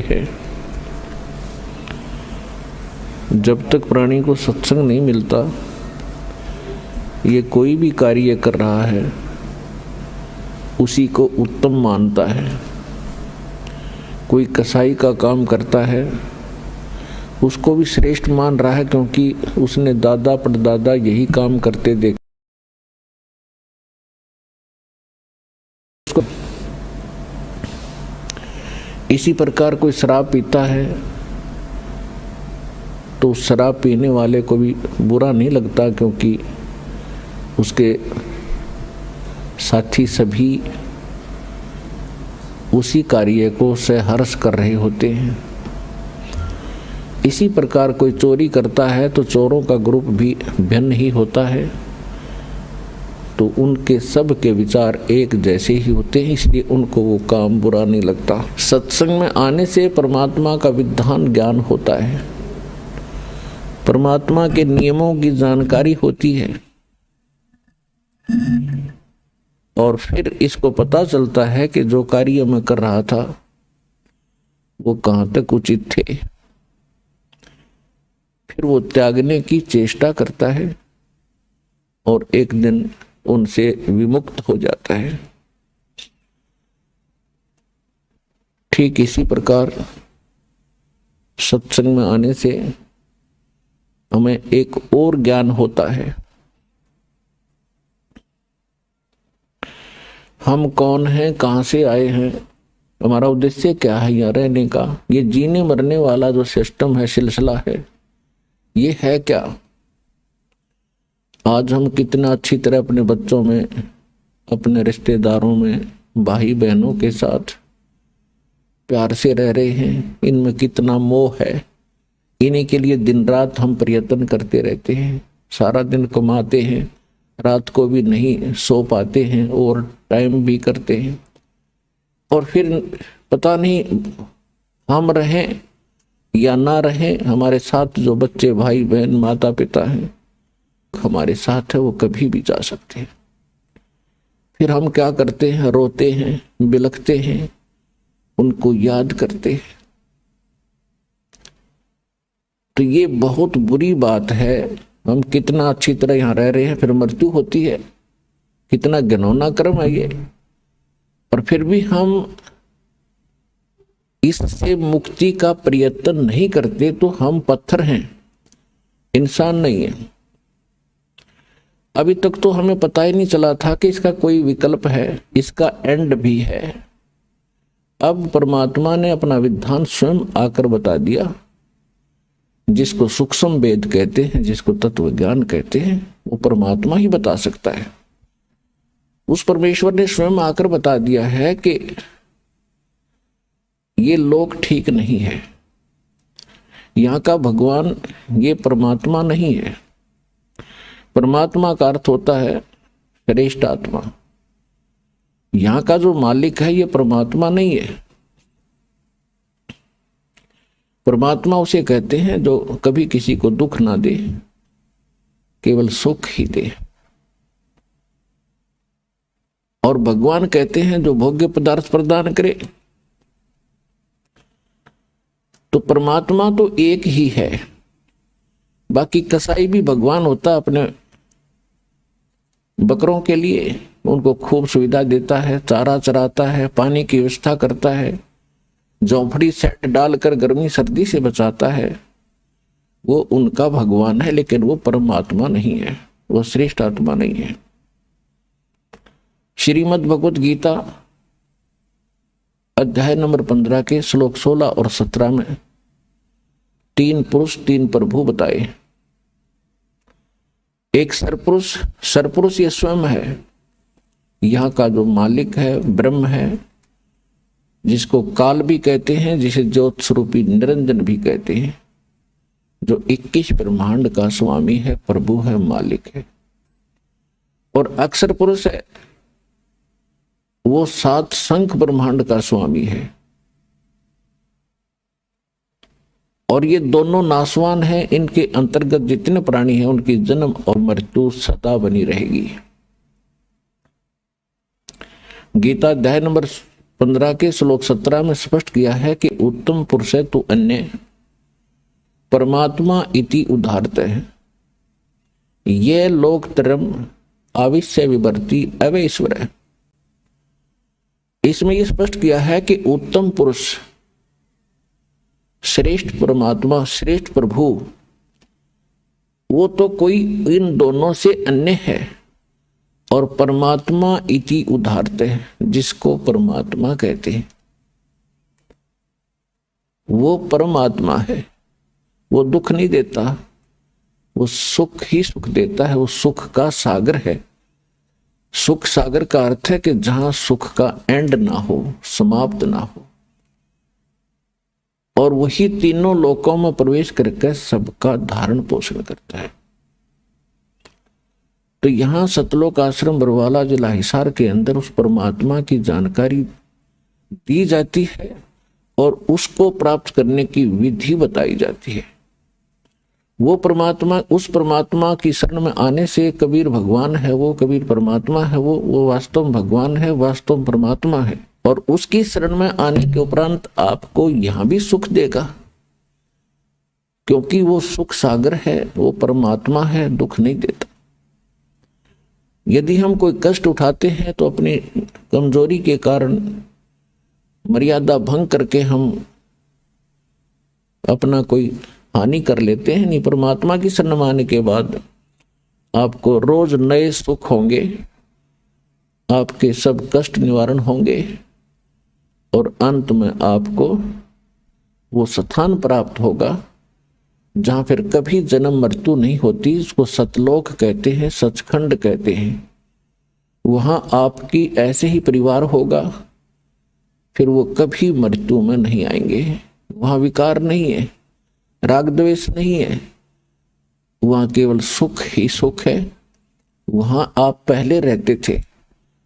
है। जब तक प्राणी को सत्संग नहीं मिलता, ये कोई भी कार्य कर रहा है उसी को उत्तम मानता है। कोई कसाई का काम करता है उसको भी श्रेष्ठ मान रहा है, क्योंकि उसने दादा परदादा यही काम करते देख। इसी प्रकार कोई शराब पीता है तो शराब पीने वाले को भी बुरा नहीं लगता, क्योंकि उसके साथी सभी उसी कार्य को सहर्ष कर रहे होते हैं। इसी प्रकार कोई चोरी करता है तो चोरों का ग्रुप भी भिन्न ही होता है, तो उनके सब के विचार एक जैसे ही होते हैं, इसलिए उनको वो काम बुरा नहीं लगता। सत्संग में आने से परमात्मा का विधान ज्ञान होता है, परमात्मा के नियमों की जानकारी होती है, और फिर इसको पता चलता है कि जो कार्य मैं कर रहा था वो कहाँ तक उचित थे। फिर वो त्यागने की चेष्टा करता है और एक दिन उनसे विमुक्त हो जाता है। ठीक इसी प्रकार सत्संग में आने से हमें एक और ज्ञान होता है। हम कौन हैं, कहाँ से आए हैं, हमारा उद्देश्य क्या है यहाँ रहने का। ये जीने मरने वाला जो सिस्टम है, सिलसिला है, ये है क्या। आज हम कितना अच्छी तरह अपने बच्चों में, अपने रिश्तेदारों में, भाई बहनों के साथ प्यार से रह रहे हैं। इनमें कितना मोह है, इन्हीं के लिए दिन रात हम प्रयत्न करते रहते हैं। सारा दिन कमाते हैं, रात को भी नहीं सो पाते हैं और टाइम भी करते हैं, और फिर पता नहीं हम रहें या ना रहें, हमारे साथ जो बच्चे भाई बहन माता पिता हैं हमारे साथ है, वो कभी भी जा सकते हैं। फिर हम क्या करते हैं, रोते हैं, बिलखते हैं, उनको याद करते हैं। तो ये बहुत बुरी बात है। हम कितना अच्छी तरह यहाँ रह रहे हैं, फिर मृत्यु होती है, कितना घिनौना कर्म है ये। और फिर भी हम इससे मुक्ति का प्रयत्न नहीं करते, तो हम पत्थर हैं, इंसान नहीं है। अभी तक तो हमें पता ही नहीं चला था कि इसका कोई विकल्प है, इसका एंड भी है। अब परमात्मा ने अपना विधान स्वयं आकर बता दिया। जिसको सूक्ष्म वेद कहते हैं, जिसको तत्व ज्ञान कहते हैं, वो परमात्मा ही बता सकता है। उस परमेश्वर ने स्वयं आकर बता दिया है कि ये लोक ठीक नहीं है, यहाँ का भगवान ये परमात्मा नहीं है। परमात्मा का अर्थ होता है श्रेष्ठ आत्मा। यहाँ का जो मालिक है ये परमात्मा नहीं है। परमात्मा उसे कहते हैं जो कभी किसी को दुख ना दे, केवल सुख ही दे। और भगवान कहते हैं जो भोग्य पदार्थ प्रदान करे। तो परमात्मा तो एक ही है। बाकी कसाई भी भगवान होता, अपने बकरों के लिए उनको खूब सुविधा देता है, चारा चराता है, पानी की व्यवस्था करता है, झोंपड़ी सेट डालकर गर्मी सर्दी से बचाता है। वो उनका भगवान है, लेकिन वो परमात्मा नहीं है, वो श्रेष्ठ आत्मा नहीं है। श्रीमद् भगवत गीता अध्याय नंबर 15 के श्लोक 16 और 17 में 3 पुरुष 3 प्रभु बताए। एक सरपुरुष ये स्वयं है, यहाँ का जो मालिक है ब्रह्म है, जिसको काल भी कहते हैं, जिसे ज्योत स्वरूपी निरंजन भी कहते हैं, जो 21 ब्रह्मांड का स्वामी है, प्रभु है, मालिक है। और अक्षर पुरुष है, वो 7 शंख ब्रह्मांड का स्वामी है। और ये दोनों नासवान हैं, इनके अंतर्गत जितने प्राणी हैं उनकी जन्म और मृत्यु सदा बनी रहेगी। गीता अध्याय नंबर 15 के श्लोक 17 में स्पष्ट किया है कि उत्तम पुरुष है तो अन्य परमात्मा इति उदाहरते है, ये लोकतरम आविश्य विवर्ती अवैश्वर है। इसमें यह स्पष्ट किया है कि उत्तम पुरुष, श्रेष्ठ परमात्मा, श्रेष्ठ प्रभु, वो तो कोई इन दोनों से अन्य है। और परमात्मा इति उदाहरते हैं, जिसको परमात्मा कहते हैं, वो परमात्मा है। वो दुख नहीं देता, वो सुख ही सुख देता है। वो सुख का सागर है। सुख सागर का अर्थ है कि जहां सुख का एंड ना हो, समाप्त ना हो। और वही तीनों लोकों में प्रवेश करके सबका धारण पोषण करता है। तो यहां सतलोक आश्रम बरवाला जिला हिसार के अंदर उस परमात्मा की जानकारी दी जाती है और उसको प्राप्त करने की विधि बताई जाती है। वो परमात्मा, उस परमात्मा की शरण में आने से कबीर भगवान है, वो कबीर परमात्मा है, वो वास्तव में भगवान है, वास्तव में परमात्मा है। और उसकी शरण में आने के उपरांत आपको यहां भी सुख देगा, क्योंकि वो सुख सागर है, वो परमात्मा है, दुख नहीं देता। यदि हम कोई कष्ट उठाते हैं तो अपनी कमजोरी के कारण, मर्यादा भंग करके हम अपना कोई हानि कर लेते हैं। नहीं, परमात्मा की शरण में आने के बाद आपको रोज नए सुख होंगे, आपके सब कष्ट निवारण होंगे और अंत में आपको वो स्थान प्राप्त होगा जहां फिर कभी जन्म मृत्यु नहीं होती। इसको सतलोक कहते हैं, सचखंड कहते हैं। वहां आपकी ऐसे ही परिवार होगा, फिर वो कभी मृत्यु में नहीं आएंगे। वहां विकार नहीं है, राग द्वेष नहीं है, वहां केवल सुख ही सुख है। वहां आप पहले रहते थे,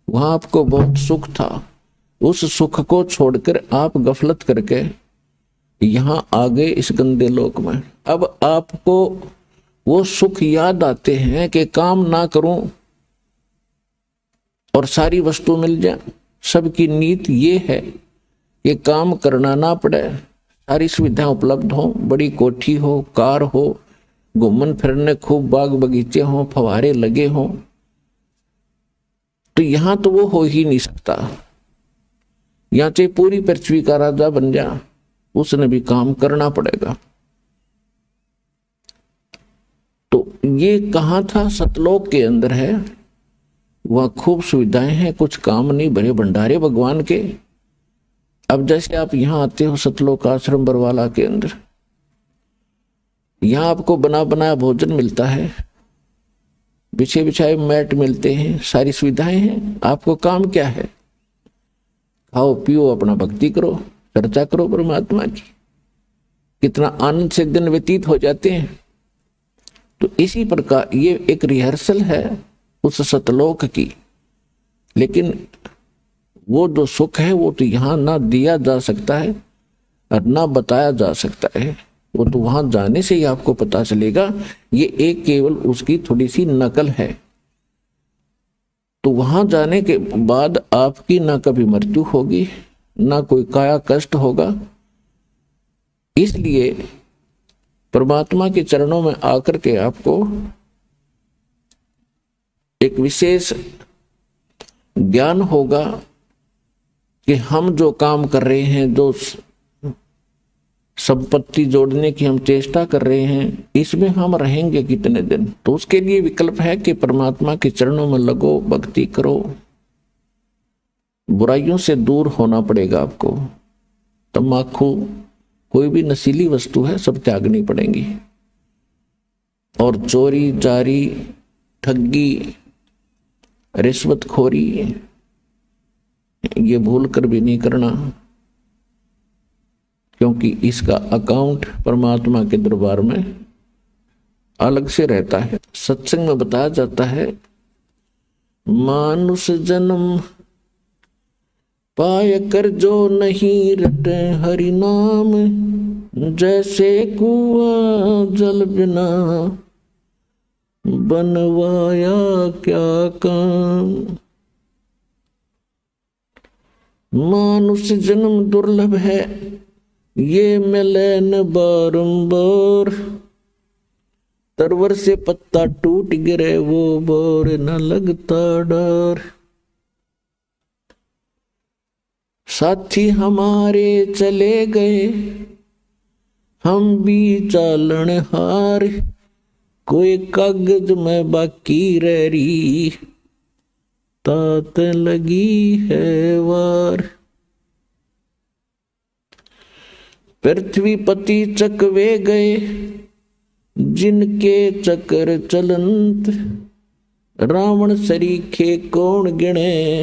वहां आपको बहुत सुख था, उस सुख को छोड़कर आप गफलत करके यहां आ गए इस गंदे लोक में। अब आपको वो सुख याद आते हैं कि काम ना करूं और सारी वस्तु मिल जाए। सबकी नीति ये है कि काम करना ना पड़े, सारी सुविधाएं उपलब्ध हो, बड़ी कोठी हो, कार हो, घूमन फिरने खूब बाग बगीचे हो, फवारे लगे हो। तो यहां तो वो हो ही नहीं सकता। यहां चाहे पूरी पृथ्वी का राजा बन जा, उसने भी काम करना पड़ेगा। तो ये कहां था? सतलोक के अंदर है। वहां खूब सुविधाएं हैं, कुछ काम नहीं, भरे भंडारे भगवान के। अब जैसे आप यहां आते हो सतलोक आश्रम बरवाला के अंदर, यहां आपको बना बनाया भोजन मिलता है, बिछे बिछाए मैट मिलते हैं, सारी सुविधाएं हैं। आपको काम क्या है? खाओ पियो, अपना भक्ति करो, चर्चा करो परमात्मा की। कितना आनंद से दिन व्यतीत हो जाते हैं। तो इसी प्रकार ये एक रिहर्सल है उस सतलोक की। लेकिन वो जो सुख है वो तो यहां ना दिया जा सकता है और ना बताया जा सकता है। वो तो वहां जाने से ही आपको पता चलेगा। ये एक केवल उसकी थोड़ी सी नकल है। तो वहां जाने के बाद आपकी ना कभी मृत्यु होगी, ना कोई काया कष्ट होगा। इसलिए परमात्मा के चरणों में आकर के आपको एक विशेष ज्ञान होगा कि हम जो काम कर रहे हैं, जो संपत्ति जोड़ने की हम चेष्टा कर रहे हैं, इसमें हम रहेंगे कितने दिन। तो उसके लिए विकल्प है कि परमात्मा के चरणों में लगो, भक्ति करो। बुराइयों से दूर होना पड़ेगा आपको। तम्बाकू, कोई भी नशीली वस्तु है, सब त्यागनी पड़ेंगी। और चोरी जारी, ठगी, रिश्वतखोरी, ये भूल कर भी नहीं करना, क्योंकि इसका अकाउंट परमात्मा के दरबार में अलग से रहता है। सत्संग में बताया जाता है, मानुष जन्म पाय कर जो नहीं रटे हरि नाम, जैसे कुआं जल बिना बनवाया क्या काम। मानुष जन्म दुर्लभ है, ये मिले न बारंबार। तरवर से पत्ता टूट गिरे, वो बोर न लगता डर। साथी हमारे चले गए, हम भी चालन हार। कोई कागज में बाकी रह रही, तात लगी है वार। पृथ्वी पति चकवे गए, जिनके चक्र चलंत। रावण सरीखे कौन गिने,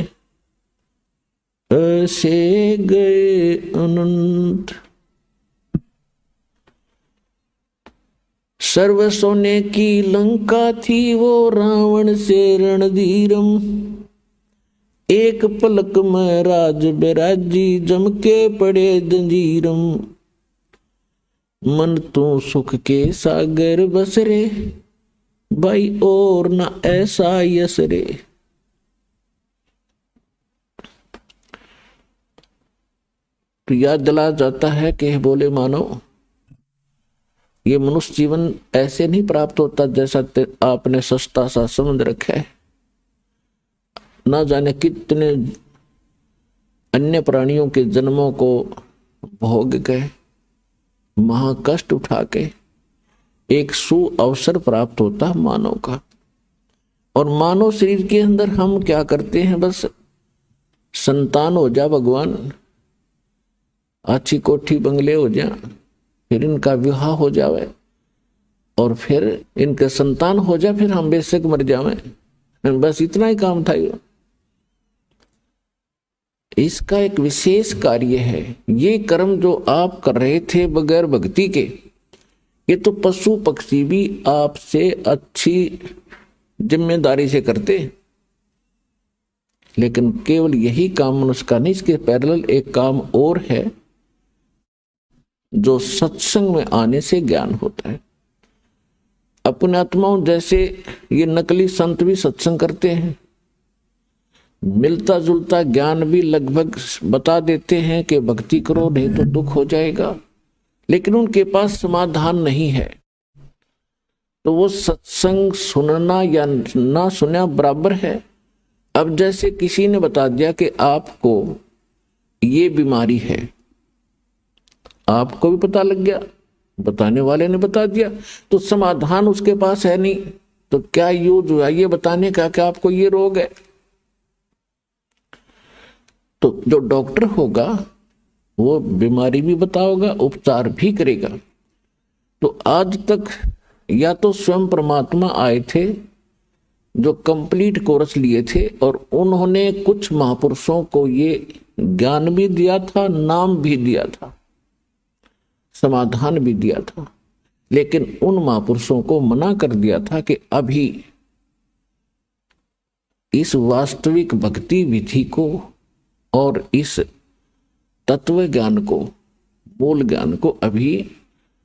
ऐसे गए अनंत। सर्व सोने की लंका थी, वो रावण से रणधीरम। एक पलक में राज बिराजी, जम के पड़े जंजीरम। मन तो सुख के सागर बसरे, भाई और न ऐसा यसरे। तो याद दिला जाता है कि बोले मानो, ये मनुष्य जीवन ऐसे नहीं प्राप्त होता जैसा आपने सस्ता सा समझ रखा है। ना जाने कितने अन्य प्राणियों के जन्मों को भोग गए, महाकष्ट उठा के एक सु अवसर प्राप्त होता मानव का। और मानव शरीर के अंदर हम क्या करते हैं, बस संतान हो जा भगवान, अच्छी कोठी बंगले हो जा, फिर इनका विवाह हो जावे और फिर इनके संतान हो जाए, फिर हम बेशक मर जावे, बस इतना ही काम था। इसका एक विशेष कार्य है। ये कर्म जो आप कर रहे थे बगैर भक्ति के, ये तो पशु पक्षी भी आपसे अच्छी जिम्मेदारी से करते। लेकिन केवल यही काम मनुष्य का नहीं, इसके पैरेलल एक काम और है जो सत्संग में आने से ज्ञान होता है। अपने आत्माओं जैसे ये नकली संत भी सत्संग करते हैं, मिलता जुलता ज्ञान भी लगभग बता देते हैं कि भक्ति करो नहीं तो दुख हो जाएगा, लेकिन उनके पास समाधान नहीं है। तो वो सत्संग सुनना या ना सुनना बराबर है। अब जैसे किसी ने बता दिया कि आपको ये बीमारी है, आपको भी पता लग गया, बताने वाले ने बता दिया, तो समाधान उसके पास है नहीं, तो क्या यूज हुआ ये बताने का कि आपको ये रोग है। तो जो डॉक्टर होगा वो बीमारी भी बताओगा, उपचार भी करेगा। तो आज तक या तो स्वयं परमात्मा आए थे जो कंप्लीट कोर्स लिए थे, और उन्होंने कुछ महापुरुषों को ये ज्ञान भी दिया था, नाम भी दिया था, समाधान भी दिया था, लेकिन उन महापुरुषों को मना कर दिया था कि अभी इस वास्तविक भक्ति विधि को और इस तत्व ज्ञान को, मूल ज्ञान को अभी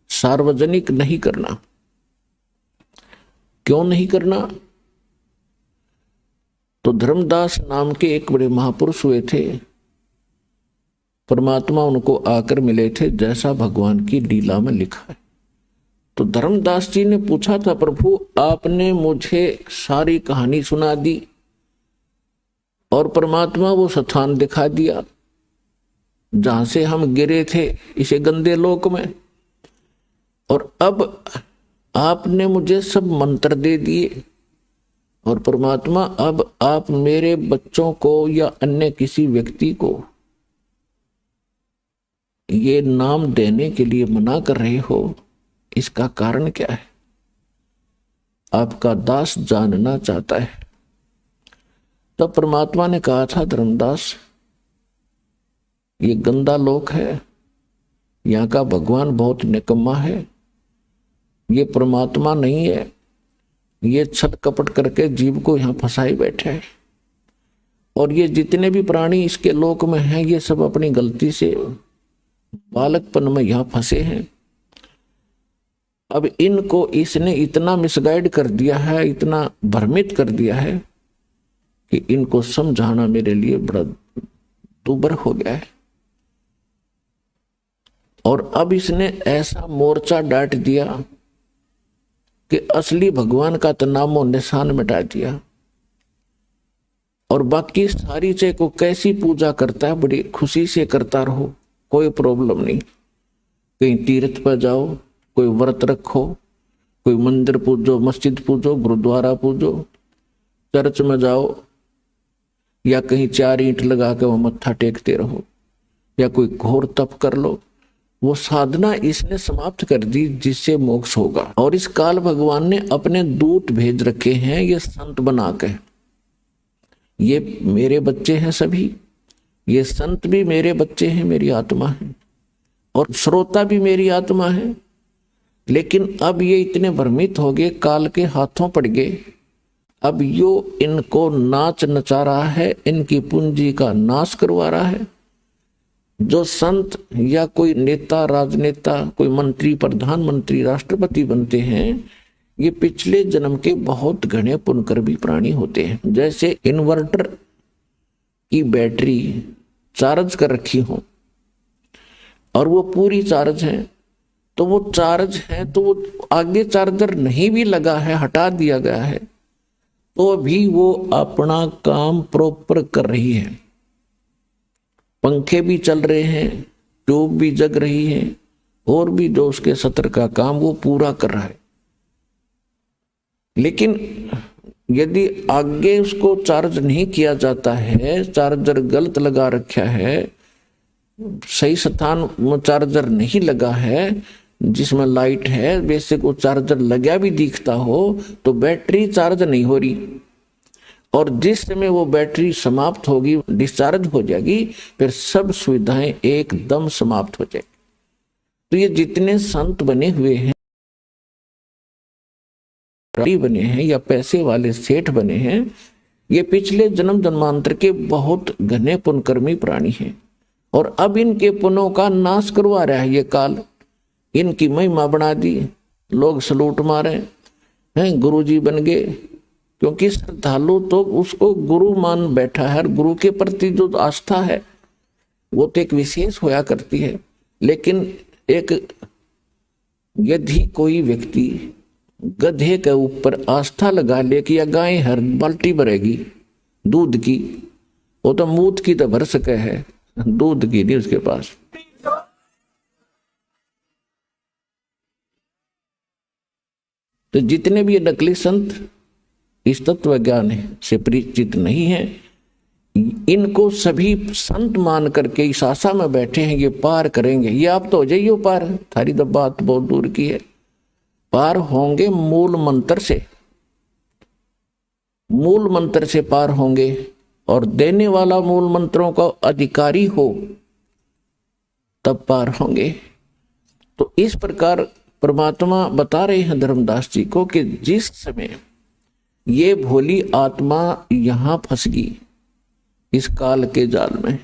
सार्वजनिक नहीं करना। क्यों नहीं करना? तो धर्मदास नाम के एक बड़े महापुरुष हुए थे, परमात्मा उनको आकर मिले थे जैसा भगवान की लीला में लिखा है। तो धर्मदास जी ने पूछा था, प्रभु आपने मुझे सारी कहानी सुना दी और परमात्मा वो स्थान दिखा दिया जहां से हम गिरे थे इसे गंदे लोक में, और अब आपने मुझे सब मंत्र दे दिए, और परमात्मा अब आप मेरे बच्चों को या अन्य किसी व्यक्ति को ये नाम देने के लिए मना कर रहे हो, इसका कारण क्या है? आपका दास जानना चाहता है। तब तो परमात्मा ने कहा था, धर्मदास ये गंदा लोक है, यहाँ का भगवान बहुत निकम्मा है, ये परमात्मा नहीं है, ये छल कपट करके जीव को यहाँ फंसाई बैठे है, और ये जितने भी प्राणी इसके लोक में हैं ये सब अपनी गलती से बालकपन में यहाँ फंसे हैं। अब इनको इसने इतना मिसगाइड कर दिया है, इतना भ्रमित कर दिया है कि इनको समझाना मेरे लिए बड़ा दूबर हो गया है। और अब इसने ऐसा मोर्चा डांट दिया कि असली भगवान का तो नामो निशान मिटा दिया। और बाकी सारी चीज को कैसी पूजा करता है, बड़ी खुशी से करता रहो, कोई प्रॉब्लम नहीं। कहीं तीर्थ पर जाओ, कोई व्रत रखो, कोई मंदिर पूजो, मस्जिद पूजो, गुरुद्वारा पूजो, चर्च में जाओ, या कहीं 4 ईंट लगा के वहां मत्था टेकते रहो, या कोई घोर तप कर लो। वो साधना इसने समाप्त कर दी जिससे मोक्ष होगा। और इस काल भगवान ने अपने दूत भेज रखे हैं, ये संत बना के। ये मेरे बच्चे हैं सभी, ये संत भी मेरे बच्चे हैं, मेरी आत्मा है, और श्रोता भी मेरी आत्मा है। लेकिन अब ये इतने भ्रमित हो गए, काल के हाथों पड़ गए। अब यो इनको नाच नचा रहा है, इनकी पूंजी का नाश करवा रहा है। जो संत या कोई नेता, राजनेता, कोई मंत्री, प्रधानमंत्री, राष्ट्रपति बनते हैं, ये पिछले जन्म के बहुत घने पुण्यकर्मी प्राणी होते हैं। जैसे इन्वर्टर की बैटरी चार्ज कर रखी हो और वो पूरी चार्ज है, तो वो चार्ज है, तो वो आगे चार्जर नहीं भी लगा है, हटा दिया गया है, तो भी वो अपना काम प्रॉपर कर रही है। पंखे भी चल रहे हैं, ट्यूब भी जग रही है, और भी जो उसके सत्र का काम वो पूरा कर रहा है। लेकिन यदि आगे उसको चार्ज नहीं किया जाता है, चार्जर गलत लगा रखा है, सही स्थान में चार्जर नहीं लगा है, जिसमें लाइट है, वैसे को चार्जर लगा भी दिखता हो, तो बैटरी चार्ज नहीं हो रही। और जिस समय वो बैटरी समाप्त होगी, डिस्चार्ज हो जाएगी, फिर सब सुविधाएं एकदम समाप्त हो जाएगी। तो ये जितने संत बने हुए हैं, बने हैं या पैसे वाले सेठ बने हैं, ये पिछले जन्म जन्मांतर के बहुत घने पुण्यकर्मी प्राणी हैं। और अब इनके पुण्यों का नाश करवा रहा है ये काल। इनकी महिमा बढ़ा दी, लोग सलूट मारे हैं, गुरु जी बन गए, क्योंकि श्रद्धालु तो उसको गुरु मान बैठा है। और गुरु के प्रति जो आस्था है वो तो एक विशेष होया करती है। लेकिन एक यदि कोई व्यक्ति गधे के ऊपर आस्था लगा ले कि या गाय हर बाल्टी भरेगी दूध की, वो तो मूत की तो भर सके है, दूध की नहीं उसके पास। तो जितने भी ये नकली संत इस तत्व ज्ञान से परिचित नहीं है, इनको सभी संत मान करके इस आशा में बैठे हैं ये पार करेंगे। ये आप तो हो जाइए पार, थारी तो बात बहुत दूर की है। पार होंगे मूल मंत्र से, मूल मंत्र से पार होंगे, और देने वाला मूल मंत्रों का अधिकारी हो तब पार होंगे। तो इस प्रकार परमात्मा बता रहे हैं धर्मदास जी को कि जिस समय ये भोली आत्मा यहां फंस गई इस काल के जाल में,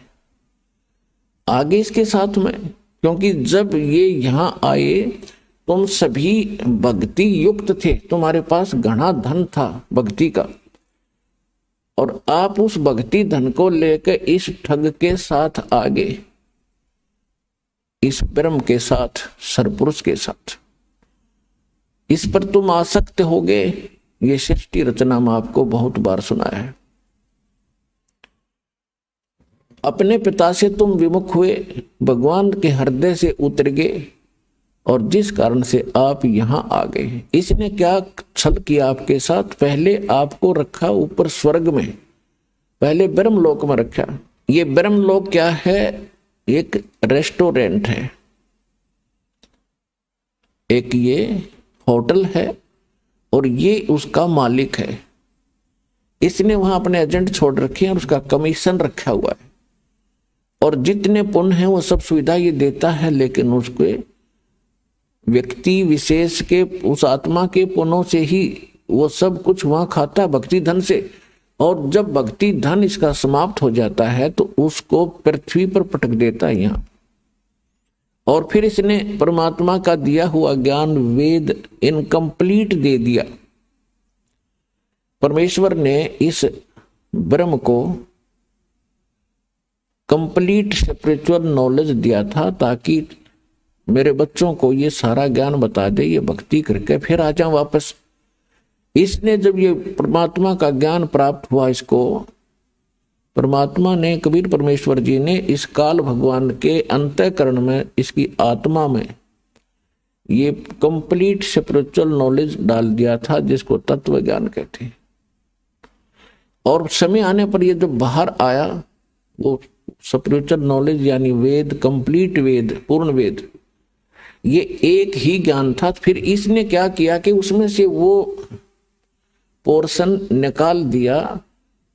आगे इसके साथ में, क्योंकि जब ये यहां आए तुम सभी भक्ति युक्त थे, तुम्हारे पास घना धन था भक्ति का, और आप उस भक्ति धन को लेकर इस ठग के साथ आगे, इस ब्रह्म के साथ, सरपुरुष के साथ, इस पर तुम आसक्त हो गए। ये सृष्टि रचना में आपको बहुत बार सुनाया है। अपने पिता से तुम विमुख हुए, भगवान के हृदय से उतर गए, और जिस कारण से आप यहां आ गए। इसने क्या छल किया आपके साथ? पहले आपको रखा ऊपर स्वर्ग में, पहले ब्रह्मलोक में रखा। ये ब्रह्मलोक क्या है? एक रेस्टोरेंट है, एक ये होटल है, और ये उसका मालिक है। इसने वहां अपने एजेंट छोड़ रखे हैं और उसका कमीशन रखा हुआ है, और जितने पुण्य हैं वो सब सुविधा ये देता है, लेकिन उसके व्यक्ति विशेष के, उस आत्मा के पुण्यों से ही वो सब कुछ वहां खाता, भक्ति धन से। और जब भक्ति धन इसका समाप्त हो जाता है तो उसको पृथ्वी पर पटक देता है यहाँ। और फिर इसने परमात्मा का दिया हुआ ज्ञान, वेद, इनकम्प्लीट दे दिया। परमेश्वर ने इस ब्रह्म को कंप्लीट स्पिरिचुअल नॉलेज दिया था ताकि मेरे बच्चों को ये सारा ज्ञान बता दे, ये भक्ति करके फिर आ जाऊं वापस। इसने जब ये परमात्मा का ज्ञान प्राप्त हुआ, इसको परमात्मा ने, कबीर परमेश्वर जी ने इस काल भगवान के अंतःकरण में, इसकी आत्मा में ये कंप्लीट स्पिरिचुअल नॉलेज डाल दिया था, जिसको तत्व ज्ञान कहते हैं। और समय आने पर ये जो बाहर आया वो स्पिरिचुअल नॉलेज यानी वेद, कंप्लीट वेद, पूर्ण वेद, ये एक ही ज्ञान था। फिर इसने क्या किया कि उसमें से वो पोर्शन निकाल दिया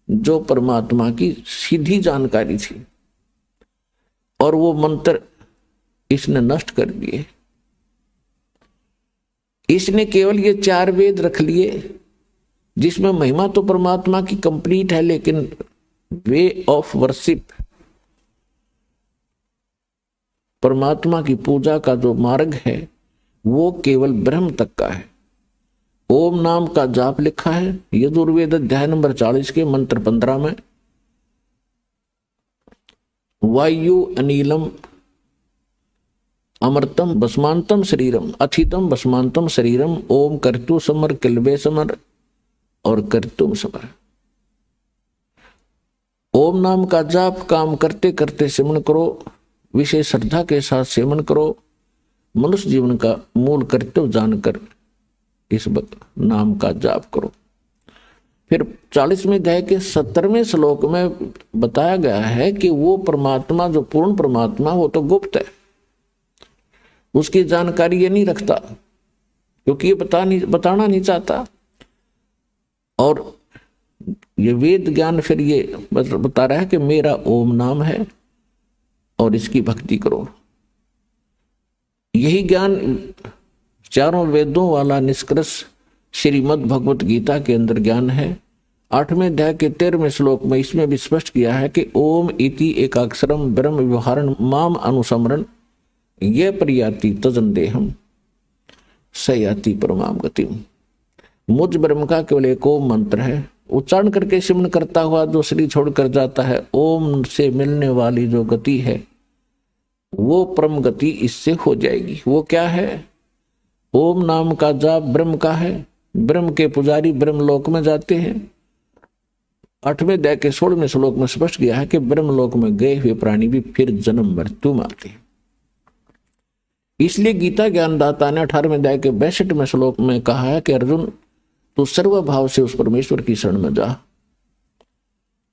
जो परमात्मा की सीधी जानकारी थी, और वो मंत्र इसने नष्ट कर दिए। इसने केवल ये 4 वेद रख लिए, जिसमें महिमा तो परमात्मा की कंप्लीट है, लेकिन वे ऑफ वर्शिप, परमात्मा की पूजा का जो मार्ग है वो केवल ब्रह्म तक का है। ओम नाम का जाप लिखा है यजुर्वेद अध्याय नंबर 40 के मंत्र 15 में। वायु अनिलम अमृतम भस्मांतम शरीरम अथितम भस्मांतम शरीरम ओम कर्तु समर किलबे समर और कर्तुम समर। ओम नाम का जाप काम करते करते सेवन करो, विशेष श्रद्धा के साथ सेवन करो, मनुष्य जीवन का मूल कर्तव्य जानकर इस नाम का जाप करो। फिर 40वें अध्याय के 17वें श्लोक में बताया गया है कि वो परमात्मा, जो पूर्ण परमात्मा, वो तो गुप्त है, उसकी जानकारी ये नहीं रखता, क्योंकि ये बताना नहीं चाहता। और ये वेद ज्ञान फिर ये बता रहा है कि मेरा ओम नाम है और इसकी भक्ति करो। यही ज्ञान चारों वेदों वाला निष्कर्ष श्रीमद् भगवत गीता के अंदर ज्ञान है। 8वें अध्याय के 13वें श्लोक में इसमें भी स्पष्ट किया है कि ओम इति एकाक्षरम ब्रह्म व्यवहारण माम अनुसमरण ये परियाति तजन देहम सयाति परमाम गतिम। मुझ ब्रह्म का केवल एक ओम मंत्र है, उच्चारण करके सिमरन करता हुआ जो शरीर छोड़कर जाता है, ओम से मिलने वाली जो गति है वो परम गति इससे हो जाएगी। वो क्या है? ओम नाम का जाप ब्रह्म का है, ब्रह्म के पुजारी ब्रह्म लोक में जाते हैं। 8वें अध्याय के 16वें श्लोक में स्पष्ट किया है कि ब्रह्म लोक में गए हुए प्राणी भी फिर जन्म मृत्यु में आते हैं। इसलिए गीता ज्ञानदाता ने 18वें अध्याय के 62वें श्लोक में कहा है कि अर्जुन तू सर्वभाव से उस परमेश्वर की शरण में जा,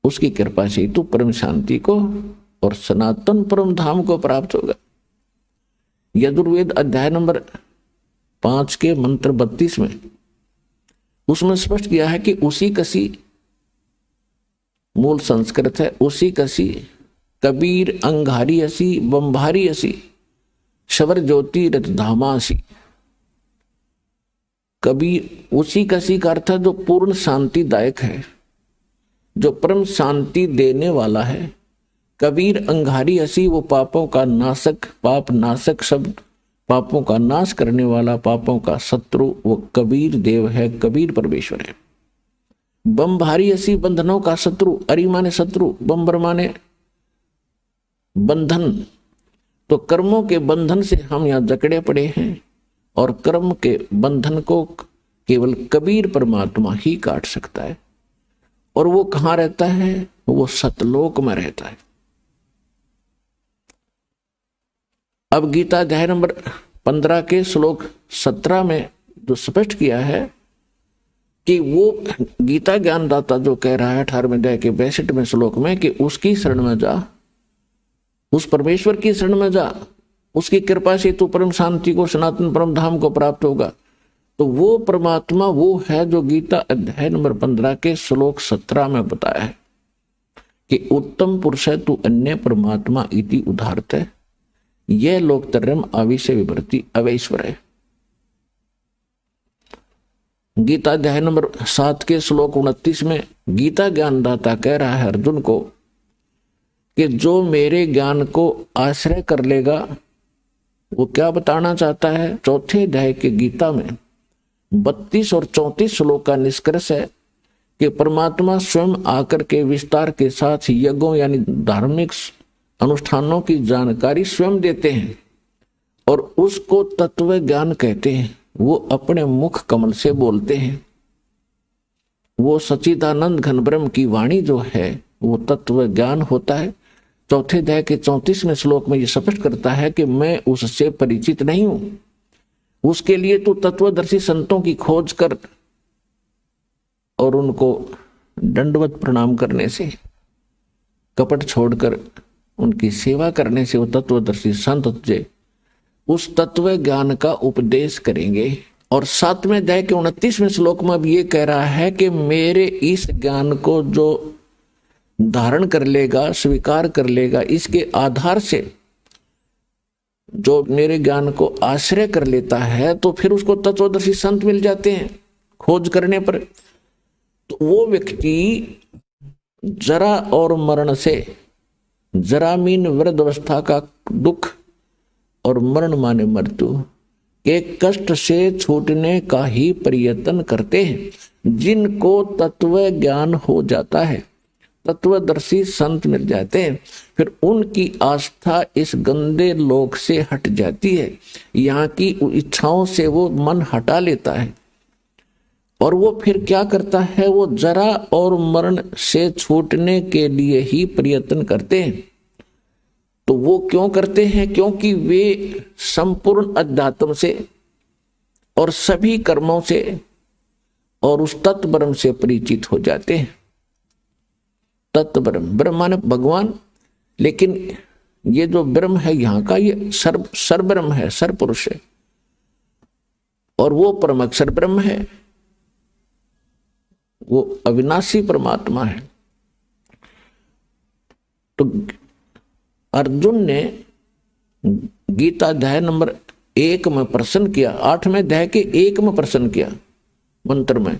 उसकी कृपा से तू परम शांति को और सनातन परम धाम को प्राप्त होगा। यजुर्वेद अध्याय नंबर 5 के मंत्र 32 में उसमें स्पष्ट किया है कि उसी कसी, मूल संस्कृत है, उसी कसी कबीर अंगारी असी बंभारी असी शवर ज्योति रत धामासी। कबीर उसी कसी का अर्थ है जो पूर्ण शांतिदायक है, जो परम शांति देने वाला है। कबीर अंगारी असी वो पापों का नाशक, पाप नाशक शब्द, पापों का नाश करने वाला, पापों का शत्रु वो कबीर देव है, कबीर परमेश्वर है। बंभारी असी बंधनों का शत्रु, अरि माने शत्रु, बंबर माने बंधन। तो कर्मों के बंधन से हम यहाँ जकड़े पड़े हैं और कर्म के बंधन को केवल कबीर परमात्मा ही काट सकता है। और वो कहाँ रहता है? वो सतलोक में रहता है। अब गीता अध्याय नंबर 15 के श्लोक 17 में जो स्पष्ट किया है कि वो गीता ज्ञानदाता जो कह रहा है 18वें अध्याय के 62वें श्लोक में कि उसकी शरण में जा, उस परमेश्वर की शरण में जा, उसकी कृपा से तू परम शांति को, सनातन परम धाम को प्राप्त होगा। तो वो परमात्मा वो है जो गीता अध्याय नंबर 15 के श्लोक 17 में बताया है कि उत्तम पुरुष है तू अन्य परमात्मा इति उदाहरत है, यह लोकतर्यम आविष्य विभ्रति अवैश्वर है। गीता अध्याय नंबर 7 के श्लोक 29 में गीता ज्ञानदाता कह रहा है अर्जुन को कि जो मेरे ज्ञान को आश्रय कर लेगा, वो क्या बताना चाहता है? 4थे अध्याय के गीता में 32 और 34 श्लोक का निष्कर्ष है कि परमात्मा स्वयं आकर के विस्तार के साथ यज्ञों यानी धार्मिक अनुष्ठानों की जानकारी स्वयं देते हैं और उसको तत्व ज्ञान कहते हैं। वो अपने मुख कमल से बोलते हैं। वो सच्चिदानंद घन ब्रह्म की वाणी जो है वो तत्व ज्ञान होता है। चौथे अध्याय के 34वें श्लोक में ये स्पष्ट करता है कि मैं उससे परिचित नहीं हूं, उसके लिए तू तत्वदर्शी संतों की खोज कर और उनको दंडवत प्रणाम करने से, कपट छोड़कर उनकी सेवा करने से वो तत्वदर्शी संत तुझे उस तत्व ज्ञान का उपदेश करेंगे। और 7वें अध्याय के 29वें श्लोक में अब ये कह रहा है कि मेरे इस ज्ञान को जो धारण कर लेगा, स्वीकार कर लेगा, इसके आधार से जो मेरे ज्ञान को आश्रय कर लेता है तो फिर उसको तत्वदर्शी संत मिल जाते हैं खोज करने पर। तो वो व्यक्ति जरा और मरण से, जरामीन वृद्धावस्था का दुख और मरण माने मृत्यु के कष्ट से छूटने का ही प्रयत्न करते हैं। जिनको तत्व ज्ञान हो जाता है, तत्वदर्शी संत मिल जाते हैं, फिर उनकी आस्था इस गंदे लोक से हट जाती है। यहाँ की इच्छाओं से वो मन हटा लेता है और वो फिर क्या करता है, वो जरा और मरण से छूटने के लिए ही प्रयत्न करते हैं। तो वो क्यों करते हैं? क्योंकि वे संपूर्ण अध्यात्म से और सभी कर्मों से और उस तत्व ब्रह्म से परिचित हो जाते हैं। तत्व ब्रह्म, ब्रह्म माने भगवान, लेकिन ये जो ब्रह्म है यहाँ का ये सर ब्रह्म है, सर पुरुष है, और वो परम अक्षर ब्रह्म है, वो अविनाशी परमात्मा है। तो अर्जुन ने गीता अध्याय नंबर 1 में प्रश्न किया, 8वें अध्याय के 1 में प्रश्न किया मंत्र में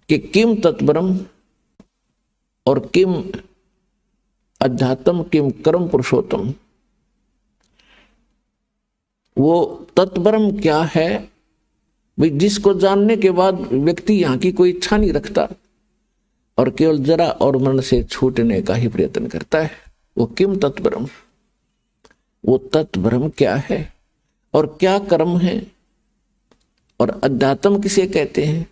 कि किम तत्ब्रह्म और किम अध्यात्म किम कर्म पुरुषोत्तम। वो तत्ब्रह्म क्या है भाई, जिसको जानने के बाद व्यक्ति यहाँ की कोई इच्छा नहीं रखता और केवल जरा और मरण से छूटने का ही प्रयत्न करता है। वो किम तत्ब्रह्म, वो तत्ब्रह्म क्या है और क्या कर्म है और अध्यात्म किसे कहते हैं।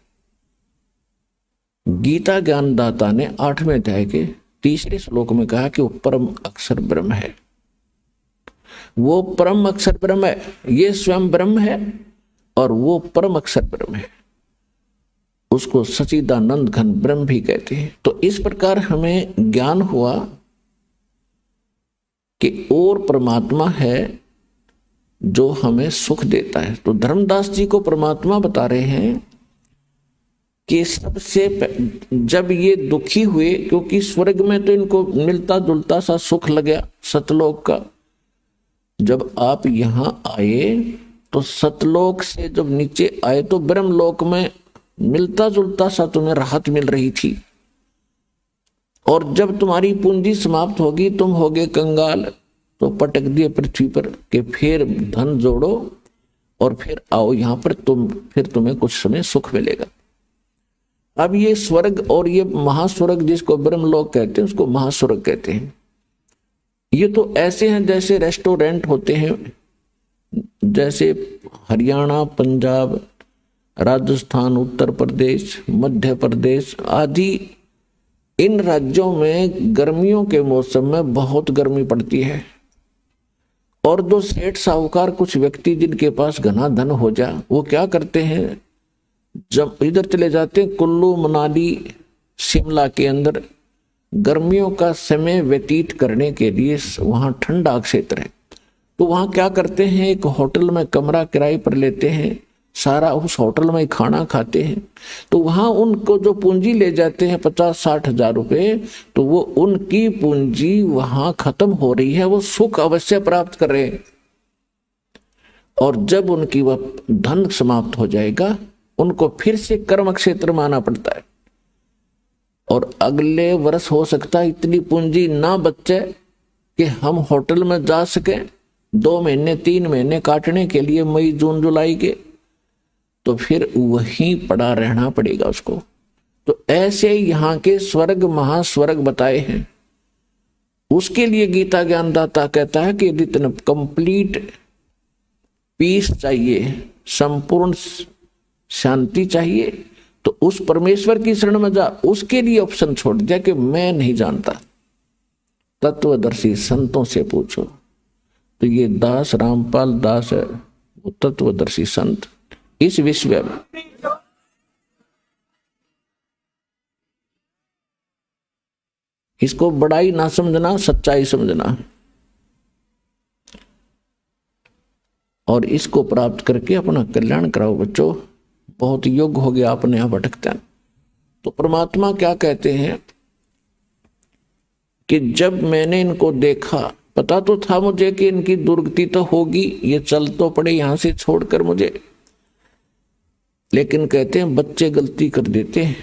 गीता ज्ञानदाता ने 8वें अध्याय के 3रे श्लोक में कहा कि वो परम अक्षर ब्रह्म है। वो परम अक्षर ब्रह्म है, ये स्वयं ब्रह्म है और वो परम अक्षर ब्रह्म है, उसको सच्चिदानंद घन ब्रह्म भी कहते हैं। तो इस प्रकार हमें ज्ञान हुआ कि और परमात्मा है जो हमें सुख देता है। तो धर्मदास जी को परमात्मा बता रहे हैं कि सबसे जब ये दुखी हुए, क्योंकि स्वर्ग में तो इनको मिलता जुलता सा सुख लग गया सतलोक का, जब आप यहां आए तो सतलोक से जब नीचे आए तो ब्रह्मलोक में मिलता जुलता सा तुम्हें राहत मिल रही थी। और जब तुम्हारी पूंजी समाप्त होगी, तुम होगे कंगाल, तो पटक दिए पृथ्वी पर कि फिर धन जोड़ो और फिर आओ यहां पर, फिर तुम्हें कुछ समय सुख मिलेगा। अब ये स्वर्ग और ये महास्वर्ग जिसको ब्रह्मलोक कहते हैं उसको महास्वर्ग कहते हैं। ये तो ऐसे हैं जैसे रेस्टोरेंट होते हैं, जैसे हरियाणा, पंजाब, राजस्थान, उत्तर प्रदेश, मध्य प्रदेश आदि इन राज्यों में गर्मियों के मौसम में बहुत गर्मी पड़ती है। और दो सेठ साहूकार कुछ व्यक्ति जिनके पास घना धन हो जा, वो क्या करते हैं, जब इधर चले जाते हैं कुल्लू, मनाली, शिमला के अंदर गर्मियों का समय व्यतीत करने के लिए। वहां ठंडा क्षेत्र है तो वहां क्या करते हैं, एक होटल में कमरा किराए पर लेते हैं, सारा उस होटल में खाना खाते हैं। तो वहां उनको जो पूंजी ले जाते हैं 50-60 हजार रुपए, तो वो उनकी पूंजी वहां खत्म हो रही है, वो सुख अवश्य प्राप्त कर रहे हैं। और जब उनकी वह धन समाप्त हो जाएगा, उनको फिर से कर्म क्षेत्र में आना पड़ता है। और अगले वर्ष हो सकता है इतनी पूंजी ना बचे कि हम होटल में जा सके 2 महीने 3 महीने काटने के लिए, मई जून जुलाई के, तो फिर वहीं पड़ा रहना पड़ेगा उसको। तो ऐसे यहाँ के स्वर्ग महास्वर्ग बताए हैं उसके लिए गीता ज्ञानदाता कहता है कि यदि तुम्हें कंप्लीट पीस चाहिए, संपूर्ण शांति चाहिए, तो उस परमेश्वर की शरण में जा। उसके लिए ऑप्शन छोड़ दिया कि मैं नहीं जानता, तत्वदर्शी संतों से पूछो। तो ये दास रामपाल दास है, वो तत्वदर्शी संत इस विश्व में। इसको बड़ाई ना समझना, सच्चाई समझना, और इसको प्राप्त करके अपना कल्याण कराओ बच्चों। बहुत योग्य हो गया, अपने यहां भटकते हैं। तो परमात्मा क्या कहते हैं कि जब मैंने इनको देखा, पता तो था मुझे कि इनकी दुर्गति तो होगी, ये चल तो पड़े यहां से छोड़कर मुझे, लेकिन कहते हैं बच्चे गलती कर देते हैं,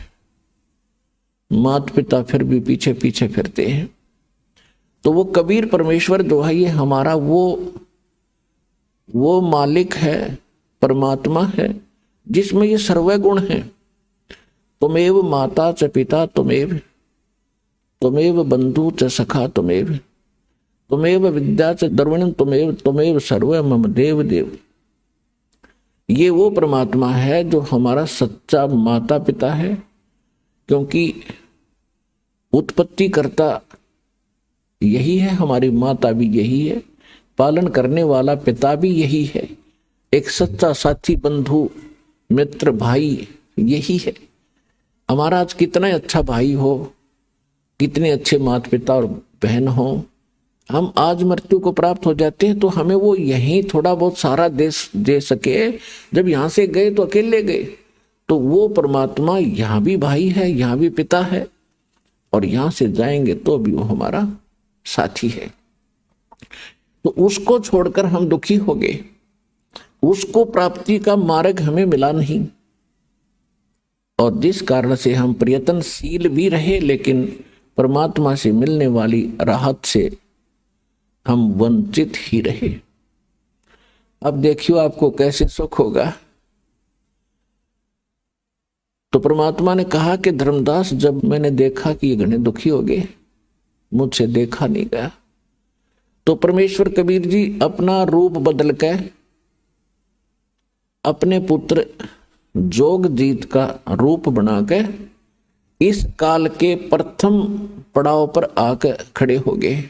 माता पिता फिर भी पीछे पीछे फिरते हैं। तो वो कबीर परमेश्वर जो है, ये हमारा वो मालिक है, परमात्मा है, जिसमें ये सर्व गुण है। तुमेव माता च पिता तुमेव बंधु च सखा तुमेव विद्या च द्रविणम तुमेव सर्व मम देव देव। ये वो परमात्मा है जो हमारा सच्चा माता पिता है, क्योंकि उत्पत्ति करता यही है, हमारी माता भी यही है, पालन करने वाला पिता भी यही है, एक सच्चा साथी बंधु मित्र भाई यही है। हमारा आज कितना अच्छा भाई हो, कितने अच्छे माता पिता और बहन हो, हम आज मृत्यु को प्राप्त हो जाते हैं तो हमें वो यहीं थोड़ा बहुत सारा दे सके। जब यहां से गए तो अकेले गए, तो वो परमात्मा यहां भी भाई है, यहां भी पिता है, और यहां से जाएंगे तो भी वो हमारा साथी है। तो उसको छोड़कर हम दुखी हो गए, उसको प्राप्ति का मार्ग हमें मिला नहीं, और जिस कारण से हम प्रयत्नशील भी रहे, लेकिन परमात्मा से मिलने वाली राहत से हम वंचित ही रहे। अब देखियो आपको कैसे सुख होगा। तो परमात्मा ने कहा कि धर्मदास, जब मैंने देखा कि ये घने दुखी हो गए, मुझसे देखा नहीं गया, तो परमेश्वर कबीर जी अपना रूप बदल कर अपने पुत्र जोगजीत का रूप बनाकर इस काल के प्रथम पड़ाव पर आकर खड़े हो गए।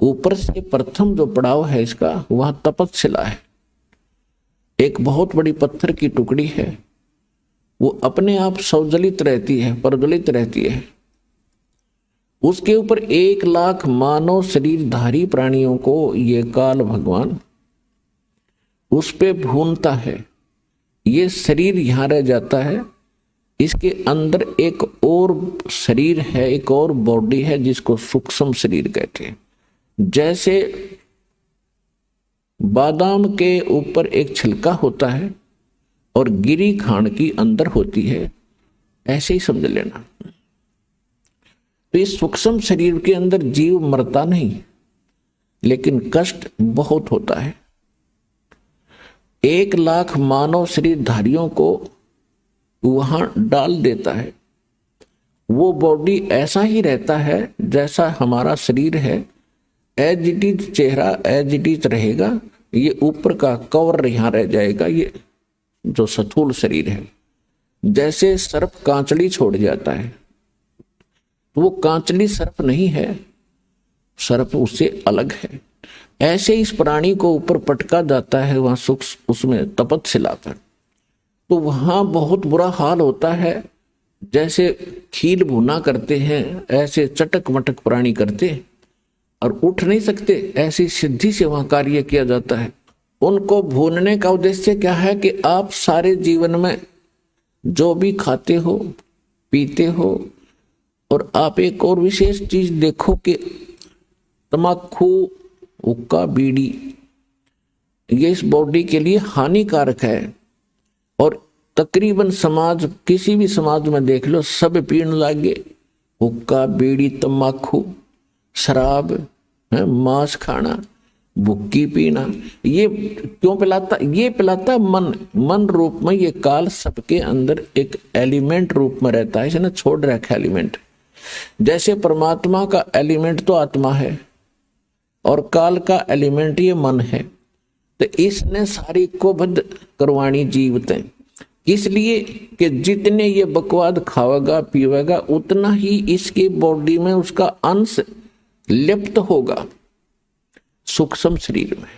ऊपर से प्रथम जो पड़ाव है इसका, वह तपतशिला है। एक बहुत बड़ी पत्थर की टुकड़ी है, वो अपने आप सौजलित रहती है, प्रज्वलित रहती है। उसके ऊपर 1,00,000 मानव शरीरधारी प्राणियों को ये काल भगवान उस पे भूनता है। ये शरीर यहां रह जाता है, इसके अंदर एक और शरीर है, एक और बॉडी है, जिसको सूक्ष्म शरीर कहते हैं। जैसे बादाम के ऊपर एक छिलका होता है और गिरी खांड की अंदर होती है, ऐसे ही समझ लेना। तो इस सूक्ष्म शरीर के अंदर जीव मरता नहीं, लेकिन कष्ट बहुत होता है। 1,00,000 मानव शरीरधारियों को वहां डाल देता है। वो बॉडी ऐसा ही रहता है जैसा हमारा शरीर है, एज इट इज चेहरा एज इट इज रहेगा। ये ऊपर का कवर यहां रह जाएगा, ये जो स्थूल शरीर है। जैसे सर्प कांचली छोड़ जाता है, तो वो कांचली सर्प नहीं है, सर्प उससे अलग है। ऐसे इस प्राणी को ऊपर पटका जाता है वहां सूक्ष्म, उसमें तपतशिला पर। तो वहां बहुत बुरा हाल होता है। जैसे खील भुना करते हैं, ऐसे चटक मटक प्राणी करते और उठ नहीं सकते, ऐसी सिद्धि से वहां कार्य किया जाता है। उनको भूनने का उद्देश्य क्या है कि आप सारे जीवन में जो भी खाते हो पीते हो, और आप एक और विशेष चीज देखो कि तम्बाकू, हुक्का, बीड़ी, ये इस बॉडी के लिए हानिकारक है। और तकरीबन समाज, किसी भी समाज में देख लो, सब पीने लगे हुक्का, बीड़ी, तम्बाकू, शराब, मांस खाना, भुक्की पीना। ये क्यों पिलाता? ये पिलाता मन रूप में। ये काल सबके अंदर एक एलिमेंट रूप में रहता है, इसने छोड़ रखा एलिमेंट। जैसे परमात्मा का एलिमेंट तो आत्मा है और काल का एलिमेंट ये मन है, तो इसने सारी को बद्ध करवाणी जीवते, इसलिए कि जितने ये बकवाद खावेगा पीवेगा उतना ही इसकी बॉडी में उसका अंश लिप्त होगा सूक्ष्म शरीर में।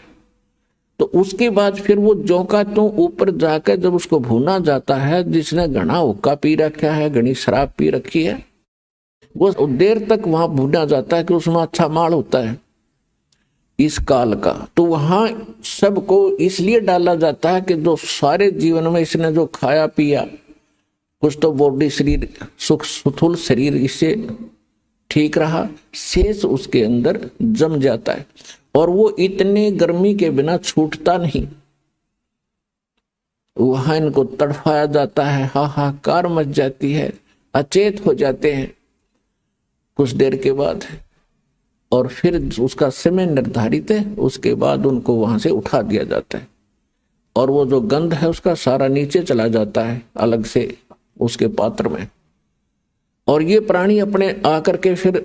तो उसके बाद फिर वो जो का तो ऊपर जाकर जब उसको भूना जाता है, जिसने घना हुक्का पी रखा है, घनी शराब पी रखी है, वो देर तक वहां भूना जाता है कि उसमें अच्छा माल होता है इस काल का। तो वहां सबको इसलिए डाला जाता है कि जो सारे जीवन में इसने जो खाया पिया, कुछ तो बॉडी शरीर सुख स्थूल शरीर इससे ठीक रहा, शेष उसके अंदर जम जाता है और वो इतने गर्मी के बिना छूटता नहीं। वहां इनको तड़फाया जाता है, हाहाकार मच जाती है, अचेत हो जाते हैं कुछ देर के बाद, और फिर उसका समय निर्धारित है, उसके बाद उनको वहां से उठा दिया जाता है और वो जो गंध है उसका सारा नीचे चला जाता है अलग से उसके पात्र में। और ये प्राणी अपने आकर के फिर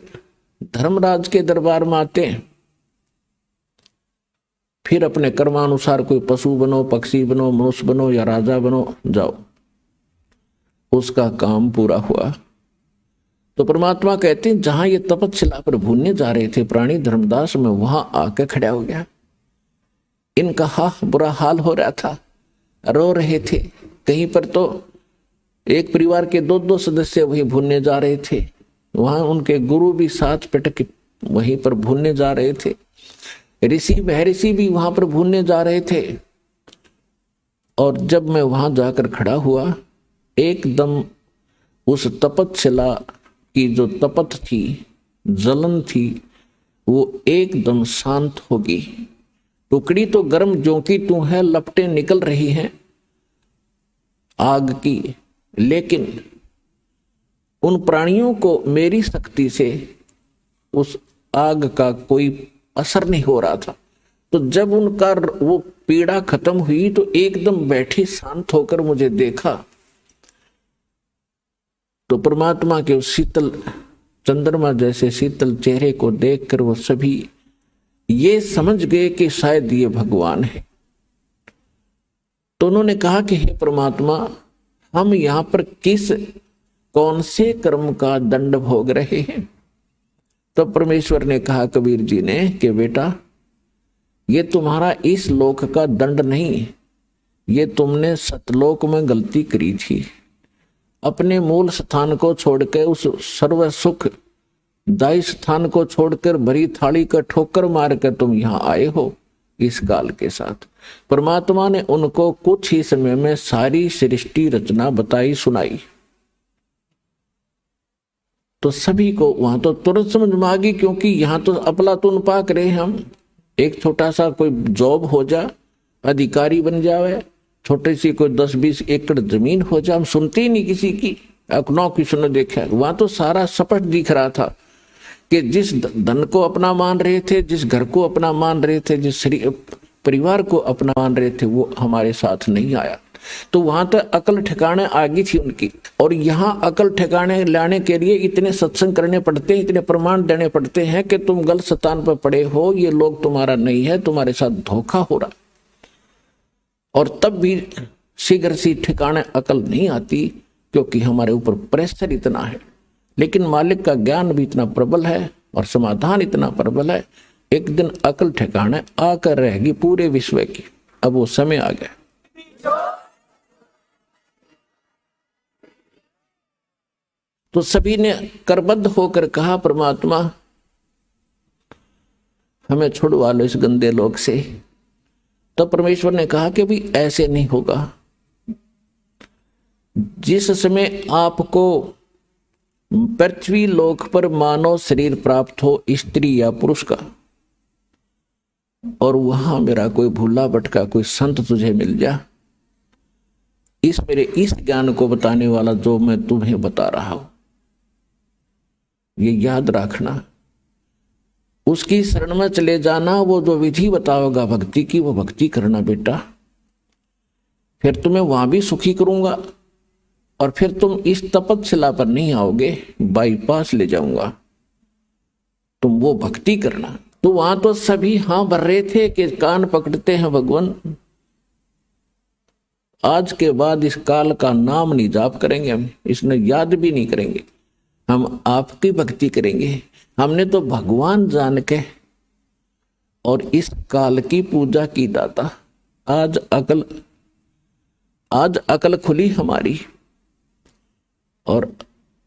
धर्मराज के दरबार में आते हैं, फिर अपने कर्मानुसार कोई पशु बनो, पक्षी बनो, मनुष्य बनो या राजा बनो, जाओ, उसका काम पूरा हुआ। तो परमात्मा कहते हैं जहां ये तपस्या पर भूनने जा रहे थे प्राणी धर्मदास में, वहां आके खड़ा हो गया। इनका बुरा हाल हो रहा था, रो रहे थे। कहीं पर तो एक परिवार के दो दो सदस्य वही भूनने जा रहे थे, वहां उनके गुरु भी साथ पिटक वहीं पर भूनने जा रहे थे, ऋषि महर्षि भी वहां पर भूनने जा रहे थे। और जब मैं वहां जाकर खड़ा हुआ, एकदम उस तपस्या की जो तपत थी, जलन थी, वो एकदम शांत होगी। टुकड़ी तो गर्म जो की तू है, लपटें निकल रही हैं आग की, लेकिन उन प्राणियों को मेरी शक्ति से उस आग का कोई असर नहीं हो रहा था। तो जब उनका वो पीड़ा खत्म हुई तो एकदम बैठे शांत होकर मुझे देखा, तो परमात्मा के उस शीतल चंद्रमा जैसे शीतल चेहरे को देखकर वो सभी ये समझ गए कि शायद ये भगवान है। तो उन्होंने कहा कि हे परमात्मा, हम यहां पर कौन से कर्म का दंड भोग रहे हैं? तो परमेश्वर ने कहा कबीर जी ने कि बेटा, ये तुम्हारा इस लोक का दंड नहीं, ये तुमने सतलोक में गलती करी थी। अपने मूल स्थान को छोड़कर, उस सर्व सुख दायी स्थान को छोड़कर भरी थाली का ठोकर मार कर तुम यहां आए हो इस काल के साथ। परमात्मा ने उनको कुछ ही समय में सारी सृष्टि रचना बताई सुनाई। तो सभी को वहां तो तुरंत समझ में आ गई, क्योंकि यहां तो अफलातून पाक रहे हम। एक छोटा सा कोई जॉब हो जा, अधिकारी बन जावे, छोटी सी कोई 10-20 एकड़ जमीन हो जाए, हम सुनते ही नहीं किसी की, अखनौ किसी ने देखा। वहां तो सारा सपट दिख रहा था कि जिस धन को अपना मान रहे थे, जिस घर को अपना मान रहे थे, जिस परिवार को अपना मान रहे थे, वो हमारे साथ नहीं आया। तो वहां तक अकल ठिकाने आ गई थी उनकी। और यहाँ अकल ठिकाने लाने के लिए इतने सत्संग करने पड़ते हैं, इतने प्रमाण देने पड़ते हैं कि तुम गलत स्थान पर पड़े हो, ये लोग तुम्हारा नहीं है, तुम्हारे साथ धोखा हो रहा। और तब भी शीघ्र सी ठिकाने अकल नहीं आती, क्योंकि हमारे ऊपर प्रेशर इतना है। लेकिन मालिक का ज्ञान भी इतना प्रबल है और समाधान इतना प्रबल है, एक दिन अकल ठिकाने आकर रहेगी पूरे विश्व की। अब वो समय आ गया। तो सभी ने करबद्ध होकर कहा, परमात्मा हमें छुड़वा लो इस गंदे लोक से। तो परमेश्वर ने कहा कि भी ऐसे नहीं होगा। जिस समय आपको पृथ्वी लोक पर मानव शरीर प्राप्त हो, स्त्री या पुरुष का, और वहां मेरा कोई भूला भटका कोई संत तुझे मिल जा, इस मेरे इस ज्ञान को बताने वाला जो मैं तुम्हें बता रहा हूं, ये याद रखना। उसकी शरण में चले जाना, वो जो विधि बताओगा भक्ति की, वो भक्ति करना बेटा। फिर तुम्हें वहां भी सुखी करूंगा और फिर तुम इस तपस्या पर नहीं आओगे, बाईपास ले जाऊंगा, तुम वो भक्ति करना। तो वहां तो सभी हां भर रहे थे कि कान पकड़ते हैं भगवान, आज के बाद इस काल का नाम नहीं जाप करेंगे, हम इसने याद भी नहीं करेंगे, हम आपकी भक्ति करेंगे। हमने तो भगवान जान के और इस काल की पूजा की दाता। आज अकल खुली हमारी, और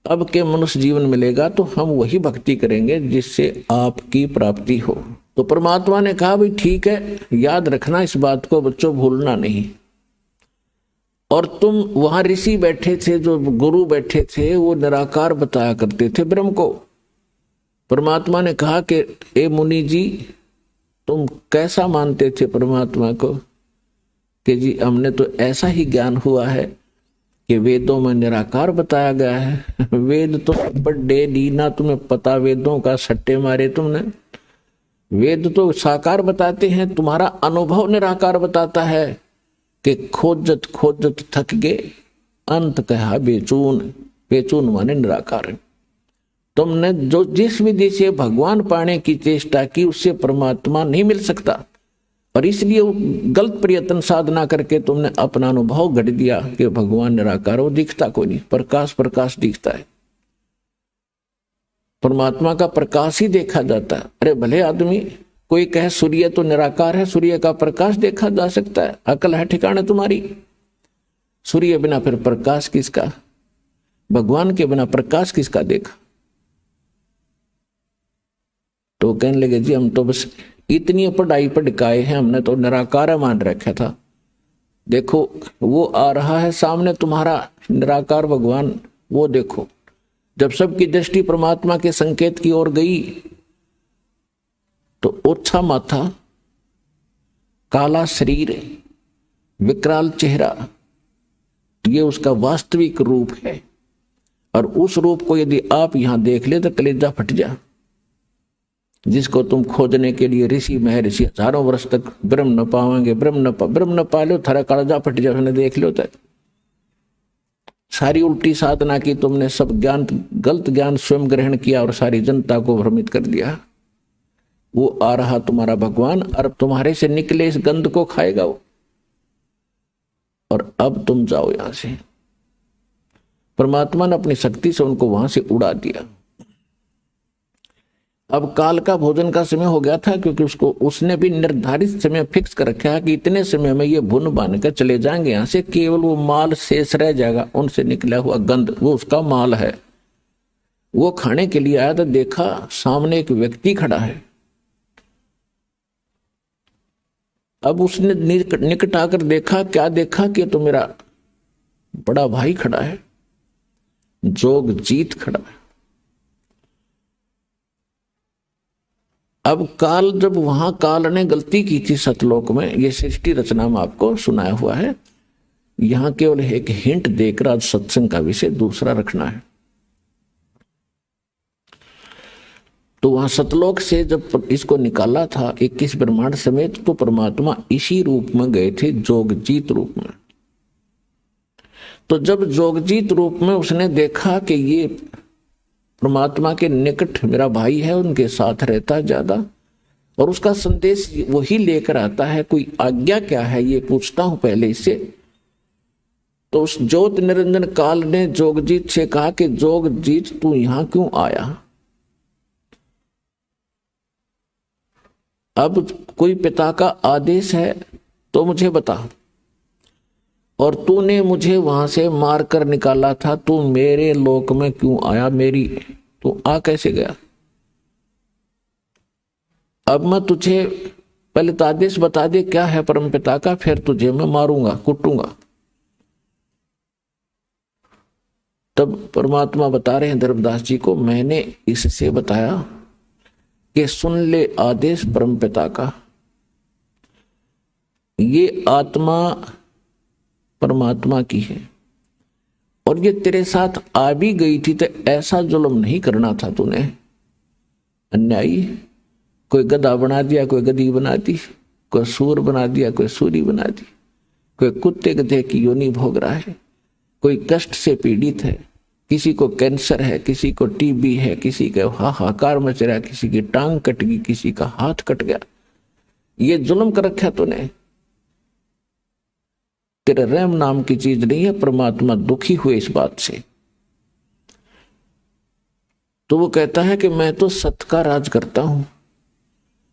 अब के मनुष्य जीवन मिलेगा तो हम वही भक्ति करेंगे जिससे आपकी प्राप्ति हो। तो परमात्मा ने कहा भाई ठीक है, याद रखना इस बात को बच्चों, भूलना नहीं। और तुम वहां ऋषि बैठे थे, जो गुरु बैठे थे, वो निराकार बताया करते थे ब्रह्म को। परमात्मा ने कहा कि ए मुनि जी, तुम कैसा मानते थे परमात्मा को? कि जी हमने तो ऐसा ही ज्ञान हुआ है कि वेदों में निराकार बताया गया है। वेद तो बड़े नीना, तुम्हें पता वेदों का सट्टे मारे तुमने। वेद तो साकार बताते हैं, तुम्हारा अनुभव निराकार बताता है कि खोजत खोजत थक गए, अंत कहा बेचून। बेचून माने निराकार। तुमने जो जिस विधि से भगवान पाने की चेष्टा की उससे परमात्मा नहीं मिल सकता, और इसलिए गलत प्रयत्न साधना करके तुमने अपना अनुभव गढ़ दिया कि भगवान निराकार, वो दिखता कोई नहीं, प्रकाश प्रकाश दिखता है, परमात्मा का प्रकाश ही देखा जाता है। अरे भले आदमी कोई कहे सूर्य तो निराकार है, सूर्य का प्रकाश देखा जा सकता है, अकल है ठिकाने तुम्हारी? सूर्य बिना फिर प्रकाश किसका? भगवान के बिना प्रकाश किसका देखा? तो कहने लगे जी हम तो बस इतनी पढ़ाई पढ़काए हैं, हमने तो निराकार मान रखा था। देखो वो आ रहा है सामने तुम्हारा निराकार भगवान, वो देखो। जब सबकी दृष्टि परमात्मा के संकेत की ओर गई तो ओछा माथा, काला शरीर, विकराल चेहरा, ये उसका वास्तविक रूप है। और उस रूप को यदि आप यहां देख ले तो कलेजा फट जा। जिसको तुम खोजने के लिए ऋषि महर्षि हजारों वर्ष तक ब्रह्म न पावेंगे, ब्रह्म न पा लो, थारा कलेजा फट जा, उसने देख लो। तक सारी उल्टी साधना की तुमने, सब ज्ञान गलत ज्ञान स्वयं ग्रहण किया और सारी जनता को भ्रमित कर दिया। वो आ रहा तुम्हारा भगवान, और तुम्हारे से निकले इस गंध को खाएगा वो। और अब तुम जाओ यहां से। परमात्मा ने अपनी शक्ति से उनको वहां से उड़ा दिया। अब काल का भोजन का समय हो गया था, क्योंकि उसने भी निर्धारित समय फिक्स कर रखा है कि इतने समय में ये भुन बांध कर चले जाएंगे यहां से, केवल वो माल शेष रह जाएगा, उनसे निकला हुआ गंध, वो उसका माल है। वो खाने के लिए आया तो देखा सामने एक व्यक्ति खड़ा है। अब उसने निकट आकर देखा, क्या देखा कि तो मेरा बड़ा भाई खड़ा है, जोगजीत खड़ा है। अब काल, जब वहां काल ने गलती की थी सतलोक में, ये सृष्टि रचना में आपको सुनाया हुआ है, यहां केवल एक हिंट देकर आज सत्संग का विषय दूसरा रखना है। तो वहां सतलोक से जब इसको निकाला था 21 ब्रह्मांड समेत, तो परमात्मा इसी रूप में गए थे, जोगजीत रूप में। तो जब जोगजीत रूप में उसने देखा कि ये परमात्मा के निकट मेरा भाई है, उनके साथ रहता है ज्यादा, और उसका संदेश वही लेकर आता है, कोई आज्ञा क्या है ये पूछता हूं पहले इससे। तो उस ज्योत निरंजन काल ने जोगजीत से कहा कि जोगजीत तू यहां क्यों आया? अब कोई पिता का आदेश है तो मुझे बता, और तूने मुझे वहां से मार कर निकाला था, तू मेरे लोक में क्यों आया? मेरी तू आ कैसे गया? अब मैं तुझे पहले तो आदेश बता दे क्या है परम पिता का, फिर तुझे मैं मारूंगा, कुटूंगा। तब परमात्मा बता रहे हैं धर्मदास जी को, मैंने इससे बताया कि सुन ले आदेश परम पिता का। ये आत्मा परमात्मा की है, और ये तेरे साथ आ भी गई थी तो ऐसा जुल्म नहीं करना था तूने। अन्यायी, कोई गधा बना दिया, कोई गधी बना दी, कोई सूर बना दिया, कोई सूरी बना दी, कोई कुत्ते गधे की योनि भोग रहा है, कोई कष्ट से पीड़ित है, किसी को कैंसर है, किसी को टीबी है, किसी का हाहाकार मच रहा है, किसी की टांग कट गई, किसी का हाथ कट गया, ये जुल्म कर रखा तूने। तेरे रहम नाम की चीज नहीं है। परमात्मा दुखी हुए इस बात से। तो वो कहता है कि मैं तो सत्य का राज करता हूं,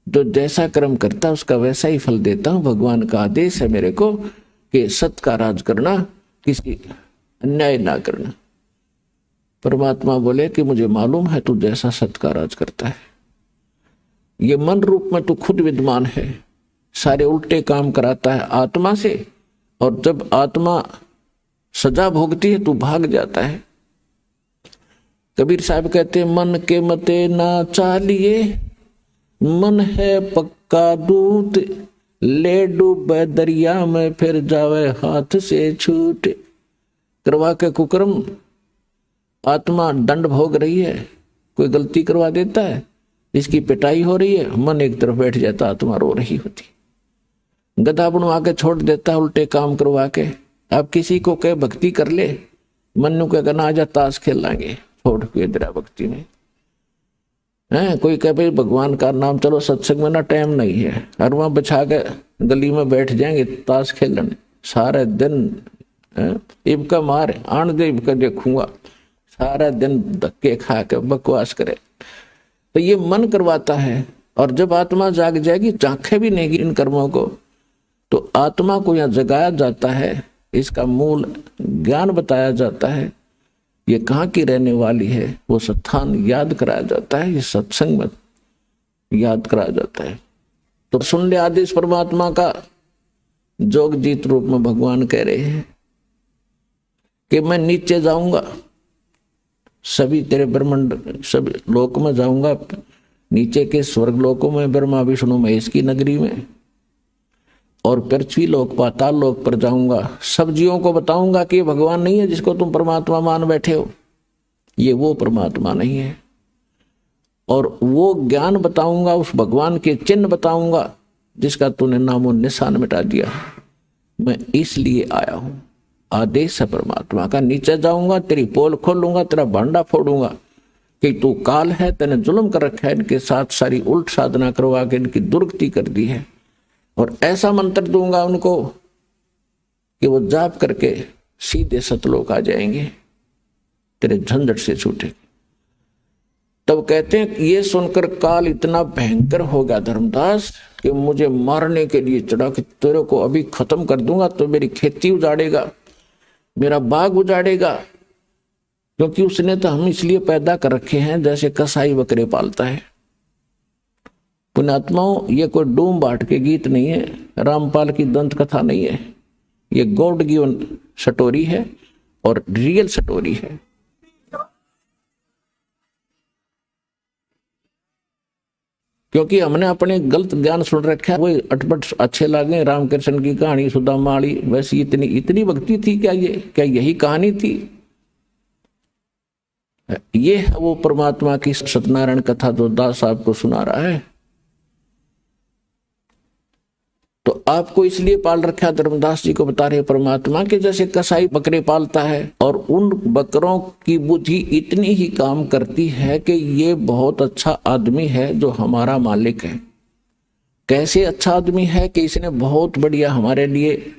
जो जैसा कर्म करता है उसका वैसा ही फल देता हूं। भगवान का आदेश है मेरे को कि सत्य का राज करना, किसी अन्याय ना करना। परमात्मा बोले कि मुझे मालूम है तू जैसा सत्य का राज करता है, ये मन रूप में तू खुद विद्वान है, सारे उल्टे काम कराता है आत्मा से, और जब आत्मा सजा भोगती है तू भाग जाता है। कबीर साहब कहते हैं, मन के मते ना चालिए, मन है पक्का दूत, ले डूबे दरिया में फिर जावे हाथ से छूट। करवा के कुकर्म आत्मा दंड भोग रही है, कोई गलती करवा देता है, इसकी पिटाई हो रही है, मन एक तरफ बैठ जाता, आत्मा रो रही होती, गधा बनवा के छोड़ देता, उल्टे काम करवा के। आप किसी को कहे भक्ति कर ले, मनु कहेगा ना आजा ताश खेल लाएंगे, छोड़ के दरा भक्ति में है। कोई कहे भाई भगवान का नाम, चलो सत्संग में ना टाइम नहीं है, और वहां बिछा के गली में बैठ जाएंगे ताश खेलने सारे दिन। इबका मार आन दे, इबका देखूंगा, सारा दिन धक्के खा के बकवास करे। तो ये मन करवाता है। और जब आत्मा जाग जाएगी, झांखे भी नहीं इन कर्मों को, तो आत्मा को यहाँ जगाया जाता है, इसका मूल ज्ञान बताया जाता है, ये कहाँ की रहने वाली है, वो स्थान याद कराया जाता है, ये सत्संग में याद कराया जाता है। तो सुन ले आदेश परमात्मा का। जोग जीत रूप में भगवान कह रहे हैं कि मैं नीचे जाऊंगा, सभी तेरे ब्रह्मांड सब लोक में जाऊंगा, नीचे के स्वर्ग लोकों में, ब्रह्मा विष्णु महेश की नगरी में, और पृथ्वी लोक पाताल लोक पर जाऊंगा। सब जीवों को बताऊंगा कि ये भगवान नहीं है जिसको तुम परमात्मा मान बैठे हो, ये वो परमात्मा नहीं है। और वो ज्ञान बताऊंगा, उस भगवान के चिन्ह बताऊंगा जिसका तूने नामो निशान मिटा दिया। मैं इसलिए आया हूं, आदेश है परमात्मा का। नीचे जाऊंगा, तेरी पोल खोलूंगा, तेरा भांडा फोड़ूंगा कि तू काल है, तेने जुल्म कर रखा है, इनके साथ सारी उल्ट साधना करवा के इनकी दुर्गति कर दी है। और ऐसा मंत्र दूंगा उनको कि वो जाप करके सीधे सतलोक आ जाएंगे, तेरे झंझट से छूटे। तब कहते हैं ये सुनकर काल इतना भयंकर हो गया धर्मदास कि मुझे मारने के लिए चढ़ा कि तेरे को अभी खत्म कर दूंगा, तो मेरी खेती उजाड़ेगा, मेरा बाग उजाड़ेगा। क्योंकि उसने तो हम इसलिए पैदा कर रखे हैं जैसे कसाई बकरे पालता है। पुण्यात्माओं, ये कोई डूम बाट के गीत नहीं है, रामपाल की दंत कथा नहीं है, ये गॉड गिवन स्टोरी है और रियल स्टोरी है। क्योंकि हमने अपने गलत ज्ञान सुन रखा है, वो अटपट अच्छे लगे, रामकृष्ण की कहानी, सुदामाली, वैसी इतनी भक्ति थी क्या? ये क्या यही कहानी थी? ये है वो परमात्मा की सत्यनारायण कथा जो दास साहब को सुना रहा है। तो आपको इसलिए पाल रखा, धर्मदास जी को बता रहे परमात्मा के जैसे कसाई बकरे पालता है, और उन बकरों की बुद्धि इतनी ही काम करती है कि ये बहुत अच्छा आदमी है जो हमारा मालिक है। कैसे अच्छा आदमी है कि इसने बहुत बढ़िया हमारे लिए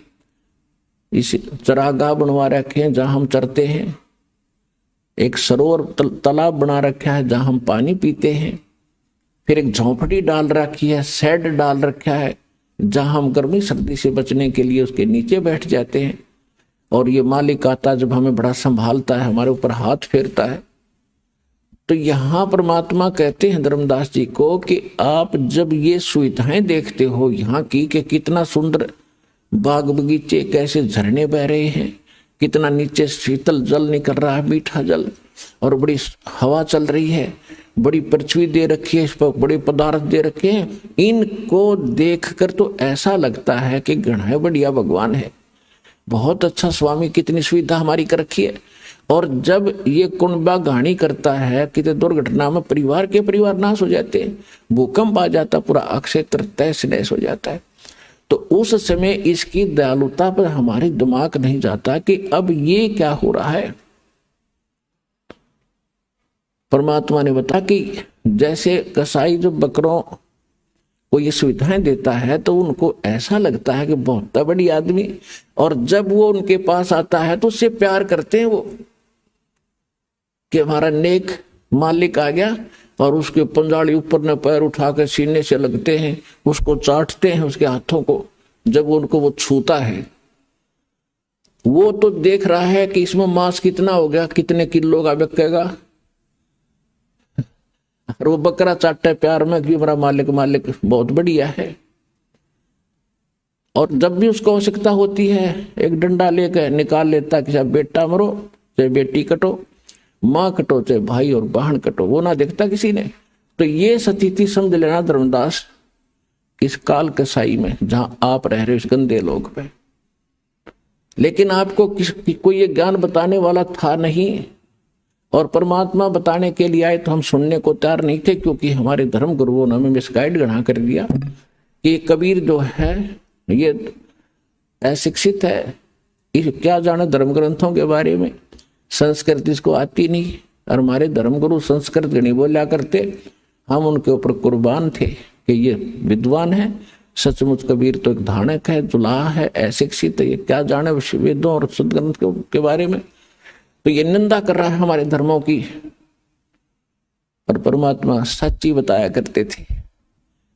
इस चरागाह बनवा रखे हैं जहां हम चरते हैं, एक सरोवर तालाब बना रखा है जहां हम पानी पीते हैं, फिर एक झोंपड़ी डाल रखी है, शेड डाल रखा है जहां हम गर्मी सर्दी से बचने के लिए उसके नीचे बैठ जाते हैं। और ये मालिक आता जब हमें बड़ा संभालता है, हमारे ऊपर हाथ फेरता है। तो यहां परमात्मा कहते हैं धर्मदास जी को कि आप जब ये सुविधाएं देखते हो यहाँ की कि कितना सुंदर बाग बगीचे, कैसे झरने बह रहे हैं, कितना नीचे शीतल जल निकल रहा है, मीठा जल, और बड़ी हवा चल रही है, बड़ी पृथ्वी दे रखी है, इस पर बड़े पदार्थ दे रखे हैं, इनको देखकर तो ऐसा लगता है कि गणा बढ़िया भगवान है, बहुत अच्छा स्वामी, कितनी सुविधा हमारी कर रखी है। और जब ये कुंडबा घाणी करता है, कितने दुर्घटना में परिवार के परिवार नाश हो जाते हैं, भूकंप आ जाता, पूरा क्षेत्र तहस नहस हो जाता है, तो उस समय इसकी दयालुता पर हमारे दिमाग नहीं जाता कि अब ये क्या हो रहा है। परमात्मा ने बताया कि जैसे कसाई जो बकरों को ये सुविधाएं देता है तो उनको ऐसा लगता है कि बहुत बड़ी आदमी, और जब वो उनके पास आता है तो उससे प्यार करते हैं वो कि हमारा नेक मालिक आ गया, और उसके पंजाड़ी ऊपर ने पैर उठा कर सीने से लगते हैं, उसको चाटते हैं उसके हाथों को। जब उनको वो छूता है, वो तो देख रहा है कि इसमें मांस कितना हो गया, कितने किलो का बिकेगा, और वो बकरा चाटता है प्यार में कि हमारा मालिक मालिक बहुत बढ़िया है। और जब भी उसको आवश्यकता होती है एक डंडा लेकर निकाल लेता कि चाहे बेटा मरो चाहे बेटी कटो, माँ कटो चाहे भाई और बहन कटो, वो ना देखता किसी ने। तो ये स्थिति समझ लेना धर्मदास इस काल कसाई में जहां आप रह रहे हो, इस गंदे लोग पे। लेकिन आपको कोई ये ज्ञान बताने वाला था नहीं, और परमात्मा बताने के लिए आए तो हम सुनने को तैयार नहीं थे, क्योंकि हमारे धर्म गुरुओं ने हमें मिसगाइड गढ़ा कर दिया कि कबीर जो है ये अशिक्षित है, ये क्या जाने धर्म ग्रंथों के बारे में, संस्कृत इसको आती नहीं। और हमारे धर्म गुरु संस्कृत नहीं बोला करते, हम उनके ऊपर कुर्बान थे कि ये विद्वान है, सचमुच कबीर तो एक धानक है, जुलाहा है, अशिक्षित है, ये क्या जाने वेदों और सदग्रंथ के बारे में। तो ये निंदा कर रहा है हमारे धर्मों की। और परमात्मा सच्ची बताया करते थे,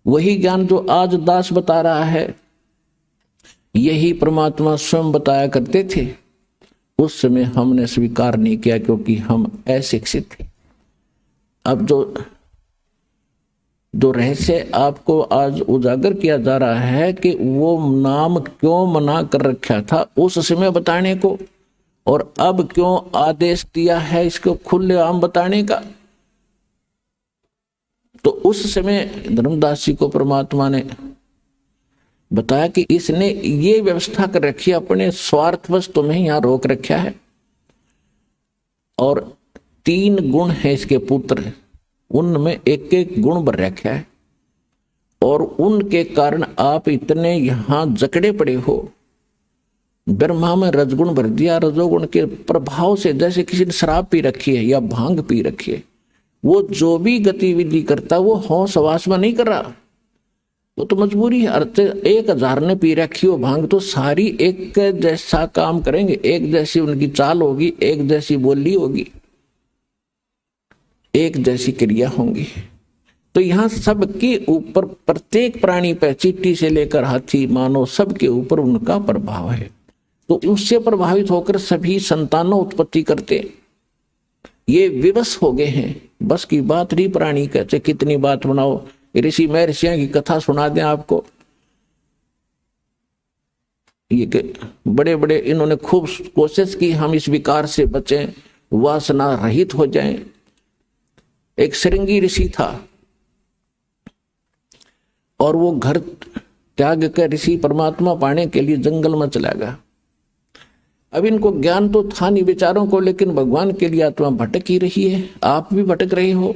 वही ज्ञान जो आज दास बता रहा है यही परमात्मा स्वयं बताया करते थे। उस समय हमने स्वीकार नहीं किया क्योंकि हम अशिक्षित थे। अब जो रहस्य आपको आज उजागर किया जा रहा है कि वो नाम क्यों मना कर रखा था उस समय बताने को, और अब क्यों आदेश दिया है इसको खुलेआम बताने का। तो उस समय धर्मदास जी को परमात्मा ने बताया कि इसने ये व्यवस्था कर रखी है, अपने स्वार्थवश तुम्हें यहां रोक रखा है, और 3 गुण है इसके पुत्र, उनमें एक एक गुण भर रखा है, और उनके कारण आप इतने यहां जकड़े पड़े हो। ब्रह्मा में रजगुण भर दिया, रजोगुण के प्रभाव से जैसे किसी ने शराब पी रखी है या भांग पी रखी है, वो जो भी गतिविधि करता वो होश हवास में नहीं कर रहा, वो तो मजबूरी है। 1000 ने पी रखी हो भांग तो सारी एक जैसा काम करेंगे, एक जैसी उनकी चाल होगी, एक जैसी बोली होगी, एक जैसी क्रिया होंगी। तो यहां सबके ऊपर, प्रत्येक प्राणी पर, चींटी से लेकर हाथी मानव, सबके ऊपर उनका प्रभाव है। तो उससे प्रभावित होकर सभी संतानों उत्पत्ति करते, ये विवश हो गए हैं। बस की बात नहीं, प्राणी कहते कितनी बात बनाओ, ऋषि महर्षियों की कथा सुना दें आपको, ये बड़े बड़े इन्होंने खूब कोशिश की हम इस विकार से बचें, वासना रहित हो जाएं। एक श्रृंगी ऋषि था और वो घर त्याग कर ऋषि परमात्मा पाने के लिए जंगल में चला गया। अब इनको ज्ञान तो था नहीं बेचारों को, लेकिन भगवान के लिए आत्मा भटक ही रही है। आप भी भटक रहे हो,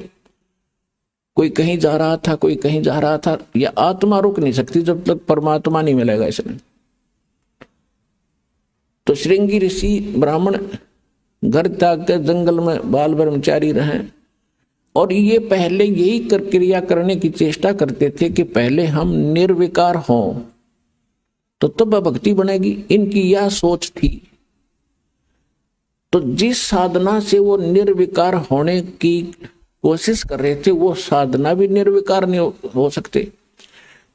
कोई कहीं जा रहा था, कोई कहीं जा रहा था। यह आत्मा रुक नहीं सकती जब तक परमात्मा नहीं मिलेगा इसने। तो श्रृंगी ऋषि ब्राह्मण घर त्याग कर जंगल में बाल ब्रह्मचारी रहे, और ये पहले यही क्रिया करने की चेष्टा करते थे कि पहले हम निर्विकार हों तो तब भक्ति बनेगी, इनकी यह सोच थी। तो जिस साधना से वो निर्विकार होने की कोशिश कर रहे थे वो साधना भी निर्विकार नहीं हो सकते।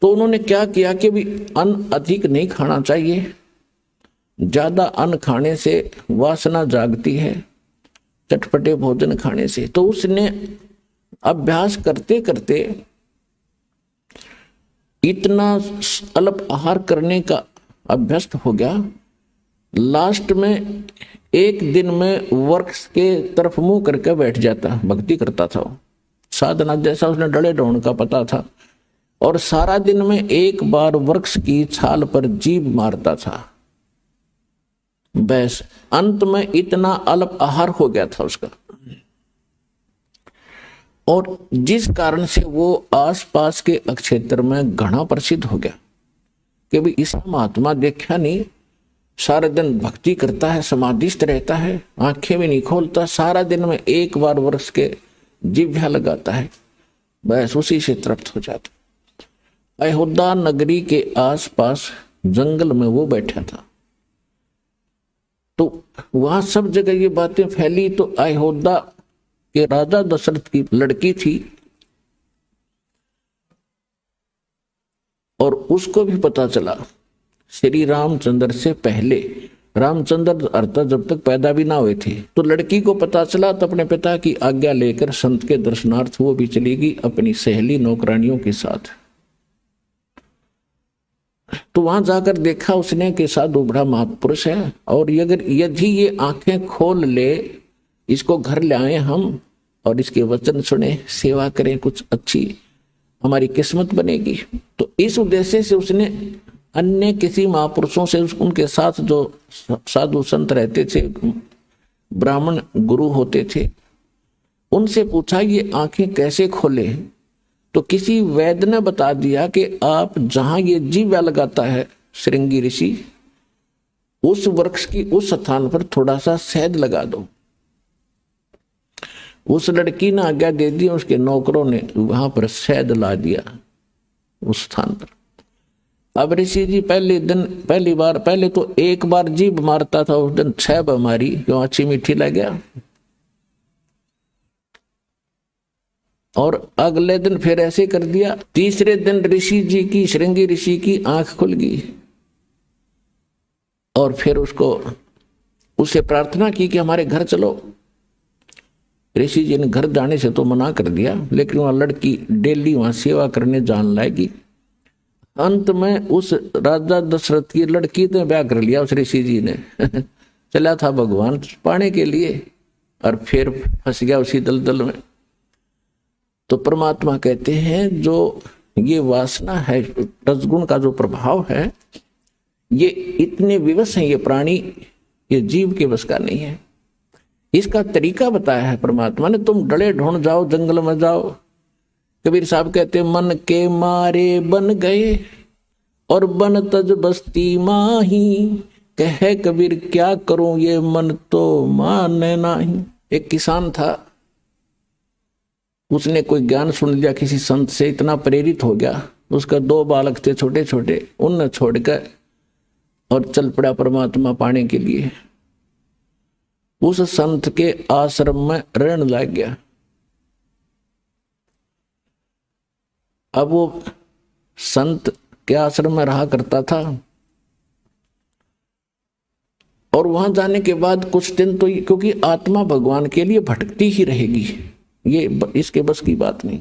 तो उन्होंने क्या किया कि भी अन्न अधिक नहीं खाना चाहिए, ज्यादा अन्न खाने से वासना जागती है, चटपटे भोजन खाने से। तो उसने अभ्यास करते करते इतना अल्प आहार करने का अभ्यस्त हो गया, लास्ट में एक दिन में वृक्ष के तरफ मुंह करके बैठ जाता, भक्ति करता था। साधना जैसा उसने डले ढूंढ का पता था, और सारा दिन में एक बार वृक्ष की छाल पर जीभ मारता था। बस अंत में इतना अल्प आहार हो गया था उसका, और जिस कारण से वो आसपास के क्षेत्र में घना प्रसिद्ध हो गया। कि भी इस महात्मा देखा नहीं, सारा दिन भक्ति करता है, समाधिस्थ रहता है, आंखें भी नहीं खोलता, सारा दिन में एक बार वर्ष के जिह्वा लगाता है, बस उसी से तृप्त हो जाता। अयोध्या नगरी के आसपास जंगल में वो बैठा था, तो वहां सब जगह ये बातें फैली। तो अयोध्या के राजा दशरथ की लड़की थी और उसको भी पता चला श्री रामचंद्र से पहले, रामचंद्र अर्थात जब तक पैदा भी ना हुए थे, तो लड़की को पता चला, तो अपने पिता की आज्ञा लेकर संत के दर्शनार्थ वो भी चली गई अपनी सहेली नौकरानियों के साथ। तो वहां जाकर देखा उसने कि साधु बड़ा महापुरुष है, और अगर यदि ये आंखें खोल ले, इसको घर ले आए हम और इसके वचन सुने, सेवा करें, कुछ अच्छी हमारी किस्मत बनेगी। तो इस उद्देश्य से उसने अन्य किसी महापुरुषों से, उनके साथ जो साधु संत रहते थे, ब्राह्मण गुरु होते थे, उनसे पूछा ये आंखें कैसे खोले। तो किसी वैद्य ने बता दिया कि आप जहां ये जीवा लगाता है श्रृंगी ऋषि, उस वृक्ष की उस स्थान पर थोड़ा सा शहद लगा दो। उस लड़की ने आज्ञा दे दी, उसके नौकरों ने वहां पर शहद ला दिया उस स्थान पर। अब ऋषि जी पहले तो एक बार जीभ मारता था, उस दिन 6 बार मारी, क्यों अच्छी मीठी लग गया। और अगले दिन फिर ऐसे कर दिया। तीसरे दिन ऋषि जी की, श्रृंगी ऋषि की आंख खुल गई और फिर उससे प्रार्थना की कि हमारे घर चलो। ऋषि जी ने घर जाने से तो मना कर दिया, लेकिन वहां लड़की डेली वहां सेवा करने जान लाएगी। अंत में उस राजा दशरथ की लड़की ने ब्याह कर लिया उस ऋषि जी ने। चला था भगवान पाने के लिए और फिर फंस गया उसी दलदल में। तो परमात्मा कहते हैं जो ये वासना है, रजगुण का जो प्रभाव है, ये इतने विवश हैं, ये प्राणी, ये जीव के बस का नहीं है। इसका तरीका बताया है परमात्मा ने। तुम डले ढूंढ जाओ, जंगल में जाओ। कबीर साहब कहते मन के मारे बन गए और बन तज बस्ती माही, कहे कबीर क्या करूं ये मन तो माने नहीं। एक किसान था, उसने कोई ज्ञान सुन लिया किसी संत से, इतना प्रेरित हो गया, उसका 2 बालक थे छोटे छोटे, उनने छोड़कर और चल पड़ा परमात्मा पाने के लिए। उस संत के आश्रम में रहने लग गया। अब वो संत के आश्रम में रहा करता था और वहां जाने के बाद कुछ दिन तो, क्योंकि आत्मा भगवान के लिए भटकती ही रहेगी, ये इसके बस की बात नहीं।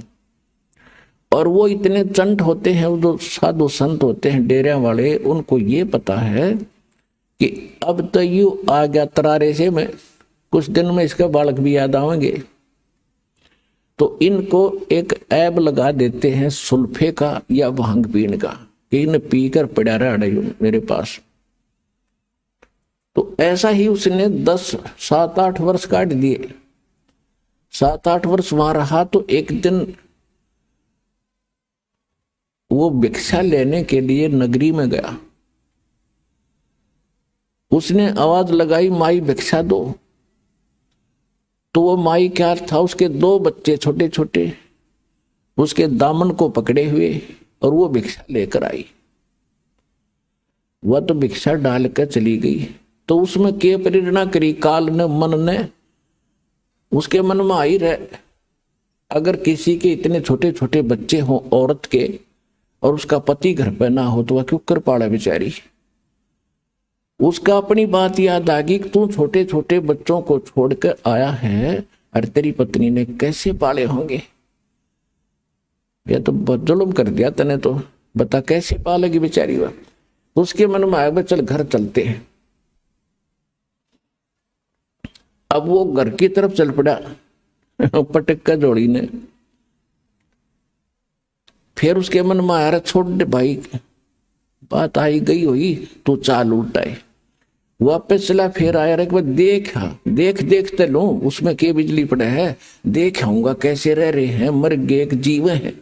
और वो इतने चंट होते हैं, वो जो साधु संत होते हैं डेरे वाले, उनको ये पता है कि अब तो यू आ गया तरारे से, मैं कुछ दिन में इसका बालक भी याद आएंगे। तो इनको एक ऐब लगा देते हैं सुल्फे का या भांग पीने का, कि इन्हें पीकर पड़ा रहा मेरे पास। तो ऐसा ही उसने 7-8 वर्ष काट दिए। 7-8 वर्ष वहां रहा। तो एक दिन वो भिक्षा लेने के लिए नगरी में गया। उसने आवाज लगाई, माई भिक्षा दो। तो वो माई क्या था, उसके 2 बच्चे छोटे छोटे उसके दामन को पकड़े हुए, और वो भिक्षा लेकर आई। वह तो भिक्षा डाल कर चली गई। तो उसमें के प्रेरणा करी, काल ने, मन ने, उसके मन में आई रहे, अगर किसी के इतने छोटे छोटे बच्चे हों औरत के, और उसका पति घर पे ना हो, तो वह क्यों कर पाड़ा बेचारी। उसका अपनी बात याद आ गई कि तू छोटे छोटे बच्चों को छोड़कर आया है, और तेरी पत्नी ने कैसे पाले होंगे। यह तो बहुत जुल्म कर दिया तने, तो बता कैसे पालेगी बेचारी वह। उसके मन में आया, चल घर चलते हैं। अब वो घर की तरफ चल पड़ा पटक का जोड़ी ने। फिर उसके मन में आया, छोड़ दे भाई, बात आई गई हुई, तू चाल उल्टाए। वापस चला, फिर आया, देख देखते लो उसमें के बिजली पड़े है, देख आऊंगा कैसे रह रहे हैं, मर गए, एक जीव है।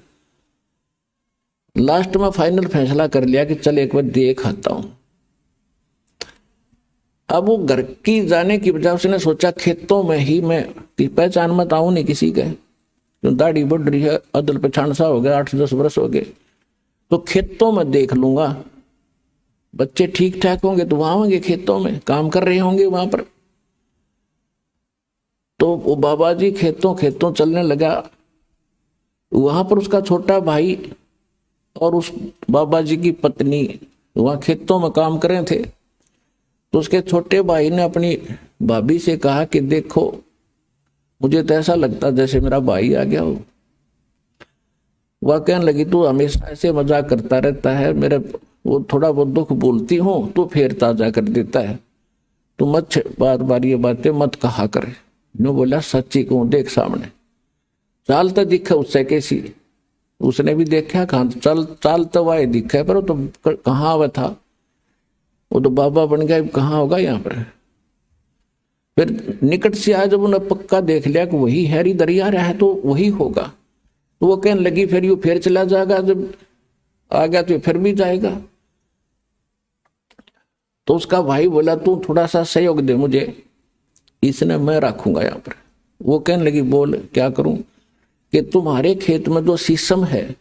लास्ट में फाइनल फैसला कर लिया कि चल एक बार देख आता हूं। अब वो घर की जाने की वजह उसने सोचा खेतों में ही मैं की पहचान मत आऊं नहीं किसी के, क्यों दाढ़ी बढ़ रही है, अदल पछाण सा हो गया, 8-10 वर्ष हो गए, तो खेतों में देख लूंगा, बच्चे ठीक ठाक होंगे तो वहां होंगे, खेतों में काम कर रहे होंगे वहां पर। तो वो बाबा जी खेतों खेतों चलने लगा। वहां पर उसका छोटा भाई और उस बाबा जी की पत्नी वहां खेतों में काम कर रहे थे। तो उसके छोटे भाई ने अपनी भाभी से कहा कि देखो मुझे तो ऐसा लगता जैसे मेरा भाई आ गया हो। वह कहने लगी तू हमेशा ऐसे मजाक करता रहता है, मेरे वो थोड़ा बहुत दुख बोलती हूँ तो फिर ताजा कर देता है, तू मत बार बार ये बातें मत कहा करे। नो बोला सच्ची कहूं देख सामने चाल तो दिखा उससे कैसी, उसने भी देखा कहा चल चाल तो वाए दिखा पर वो तो कहाँ हुआ था, वो तो बाबा बन गया, कहाँ होगा यहाँ पर। फिर निकट से आया, जब उन्हें पक्का देख लिया कि वही हैरी दरिया रहा है तो वही होगा, तो वो कहने लगी फिर यू फिर चला जाएगा, जब आ गया तो फिर भी जाएगा। तो उसका भाई बोला तू थोड़ा सा सहयोग दे मुझे, इसने मैं रखूंगा यहाँ पर। वो कहने लगी बोल क्या करूं, कि तुम्हारे खेत में जो शीशम है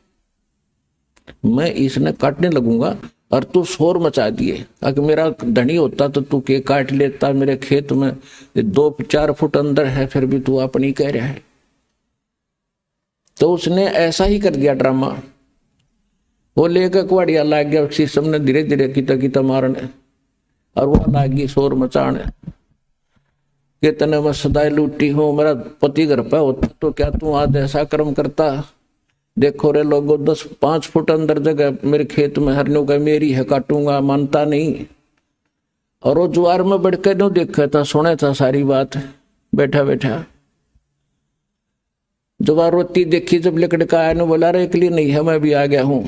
मैं इसने काटने लगूंगा और तू शोर मचा दिए, अगर मेरा धनी होता तो तू के काट लेता, मेरे खेत में 2-4 फुट अंदर है फिर भी तू अपनी कह रहा है। तो उसने ऐसा ही कर दिया ड्रामा, वो लेकर कुआड़िया लाग गया शीशम ने धीरे धीरे किता किता मारने, और वो लागी शोर मचाने कि तने मैं सदाई लूटी हूं, मेरा पति घर पे होता तो क्या तू आज ऐसा कर्म करता, देखो रे लोगों 10-5 फुट अंदर जगह मेरे खेत में हरनों का मेरी है, काटूंगा, मानता नहीं। और वो जुआर में बढ़ के नो देखा था, सुना था सारी बात बैठा बैठा। जुआर रोती देखी, जब लकड़ का आया, बोला रे एक लिए नहीं है मैं भी आ गया हूं।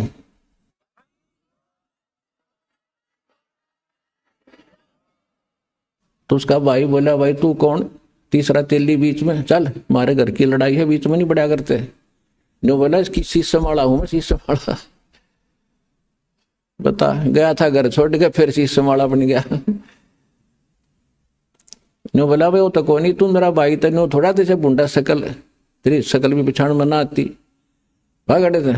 तो उसका भाई बोला भाई तू कौन, तीसरा तेली बीच में, चल हमारे घर की लड़ाई है बीच में नहीं बढ़ा करते। जो बोला इसकी शीशम वाला हूं मैं, शीशम वाला। बता गया था घर छोड़ के फिर शीशम वाला बन गया। नो बोला भाई वो तो कौन ही तू मेरा भाई, तेनो थोड़ा तेरे बुंडा शकल, तेरी शकल भी पिछाड़ में ना आती, भागड़े थे।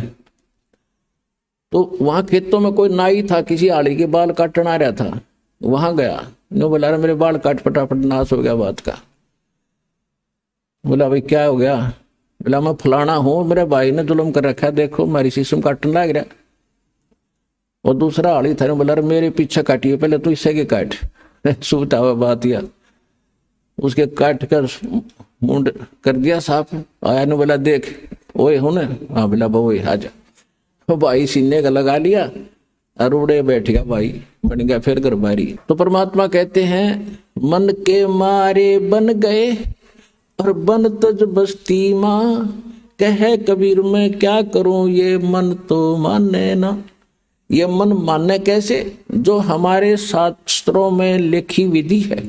तो वहां खेतों में कोई नाई था, किसी आड़ी के बाल काटना आ रहा था, वहां गया। नो बोला मेरे बाल काट फटाफट नाश हो गया बात का। बोला भाई क्या हो गया, बोला मैं फलाना हूं, मेरे भाई ने जुल्म कर रखा, देखो मेरी शीशम काटने लग रहा। और दूसरा आड़ी था, बोला मेरे पीछे काटिए पहले तो इससे के काट। सुबह हुआ बात या उसके काट कर मुंड कर दिया साफ। आया ने बोला देख ओए हो ना, हाँ बोला वो आजा। तो भाई सीने का लगा लिया और उड़े बैठ गया, भाई बन गया फिर घर बारी। तो परमात्मा कहते हैं मन के मारे बन गए और बन तज बस्ती मां, कहे कबीर मैं क्या करूं ये मन तो माने ना। ये मन मानने कैसे, जो हमारे शास्त्रों में लिखी विधि है,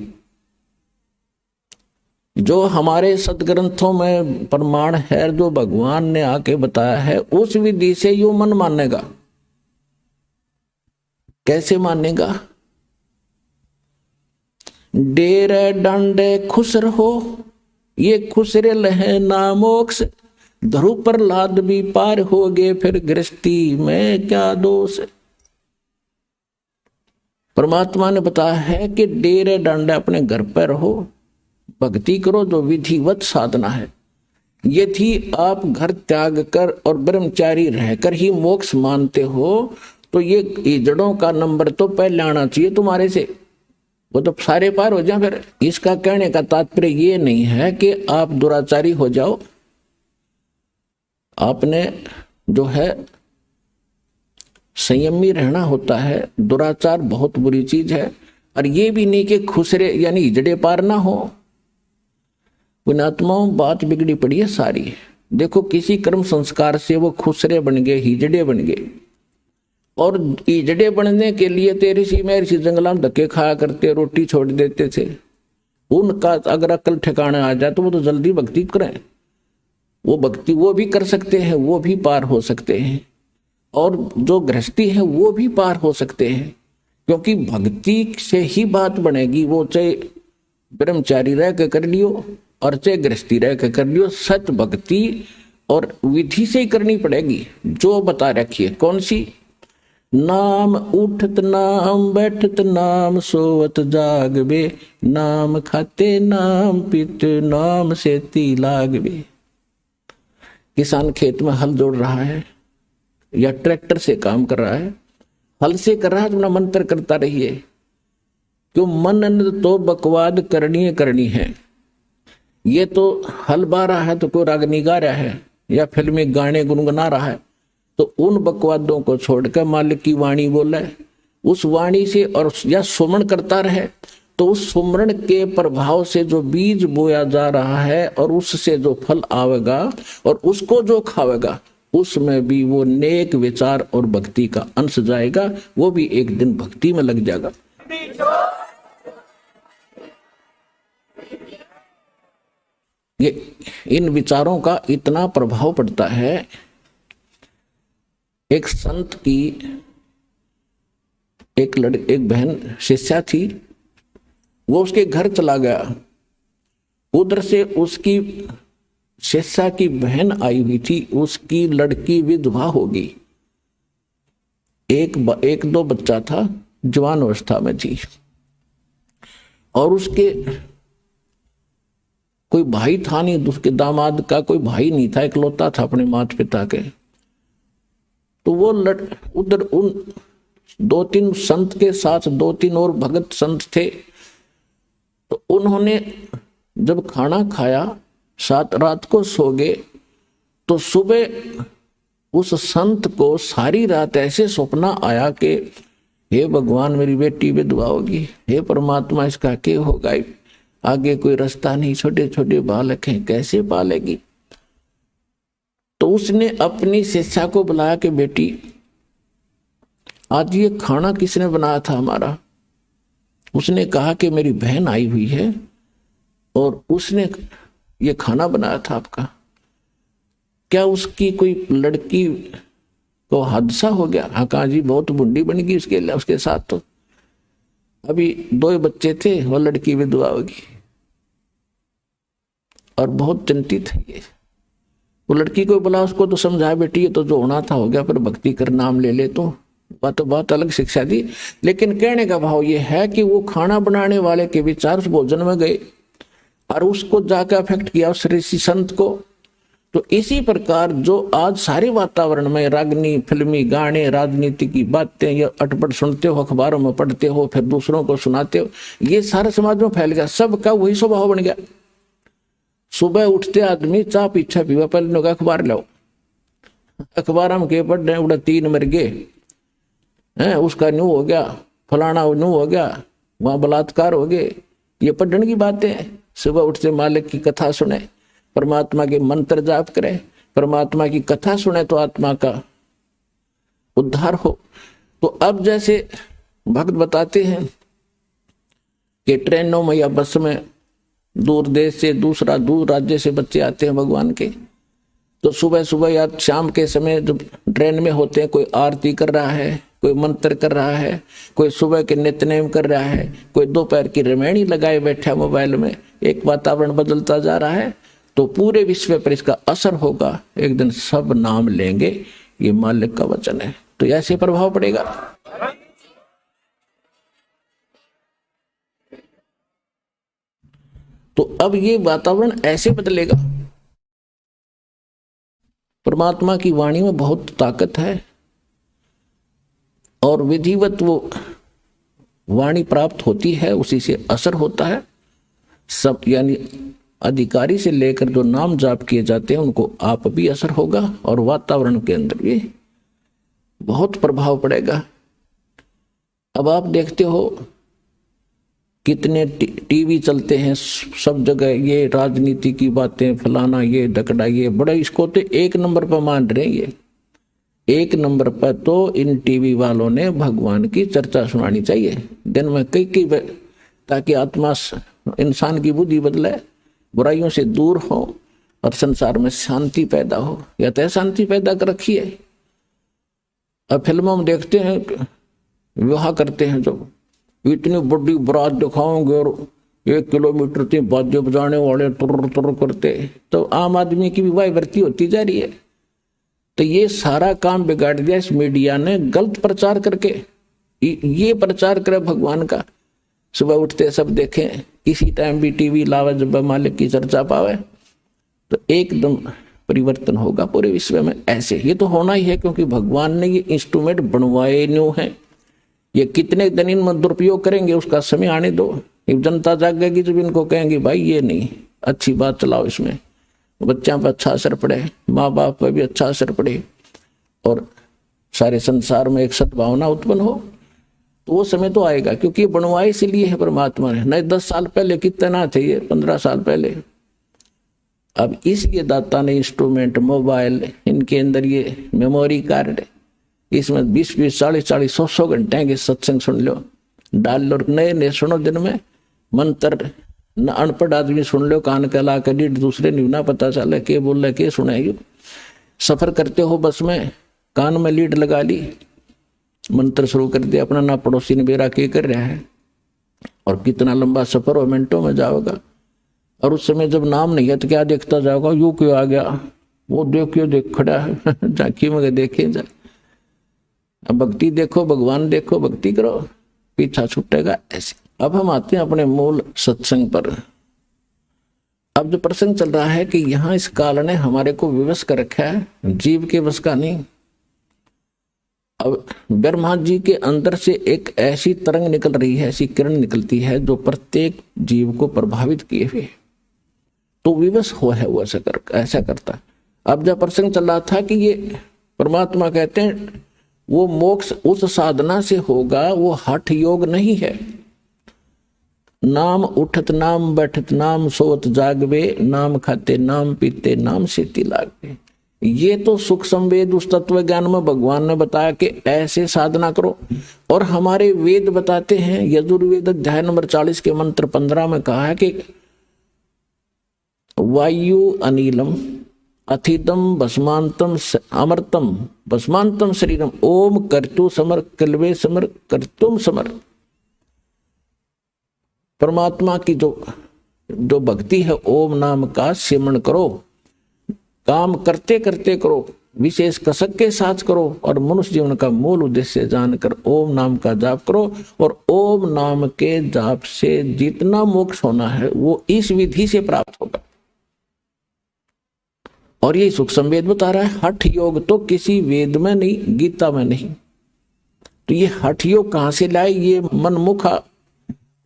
जो हमारे सदग्रंथों में प्रमाण है, जो भगवान ने आके बताया है, उस विधि से यो मन मानेगा। कैसे मानेगा, डेरे डंडे खुसर हो, ये खुसरे लहे नामोक्ष, धरु पर लाद भी पार हो गए, फिर गृहस्थी में क्या दोष। परमात्मा ने बताया है कि डेरे डंडे अपने घर पर रहो, भक्ति करो, जो विधिवत साधना है। यदि आप घर त्याग कर और ब्रह्मचारी रहकर ही मोक्ष मानते हो तो ये जड़ों का नंबर तो पहले आना चाहिए तुम्हारे से, वो तो सारे पार हो जाए। फिर इसका कहने का तात्पर्य ये नहीं है कि आप दुराचारी हो जाओ, आपने जो है संयमी रहना होता है। दुराचार बहुत बुरी चीज है, और ये भी नहीं कि खुसरे यानी हिजड़े पार ना हो। पुण्यात्माओं बात बिगड़ी पड़ी है सारी। देखो किसी कर्म संस्कार से वो खुसरे बन गए, हिजड़े बन गए, और हिजड़े बनने के लिए तेरे सी मेरे सी जंगला में धक्के खाया करते, रोटी छोड़ देते थे। उनका अगर अकल ठिकाने आ जाए तो वो तो जल्दी भक्ति करें, वो भक्ति वो भी कर सकते हैं, वो भी पार हो सकते हैं। और जो गृहस्थी है वो भी पार हो सकते हैं, क्योंकि भक्ति से ही बात बनेगी। वो चाहे ब्रह्मचारी रह के कर लियो और चाहे गृहस्थी रह के कर लियो, सच भक्ति और विधि से ही करनी पड़ेगी जो बता रखिए। कौन सी? नाम उठत नाम बैठत नाम सोवत जागबे, नाम खाते नाम पीत नाम सेती लागबे। किसान खेत में हल जोड़ रहा है या ट्रैक्टर से काम कर रहा है, हल से कर रहा है तो अपना मंत्र करता रहिए, क्यों मन तो बकवाद करनी है। ये तो हल बा रहा है तो कोई रागनी गा रहा है या फिल्मी गाने गुनगुना रहा है, तो उन बकवादों को छोड़कर मालिक की वाणी बोले, उस वाणी से और या सुमरण करता रहे, तो उस सुमरण के प्रभाव से जो बीज बोया जा रहा है और उससे जो फल आवेगा और उसको जो खावेगा, उसमें भी वो नेक विचार और भक्ति का अंश जाएगा, वो भी एक दिन भक्ति में लग जाएगा। ये इन विचारों का इतना प्रभाव पड़ता है। एक संत की एक बहन शिष्या थी, वो उसके घर चला गया, उधर से उसकी शिष्या की बहन आई हुई थी, उसकी लड़की विधवा होगी, एक दो बच्चा था, जवान अवस्था में थी, और उसके कोई भाई था नहीं, उसके दामाद का कोई भाई नहीं था, इकलौता था अपने माता पिता के। तो वो उधर उन दो तीन संत के साथ दो तीन और भगत संत थे, तो उन्होंने जब खाना खाया, रात को सो गए, तो सुबह उस संत को सारी रात ऐसे सपना आया कि हे भगवान मेरी बेटी विधवा होगी, हे परमात्मा इसका क्या होगा, आगे कोई रास्ता नहीं, छोटे छोटे बालक हैं, कैसे पालेगी। तो उसने अपनी शिष्या को बुलाया कि बेटी आज ये खाना किसने बनाया था हमारा। उसने कहा कि मेरी बहन आई हुई है और उसने ये खाना बनाया था आपका। क्या उसकी कोई लड़की को हादसा हो गया? हाँ कहा जी, बहुत बुढ़ी बन गई उसके साथ, तो अभी दो बच्चे थे, वो लड़की विधवा होगी और बहुत चिंतित है ये। वो लड़की को बोला, उसको तो समझाया बेटी ये तो जो होना था हो गया, पर भक्ति कर नाम ले ले, तो बहुत अलग शिक्षा दी। लेकिन कहने का भाव ये है कि वो खाना बनाने वाले के विचार उस भोजन में गए और उसको जाकर अफेक्ट किया उस ऋषि संत को। तो इसी प्रकार जो आज सारे वातावरण में रागनी फिल्मी गाने राजनीति की बातें या अटपट सुनते हो, अखबारों में पढ़ते हो, फिर दूसरों को सुनाते हो, ये सारे समाज में फैल गया, सबका वही स्वभाव बन गया। सुबह उठते आदमी चाह पीछा पीवा, पहले का अखबार लो, अखबार हम के पढ़ रहे, उड़ा 3 मर गए हैं, उसका न्यू हो गया, फलाना न्यू हो गया, वहां बलात्कार हो गए, ये पढ़ने की बातें हैं। सुबह उठते मालिक की कथा सुने, परमात्मा के मंत्र जाप करें, परमात्मा की कथा सुने तो आत्मा का उद्धार हो। तो अब जैसे भक्त बताते हैं कि ट्रेनों में या बस में दूर देश से दूर राज्य से बच्चे आते हैं भगवान के, तो सुबह सुबह या शाम के समय जब ट्रेन में होते हैं, कोई आरती कर रहा है, कोई मंत्र कर रहा है, कोई सुबह के नित्यनेम कर रहा है, कोई दोपहर की रमैनी लगाए बैठा मोबाइल में, एक वातावरण बदलता जा रहा है। तो पूरे विश्व पर इसका असर होगा, एक दिन सब नाम लेंगे, ये मालिक का वचन है। तो ऐसे प्रभाव पड़ेगा। तो अब ये वातावरण ऐसे बदलेगा। परमात्मा की वाणी में बहुत ताकत है और विधिवत वो वाणी प्राप्त होती है, उसी से असर होता है। सब यानी अधिकारी से लेकर जो नाम जाप किए जाते हैं उनको आप भी असर होगा और वातावरण के अंदर भी बहुत प्रभाव पड़ेगा। अब आप देखते हो कितने टीवी चलते हैं, सब जगह ये राजनीति की बातें, फलाना ये डकड़ा, ये बड़ा, इसको तो 1 नंबर पर मान रहे हैं। ये 1 नंबर पर तो इन टीवी वालों ने भगवान की चर्चा सुनानी चाहिए दिन में कई ताकि आत्मा इंसान की बुद्धि बदले, बुराइयों से दूर हो और संसार में शांति पैदा हो। या तो शांति पैदा कर रखी है, अब फिल्मों में देखते हैं विवाह करते हैं जब इतनी बड़ी बारात दिखाओगे और 1 किलोमीटर तक बाजे बजाने वाले तुर तुर करते, तो आम आदमी की विवाह वृत्ति होती जा रही है। तो ये सारा काम बिगाड़ दिया इस मीडिया ने गलत प्रचार करके। ये प्रचार करे भगवान का, सुबह उठते सब देखें, किसी टाइम भी टीवी लावे जब मालिक की चर्चा पावे, तो एकदम परिवर्तन होगा पूरे विश्व में। ऐसे ये तो होना ही है, क्योंकि भगवान ने ये इंस्ट्रूमेंट बनवाए न्यू है। ये कितने दिन इनमें दुरुपयोग करेंगे उसका समय आने दो। जनता जागेगी जब इनको कहेंगे भाई ये नहीं, अच्छी बात चलाओ, इसमें बच्चों पर अच्छा असर पड़े, माँ बाप पर भी अच्छा असर पड़े और सारे संसार में एक सद्भावना उत्पन्न हो, तो वो समय तो आएगा। क्योंकि ये बनवाए इसलिए है परमात्मा ने। नहीं 10 साल पहले कितने ना थे, ये 15 साल पहले। अब इसलिए दाता ने इंस्ट्रूमेंट, मोबाइल, इनके अंदर ये मेमोरी कार्ड, इसमें 20-20, 40-40, 100 घंटे के सत्संग सुन लो, डाल लो, नए नए सुनो दिन में मंत्र। न अनपढ़ आदमी सुन लो, कान का ला कर दूसरे नहीं ना पता चले के बोल रहे के सुनाई। सफर करते हो बस में, कान में लीड लगा ली, मंत्र शुरू कर दिया अपना, ना पड़ोसी ने बेरा के कर रहा है, और कितना लंबा सफर हो, मिनटों में जाओगा। और उस समय जब नाम नहीं है तो क्या देखता जाओगा, यू क्यों आ गया, वो देखियो देख खड़ा है झांकी में देखे जा। अब भक्ति देखो, भगवान देखो, भक्ति करो, पीछा छूटेगा ऐसे। अब हम आते हैं अपने मूल सत्संग पर। अब जो प्रसंग चल रहा है कि यहाँ इस काल ने हमारे को विवश कर रखा है, जीव के वश का नहीं। अब ब्रह्मा जी के अंदर से एक ऐसी तरंग निकल रही है, ऐसी किरण निकलती है जो प्रत्येक जीव को प्रभावित किए हुए, तो विवश हो है वो ऐसा करता। अब जब प्रसंग चल रहा था कि ये परमात्मा कहते हैं वो मोक्ष उस साधना से होगा, वो हठ योग नहीं है। नाम उठत नाम बैठत नाम सोत जागवे, नाम खाते नाम पीते नाम सेती लागवे। ये तो सुख संवेद उस तत्व ज्ञान में भगवान ने बताया कि ऐसे साधना करो। और हमारे वेद बताते हैं, यजुर्वेद अध्याय नंबर 40 के मंत्र 15 में कहा है कि वायु अनिलम अथिदम भस्मांतम अमृतम भस्मांतम शरीरम ओम कर्तु समर कल्वे समर कर्तुम समर। परमात्मा की जो भक्ति है, ओम नाम का सिमरण करो, काम करते करते करो, विशेष कसक के साथ करो, और मनुष्य जीवन का मूल उद्देश्य जानकर ओम नाम का जाप करो। और ओम नाम के जाप से जितना मोक्ष होना है वो इस विधि से प्राप्त होगा। और ये सुख संवेद बता रहा है। हठ योग तो किसी वेद में नहीं, गीता में नहीं। तो ये हठ योग कहां से लाए? ये मनमुख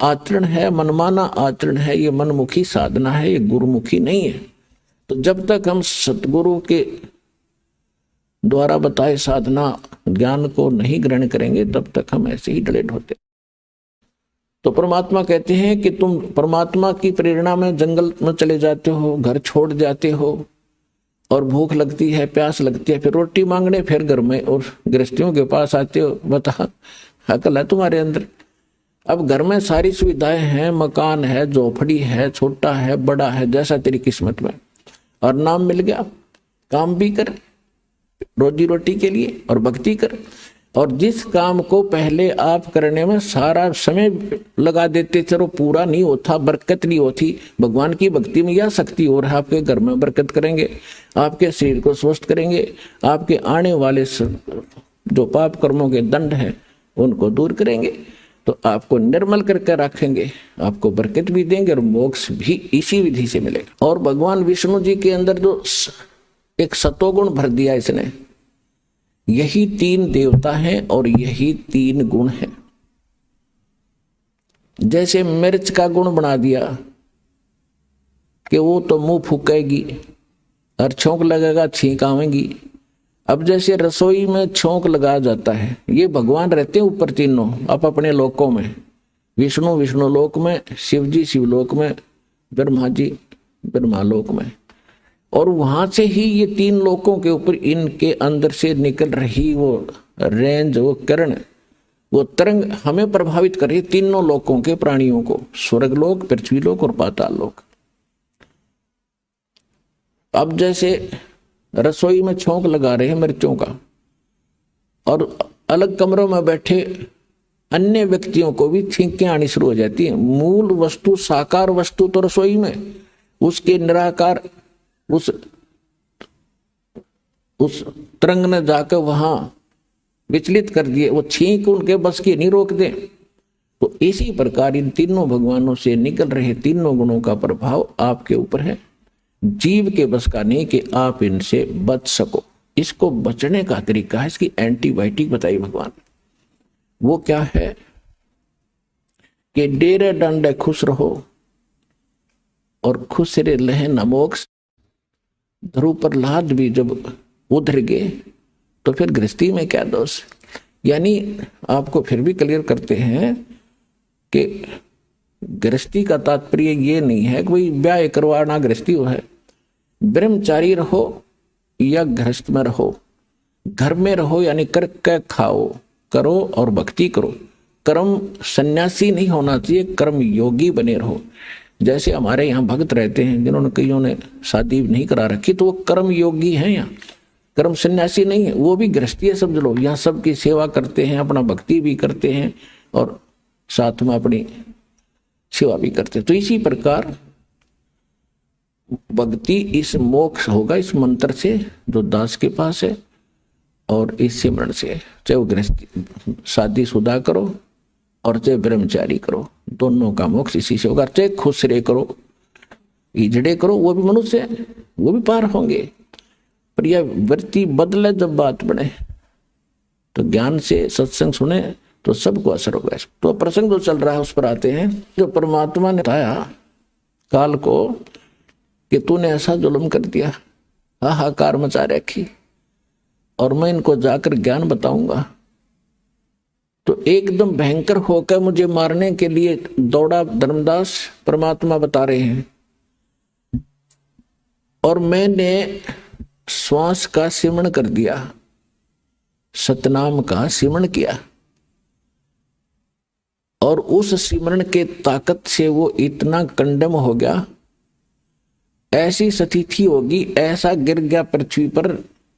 आचरण है, मनमाना आचरण है, ये मनमुखी साधना है, ये गुरुमुखी नहीं है। तो जब तक हम सतगुरु के द्वारा बताए साधना ज्ञान को नहीं ग्रहण करेंगे, तब तक हम ऐसे ही डले ढोते। तो परमात्मा कहते हैं कि तुम परमात्मा की प्रेरणा में जंगल में चले जाते हो, घर छोड़ जाते हो, और भूख लगती है, प्यास लगती है, फिर रोटी मांगने फिर घर में और गृहस्थियों के पास आते हो। बता अकल है तुम्हारे अंदर? अब घर में सारी सुविधाएं हैं, मकान है, झोपड़ी है, छोटा है, बड़ा है, जैसा तेरी किस्मत में, और नाम मिल गया, काम भी कर रोजी रोटी के लिए और भक्ति कर। और जिस काम को पहले आप करने में सारा समय लगा देते थे वो पूरा नहीं होता, बरकत नहीं होती। भगवान की भक्ति में यह शक्ति हो रहा है, आपके घर में बरकत करेंगे, आपके शरीर को स्वस्थ करेंगे, आपके आने वाले जो पाप कर्मों के दंड हैं उनको दूर करेंगे, तो आपको निर्मल करके रखेंगे, आपको बरकत भी देंगे और मोक्ष भी इसी विधि से मिलेगा। और भगवान विष्णु जी के अंदर जो एक सतोगुण भर दिया इसने, यही 3 देवता हैं और यही 3 गुण हैं। जैसे मिर्च का गुण बना दिया कि वो तो मुंह फूकेगी और छोंक लगेगा, छींक आवेगी। अब जैसे रसोई में छोंक लगाया जाता है, ये भगवान रहते हैं ऊपर तीनों आप अपने लोकों में, विष्णु विष्णु लोक में, शिव जी शिवलोक में, ब्रह्मा जी ब्रह्मालोक में। और वहां से ही ये 3 लोकों के ऊपर इनके अंदर से निकल रही वो रेंज, वो किरण, वो तरंग हमें प्रभावित कर रही है, तीनों लोकों के प्राणियों को, स्वर्गलोक, पृथ्वीलोक और पाताल लोक। अब जैसे रसोई में छोंक लगा रहे हैं मिर्चों का, और अलग कमरों में बैठे अन्य व्यक्तियों को भी छींकें आनी शुरू हो जाती है। मूल वस्तु साकार वस्तु तो रसोई में, उसके निराकार उस तरंग ने जाकर वहां विचलित कर दिए, वो छींक उनके बस की नहीं रोक दे। तो इसी प्रकार इन तीनों भगवानों से निकल रहे तीनों गुणों का प्रभाव आपके ऊपर है, जीव के बस का नहीं कि आप इनसे बच सको। इसको बचने का तरीका है, इसकी एंटीबायोटिक बताई भगवान। वो क्या है कि डेरे डंडे खुश रहो और खुश रे लहे न मोक्ष। ध्रुव प्रहलाद भी जब उधर गए तो फिर गृहस्थी में क्या दोष। यानी आपको फिर भी क्लियर करते हैं कि गृहस्थी का तात्पर्य ये नहीं है कि कोई ब्याह करवाना गृहस्थी हो है। ब्रह्मचारी रहो या गृहस्थ में रहो, घर में रहो यानी करके खाओ, करो और भक्ति करो। कर्म सन्यासी नहीं होना चाहिए, कर्म योगी बने रहो। जैसे हमारे यहाँ भक्त रहते हैं जिन्होंने कईयों ने शादी नहीं करा रखी, तो वो कर्म योगी हैं, यहाँ कर्म सन्यासी नहीं है, वो भी गृहस्थी समझ लो। यहाँ सबकी सेवा करते हैं, अपना भक्ति भी करते हैं और साथ में अपनी सेवा भी करते हैं। तो इसी प्रकार भक्ति इस मोक्ष होगा इस मंत्र से जो दास के पास है, और इस सिमरण से, चाहे वो गृहस्थी शादी शुदा करो और चाहे ब्रह्मचारी करो, दोनों का मोक्ष इसी से होगा। चाहे खुश रे करो, इजड़े करो, वो भी मनुष्य है, वो भी पार होंगे। पर यह वृत्ति बदले, जब बात बने तो ज्ञान से सत्संग सुने तो सबको असर होगा। तो प्रसंग जो चल रहा है उस पर आते हैं। जो परमात्मा ने बताया काल को कि तूने ऐसा जुल्म कर दिया, हाहाकार मचा रखी, और मैं इनको जाकर ज्ञान बताऊंगा। तो एकदम भयंकर होकर मुझे मारने के लिए दौड़ा धर्मदास, परमात्मा बता रहे हैं। और मैंने श्वास का सिमरण कर दिया, सतनाम का सिमरण किया, और उस सिमरण के ताकत से वो इतना कंडम हो गया, ऐसी स्थिति होगी, ऐसा गिर गया पृथ्वी पर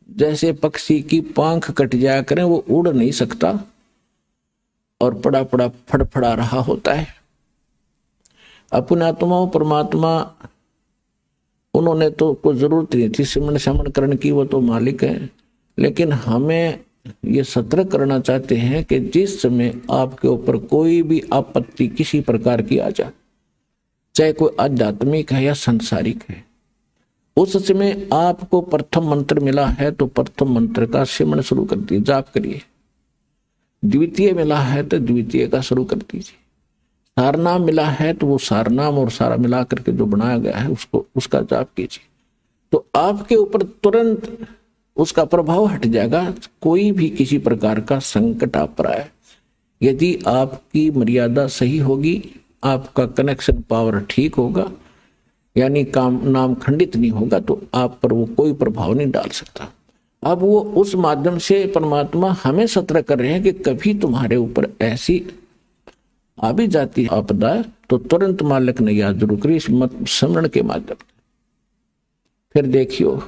जैसे पक्षी की पांख कट जाया करें, वो उड़ नहीं सकता और पड़ा पड़ा फड़फड़ा रहा होता है। अपने आत्मा परमात्मा उन्होंने तो कोई जरूरत नहीं थी सिमरण समरण करने की, वो तो मालिक है। लेकिन हमें ये सतर्क करना चाहते हैं कि जिस समय आपके ऊपर कोई भी आपत्ति किसी प्रकार की आ जाए, चाहे कोई आध्यात्मिक है या सांसारिक है, उस समय आपको प्रथम मंत्र मिला है तो प्रथम मंत्र का सिमरण शुरू कर दीजिए, जाप करिए। द्वितीय मिला है तो द्वितीय का शुरू कर दीजिए। सारनाम मिला है तो वो सारनाम और सारा मिला करके जो बनाया गया है उसको, उसका जाप कीजिए। तो आपके ऊपर तुरंत उसका प्रभाव हट जाएगा। कोई भी किसी प्रकार का संकट आप पर आए, यदि आपकी मर्यादा सही होगी, आपका कनेक्शन पावर ठीक होगा, यानी काम नाम खंडित नहीं होगा, तो आप पर वो कोई प्रभाव नहीं डाल सकता। अब वो उस माध्यम से परमात्मा हमें सतर्क कर रहे हैं कि कभी तुम्हारे ऊपर ऐसी आ भी जाती है आपदा, तो तुरंत मालिक ने याद जरूर करी इस स्मरण के माध्यम। फिर देखियो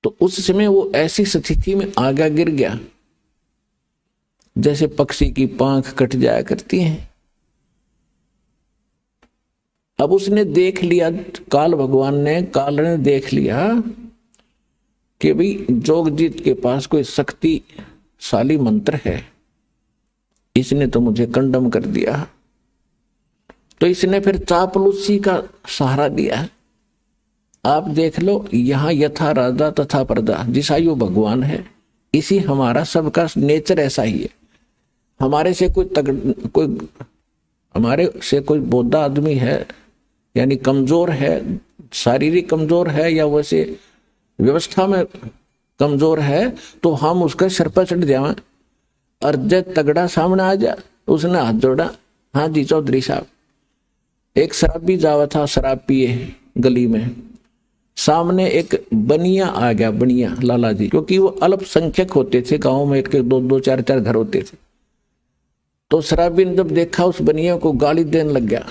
तो उस समय वो ऐसी स्थिति में आगा गिर गया जैसे पक्षी की पांख कट जाया करती है। अब उसने देख लिया, काल ने देख लिया कि भाई जोगजीत के पास कोई शक्तिशाली मंत्र है, इसने तो मुझे कंडम कर दिया। तो इसने फिर चापलूसी का सहारा दिया। आप देख लो, यहां यथा राजा तथा प्रजा, जिसा यो भगवान है, इसी हमारा सबका नेचर ऐसा ही है। हमारे से कोई बोधा आदमी है, यानी कमजोर है, शारीरिक कमजोर है या वैसे व्यवस्था में कमजोर है, तो हम उसके सर पर चढ़ जाए। और जब तगड़ा सामने आ जाए, उसने हाथ जोड़ा, हाँ जी चौधरी साहब। एक शराबी जावा था, शराब पिए गली में, सामने एक बनिया आ गया, बनिया लाला जी, क्योंकि वो अल्पसंख्यक होते थे गांव में, एक दो दो चार चार घर होते थे। तो शराबी ने जब देखा, उस बनिया को गाली देने लग गया,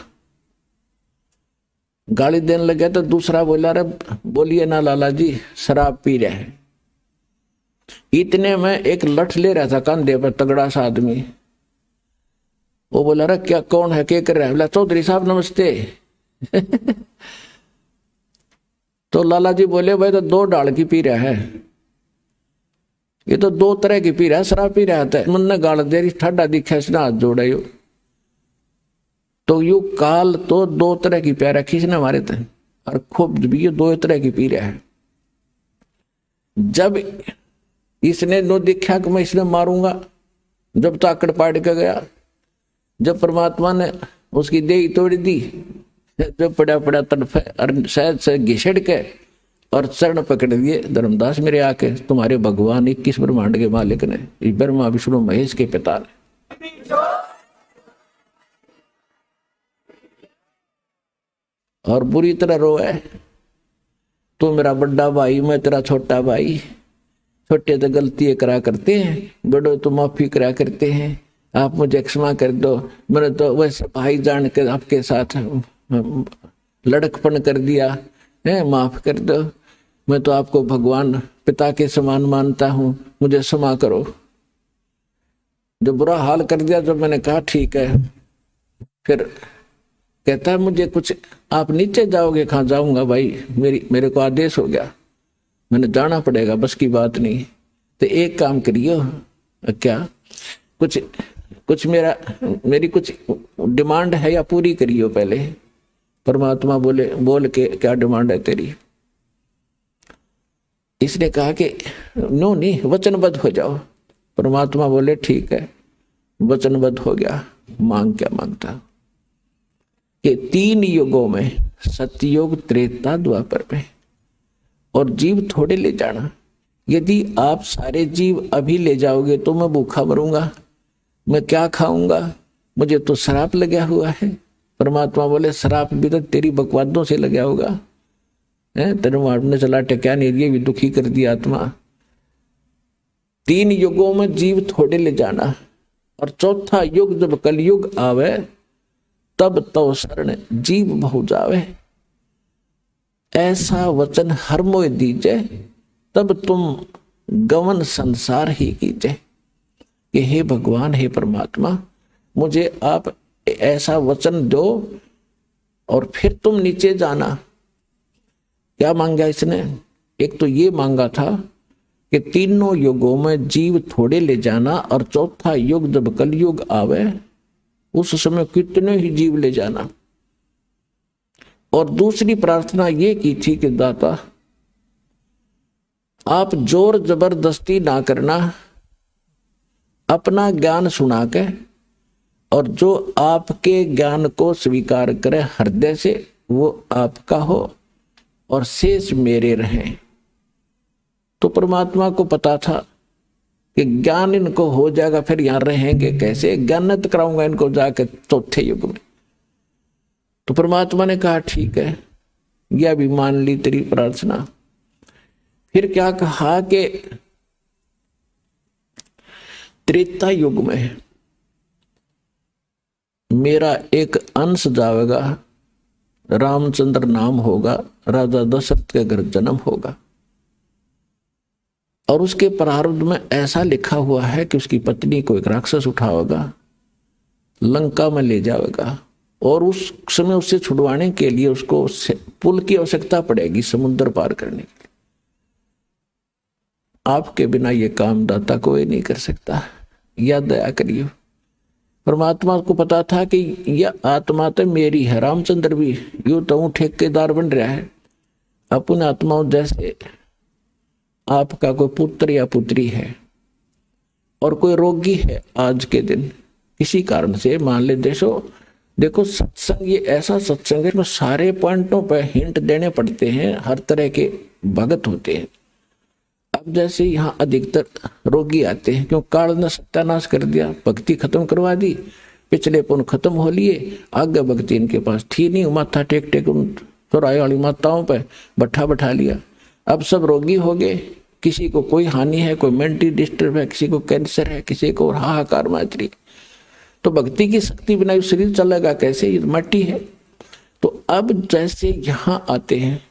गाली देने लगे तो दूसरा बोला, अरे बोलिए ना लाला जी, शराब पी रहे हैं। इतने में एक लठ ले रहा था कंधे पर, तगड़ा सा आदमी। वो बोला, अरे क्या, कौन है, क्या कर रहा है? बोला, चौधरी साहब नमस्ते। तो लाला जी बोले, भाई तो 2 डाल की पी रहा है, ये तो 2 तरह की पी रहा है, शराब पी रहा था। मन ने गाल दे रही, ठाडा दिखा, इसने हाथ जोड़ा। यू तो यू काल तो 2 तरह की प्यारा खींचने मारे थे, और खूब भी ये 2 तरह की पी रहा है। जब इसने नो दिखा कि मैं इसने मारूंगा, जब ताकड़ पाड़ के गया, जब परमात्मा ने उसकी देही तोड़ दी, जो पड़ा पड़ा तड़फे और शायद से घिसड़ के और चरण पकड़ दिए। धर्मदास मेरे आके, तुम्हारे भगवान 21 ब्रह्मांड के मालिक ने, ब्रह्मा विष्णु महेश के पिता ने, और बुरी तरह रोए, तू मेरा बड़ा भाई, मैं तेरा छोटा भाई, छोटे तो गलतियां करा करते हैं, बड़े तो माफी करा करते हैं, आप मुझे क्षमा कर दो, मैंने तो वैसे भाई जान के आपके साथ लड़कपन कर दिया है, माफ कर दो, मैं तो आपको भगवान पिता के समान मानता हूं, मुझे क्षमा करो। जो बुरा हाल कर दिया, जब मैंने कहा ठीक है, फिर कहता है, मुझे कुछ, आप नीचे जाओगे? कहाँ जाऊंगा भाई, मेरे को आदेश हो गया, मैंने जाना पड़ेगा, बस की बात नहीं। तो एक काम करियो, क्या, कुछ मेरी कुछ डिमांड है या पूरी करियो पहले। परमात्मा बोले, बोल के, क्या डिमांड है तेरी? इसने कहा कि नो नहीं, वचनबद्ध हो जाओ। परमात्मा बोले, ठीक है, वचनबद्ध हो गया। मांग क्या मांगता? कि 3 युगों में, सतयुग, त्रेता, द्वापर में, और जीव थोड़े ले जाना। यदि आप सारे जीव अभी ले जाओगे तो मैं भूखा मरूंगा, मैं क्या खाऊंगा, मुझे तो शराब लगा हुआ है। परमात्मा बोले, शराब भी तो तेरी बकवादों से लगा होगा, तेरे मारने चला टक्या नहीं, ये भी दुखी कर दिया आत्मा। 3 युगों में जीव थोड़े ले जाना, और चौथा युग जब कलयुग आवे, तब तो शरण जीव बहु जावे। ऐसा वचन हर मोय दीजे, तब तुम गवन संसार ही कीजे। कि हे भगवान, हे परमात्मा, मुझे आप ऐसा वचन दो, और फिर तुम नीचे जाना। क्या मांगा इसने? एक तो ये मांगा था कि 3 युगों में जीव थोड़े ले जाना, और चौथा युग जब कलयुग आवे, उस समय कितने ही जीव ले जाना। और दूसरी प्रार्थना ये की थी कि दाता, आप जोर जबरदस्ती ना करना, अपना ज्ञान सुना के, और जो आपके ज्ञान को स्वीकार करे हृदय से, वो आपका हो, और शेष मेरे रहें। तो परमात्मा को पता था कि ज्ञान इनको हो जाएगा, फिर यहां रहेंगे कैसे, ज्ञानित कराऊंगा इनको जाके चौथे युग में। तो परमात्मा ने कहा, ठीक है, यह भी मान ली तेरी प्रार्थना। फिर क्या कहा कि त्रेता युग में मेरा एक अंश जाएगा, रामचंद्र नाम होगा, राजा दशरथ के घर जन्म होगा, और उसके प्रारब्ध में ऐसा लिखा हुआ है कि उसकी पत्नी को एक राक्षस उठाएगा, लंका में ले जाएगा, और उस समय उससे छुड़वाने के लिए उसको पुल की आवश्यकता पड़ेगी, समुद्र पार करने के लिए। आपके बिना ये काम दाता कोई नहीं कर सकता, या दया करियो। परमात्मा को पता था कि यह आत्मा तो मेरी है, रामचंद्र भी यूं तो ठेकेदार बन रहा है। अपने आत्माओं जैसे आपका कोई पुत्र या पुत्री है, और कोई रोगी है आज के दिन किसी कारण से, मान ले देखो सत्संग ये ऐसा सत्संग है, सारे पॉइंटों पर हिंट देने पड़ते हैं, हर तरह के भगत होते हैं। अब जैसे यहाँ अधिकतर रोगी आते हैं, क्यों काल ने सत्यानाश कर दिया, भक्ति खत्म करवा दी, पिछले पुण्य खत्म हो लिए, आगे भक्ति इनके पास थी नहीं, माथा टेक टेक उन चौराहे वाली माताओं पे बैठा लिया। अब सब रोगी हो गए, किसी को कोई हानि है, कोई मेंटली डिस्टर्ब है, किसी को कैंसर है, किसी को हाहाकार मात्री। तो भक्ति की शक्ति बिना शरीर चलेगा कैसे, ये मट्टी है। तो तो अब जैसे यहाँ आते हैं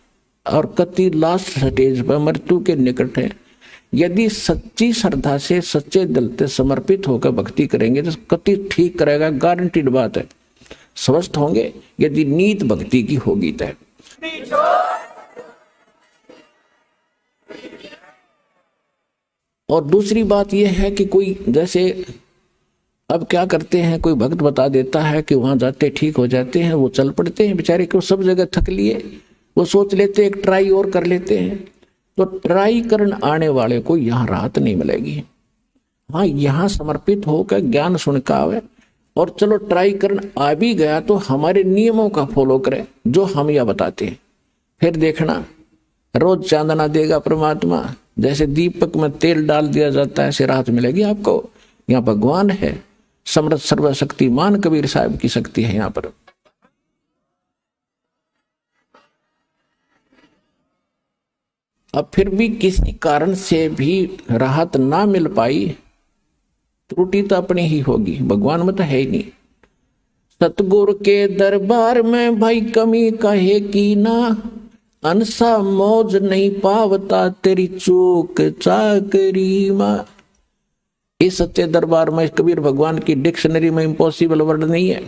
और कति लास्ट स्टेज पर मृत्यु के निकट है, यदि सच्ची श्रद्धा से सच्चे दिल से समर्पित होकर भक्ति करेंगे तो कति ठीक करेगा, गारंटीड बात है, स्वस्थ होंगे यदि नीत भक्ति की होगी तय। और दूसरी बात यह है कि कोई जैसे अब क्या करते हैं, कोई भक्त बता देता है कि वहां जाते ठीक हो जाते हैं, वो चल पड़ते हैं बेचारे, क्यों सब जगह थक लिए, वो सोच लेते एक ट्राई और कर लेते हैं। तो ट्राई करने आने वाले को यहाँ राहत नहीं मिलेगी। हाँ, यहाँ समर्पित होकर ज्ञान सुन का आवे और चलो ट्राई करने आ भी गया तो हमारे नियमों का फॉलो करे जो हम यह बताते हैं, फिर देखना रोज चांदना देगा परमात्मा। जैसे दीपक में तेल डाल दिया जाता है ऐसे राहत मिलेगी आपको। यहाँ भगवान है, समर्थ सर्वशक्तिमान कबीर साहब की शक्ति है यहाँ पर। अब फिर भी किसी कारण से भी राहत ना मिल पाई, त्रुटि तो अपनी ही होगी, भगवान में तो है ही नहीं। सतगुरु के दरबार में भाई कमी कहे की ना, अनसा मौज नहीं पावता तेरी चूक चाकरी मां। इस सच्चे दरबार में कबीर भगवान की डिक्शनरी में इम्पॉसिबल वर्ड नहीं है,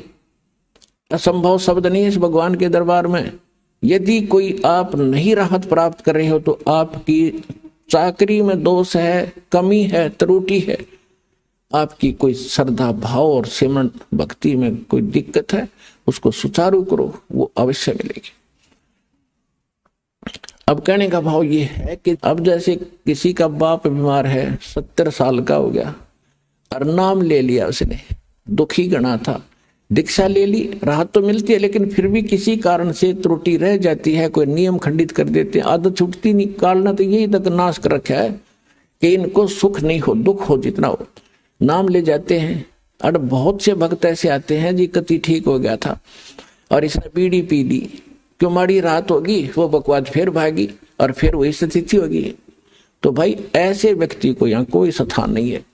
असंभव शब्द नहीं है इस भगवान के दरबार में। यदि कोई आप नहीं राहत प्राप्त कर रहे हो तो आपकी चाकरी में दोष है, कमी है, त्रुटि है, आपकी कोई श्रद्धा भाव और सिमरन भक्ति में कोई दिक्कत है, उसको सुचारू करो, वो अवश्य मिलेगी। अब कहने का भाव ये है कि अब जैसे किसी का बाप बीमार है, 70 साल का हो गया और नाम ले लिया उसने, दुखी गणा था, दीक्षा ले ली, राहत तो मिलती है, लेकिन फिर भी किसी कारण से त्रुटि रह जाती है, कोई नियम खंडित कर देते हैं, आदत छूटती नहीं। कालना तो यही तक नाश कर रखा है कि इनको सुख नहीं हो, दुख हो जितना हो, नाम ले जाते हैं। और बहुत से भक्त ऐसे आते हैं जी कति ठीक हो गया था और इसने बीड़ी पी ली, क्यों माड़ी रात होगी, वो बकवाद फिर भागी और फिर वही स्थिति होगी। तो भाई ऐसे व्यक्ति को यहाँ कोई स्थान नहीं है।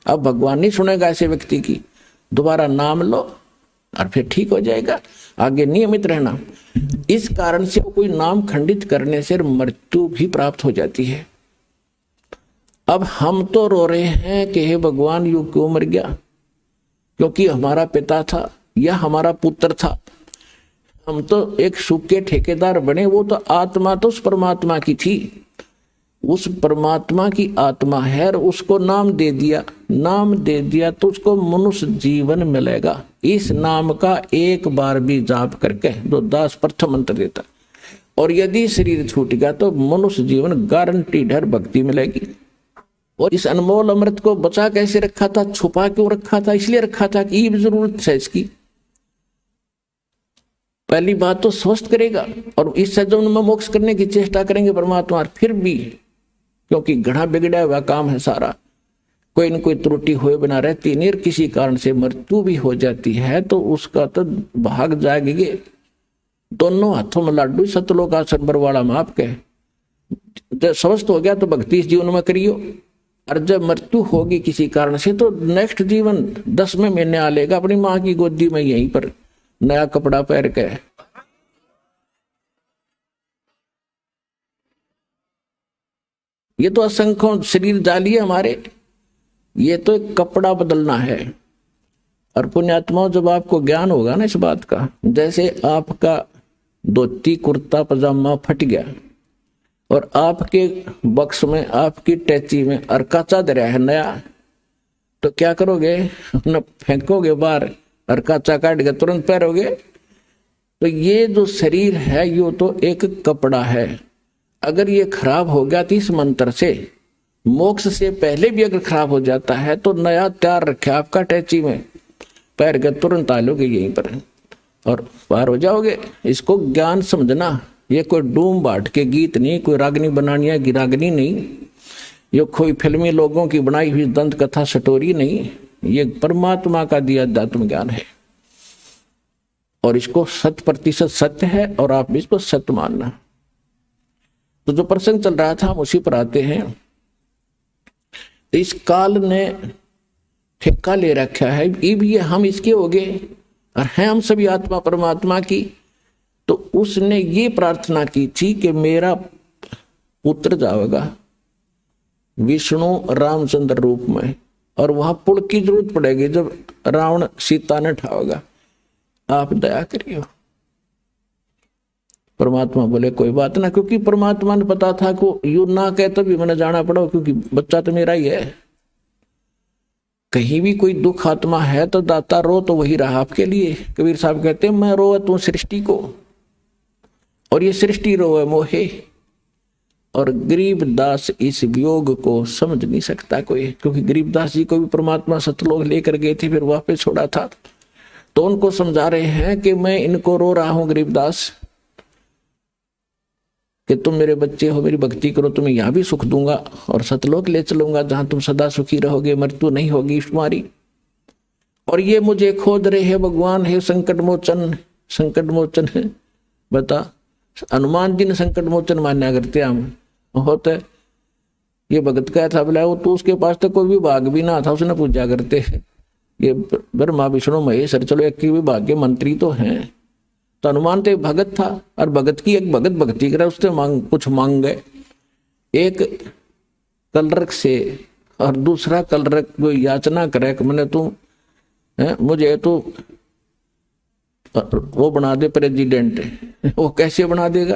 अब भगवान नहीं सुनेगा ऐसे व्यक्ति की, दोबारा नाम लो और फिर ठीक हो जाएगा, आगे नियमित रहना। इस कारण से कोई नाम खंडित करने से मृत्यु भी प्राप्त हो जाती है। अब हम तो रो रहे हैं कि हे भगवान यू क्यों मर गया, क्योंकि हमारा पिता था या हमारा पुत्र था, हम तो एक सूखे ठेकेदार बने, वो तो आत्मा तो उस परमात्मा की थी, उस परमात्मा की आत्मा है और उसको नाम दे दिया, नाम दे दिया तो उसको मनुष्य जीवन मिलेगा। इस नाम का एक बार भी जाप करके जो दास प्रथम मंत्र देता, और यदि शरीर छूट गया तो मनुष्य जीवन गारंटीड है, भक्ति मिलेगी। और इस अनमोल अमृत को बचा कैसे रखा था, छुपा क्यों रखा था, इसलिए रखा था कि ये जरूरत है इसकी। पहली बात तो स्वस्थ करेगा और इस सज्जन में मोक्ष करने की चेष्टा करेंगे परमात्मा। फिर भी क्योंकि घड़ा बिगड़ा हुआ काम है सारा, कोई न कोई त्रुटि हुए बिना रहती नहीं, किसी कारण से मृत्यु भी हो जाती है तो उसका तो भाग जाएंगे। दोनों हाथों में लाडू, सतलोक आसन बरवाड़ा में आपके। जब स्वस्थ हो गया तो भक्ति इस जीवन में करियो, और जब मृत्यु होगी किसी कारण से तो नेक्स्ट जीवन 10वें महीने आ लेगा अपनी माँ की गोदी में, यहीं पर नया कपड़ा पहन के। ये तो असंख्यों शरीर डालिए हमारे, ये तो एक कपड़ा बदलना है। और पुण्यात्माओं जब आपको ज्ञान होगा ना इस बात का, जैसे आपका धोती कुर्ता पजामा फट गया और आपके बक्स में आपकी टैची में अर्का चादर है नया, तो क्या करोगे, न फेंकोगे बाहर, अर्का चा काट के तुरंत पहनोगे। तो ये जो शरीर है ये तो एक कपड़ा है, अगर ये खराब हो गया तो इस मंत्र से मोक्ष से पहले भी अगर खराब हो जाता है तो नया तैयार रखे आपका टैची में, पैर के तुरंत आ लोगे यहीं पर और पार हो जाओगे। इसको ज्ञान समझना, ये कोई डूम बाट के गीत नहीं, कोई रागनी बनानी है गिरागनी नहीं, ये कोई फिल्मी लोगों की बनाई हुई दंत कथा स्टोरी नहीं, ये परमात्मा का दिया अध्यात्म ज्ञान है और इसको 100% सत्य है और आप इसको सत्य मानना। तो जो प्रसंग चल रहा था हम उसी पर आते हैं। इस काल ने ठेका ले रखा है, ये भी हम इसके हो गए और हैं हम सभी आत्मा परमात्मा की। तो उसने ये प्रार्थना की थी कि मेरा पुत्र जाएगा विष्णु रामचंद्र रूप में, और वहां पुल की जरूरत पड़ेगी जब रावण सीता ने ठावेगा, आप दया करियो। परमात्मा बोले कोई बात ना, क्योंकि परमात्मा ने पता था को यू ना कहे तो भी मैंने जाना पड़ा, क्योंकि बच्चा तो मेरा ही है। कहीं भी कोई दुख आत्मा है तो दाता रो तो वही रहा आपके लिए। कबीर साहब कहते हैं मैं रो तू सृष्टि को, और ये सृष्टि रोए मोहे, और गरीबदास इस वियोग को समझ नहीं सकता कोई, क्योंकि गरीबदास जी को भी परमात्मा सतलोक लेकर गए थे, फिर वापस छोड़ा था। तो उनको समझा रहे हैं कि मैं इनको रो रहा हूं गरीबदास, कि तुम मेरे बच्चे हो, मेरी भक्ति करो, तुम्हें यहां भी सुख दूंगा और सतलोक ले चलूंगा जहां तुम सदा सुखी रहोगे, मृत्यु नहीं होगी तुम्हारी। और ये मुझे खोद रहे हैं भगवान है संकट मोचन, संकट मोचन है। बता हनुमान जी ने संकट मोचन मान्या करते हम होते। ये भगत क्या था बोला, वो तो उसके पास तो कोई विभाग भी ना था, उसने पूजा करते ये ब्रह्मा विष्णु महेश, चलो एक ही विभाग के मंत्री तो हैं। तो हनुमान तो एक भगत था, और भगत की एक भगत भक्ति करे, उससे कुछ मांग गए, एक कलरक से और दूसरा कलरक को याचना करे कि मैंने तू मुझे तो वो बना दे प्रेसिडेंट। वो कैसे बना देगा?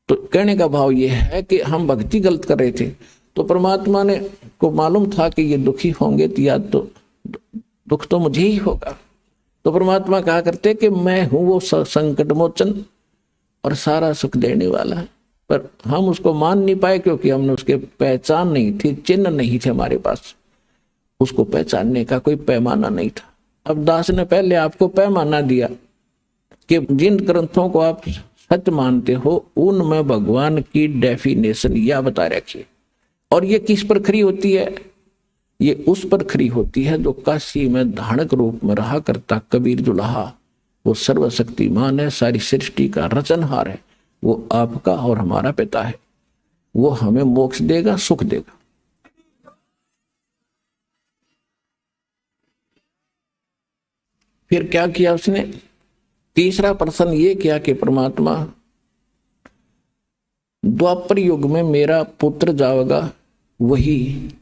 तो कहने का भाव ये है कि हम भक्ति गलत कर रहे थे, तो परमात्मा ने को मालूम था कि ये दुखी होंगे तो या तो दुख तो मुझे ही होगा। तो परमात्मा कहा करते कि मैं हूं वो संकट मोचन और सारा सुख देने वाला है, पर हम उसको मान नहीं पाए क्योंकि हमने उसके पहचान नहीं थी, चिन्ह नहीं थे हमारे पास, उसको पहचानने का कोई पैमाना नहीं था। अब दास ने पहले आपको पैमाना दिया कि जिन ग्रंथों को आप सच मानते हो उनमें भगवान की डेफिनेशन यह बता रखी, और ये किस पर खरी होती है? ये उस पर खरी होती है जो काशी में धानक रूप में रहा करता कबीर जुलाहा, वो सर्वशक्तिमान है, सारी सृष्टि का रचनहार है, वो आपका और हमारा पिता है, वो हमें मोक्ष देगा, सुख देगा। फिर क्या किया उसने? तीसरा प्रश्न ये किया कि परमात्मा द्वापर युग में मेरा पुत्र जाएगा वही,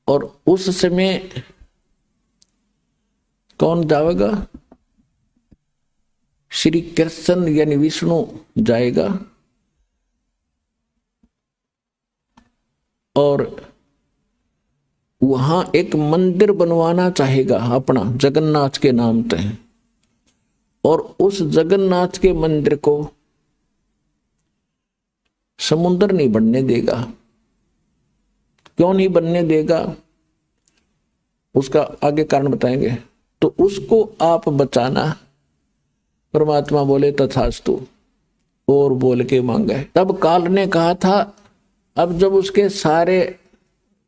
और उस समय कौन जाएगा? श्री कृष्ण यानी विष्णु जाएगा, और वहां एक मंदिर बनवाना चाहेगा अपना जगन्नाथ के नाम पे, और उस जगन्नाथ के मंदिर को समुद्र नहीं बनने देगा। क्यों नहीं बनने देगा? उसका आगे कारण बताएंगे। तो उसको आप बचाना। परमात्मा बोले तथास्तु, और बोल के मांगे। तब काल ने कहा था अब जब उसके सारे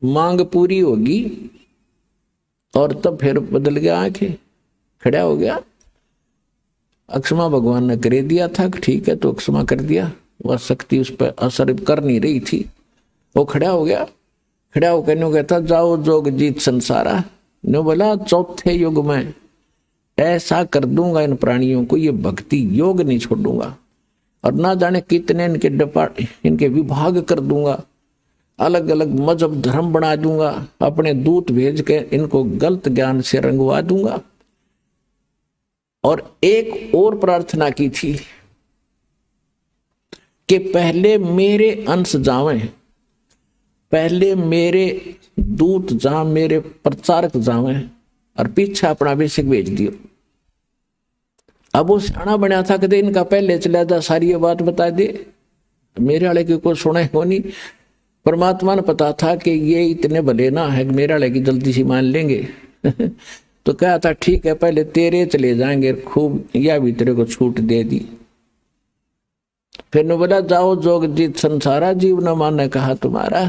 मांग पूरी होगी, और तब फिर बदल गया, आंखें खड़ा हो गया। अक्षमा भगवान ने कर दिया था कि ठीक है, तो अक्षमा कर दिया, वह शक्ति उस पर असर कर नहीं रही थी, वो खड़ा हो गया। खड़ा होकर न्यू कहता जाओ जोग जीत संसारा, न्यू बोला चौथे युग में ऐसा कर दूंगा इन प्राणियों को, ये भक्ति योग नहीं छोड़ूंगा, और ना जाने कितने इनके विभाग कर दूंगा, अलग अलग मजहब धर्म बना दूंगा, अपने दूत भेज के इनको गलत ज्ञान से रंगवा दूंगा। और एक और प्रार्थना की थी कि पहले मेरे अंश जावें, पहले मेरे दूत जा, मेरे प्रचारक जावें, और पीछे अपना बेसिक भेज दियो। अब वो सियाना बना था कि इनका पहले चला जा, सारी ये बात बता दे, मेरे वाले की कोई सुने हो नहीं। परमात्मा ने पता था कि ये इतने भले ना है, मेरे वाले की जल्दी से मान लेंगे। तो कहा था ठीक है पहले तेरे चले जाएंगे, खूब या भी तेरे को छूट दे दी। फिर ने बोला जाओ जोग जीत संसारा, जीव न माने कहा तुम्हारा।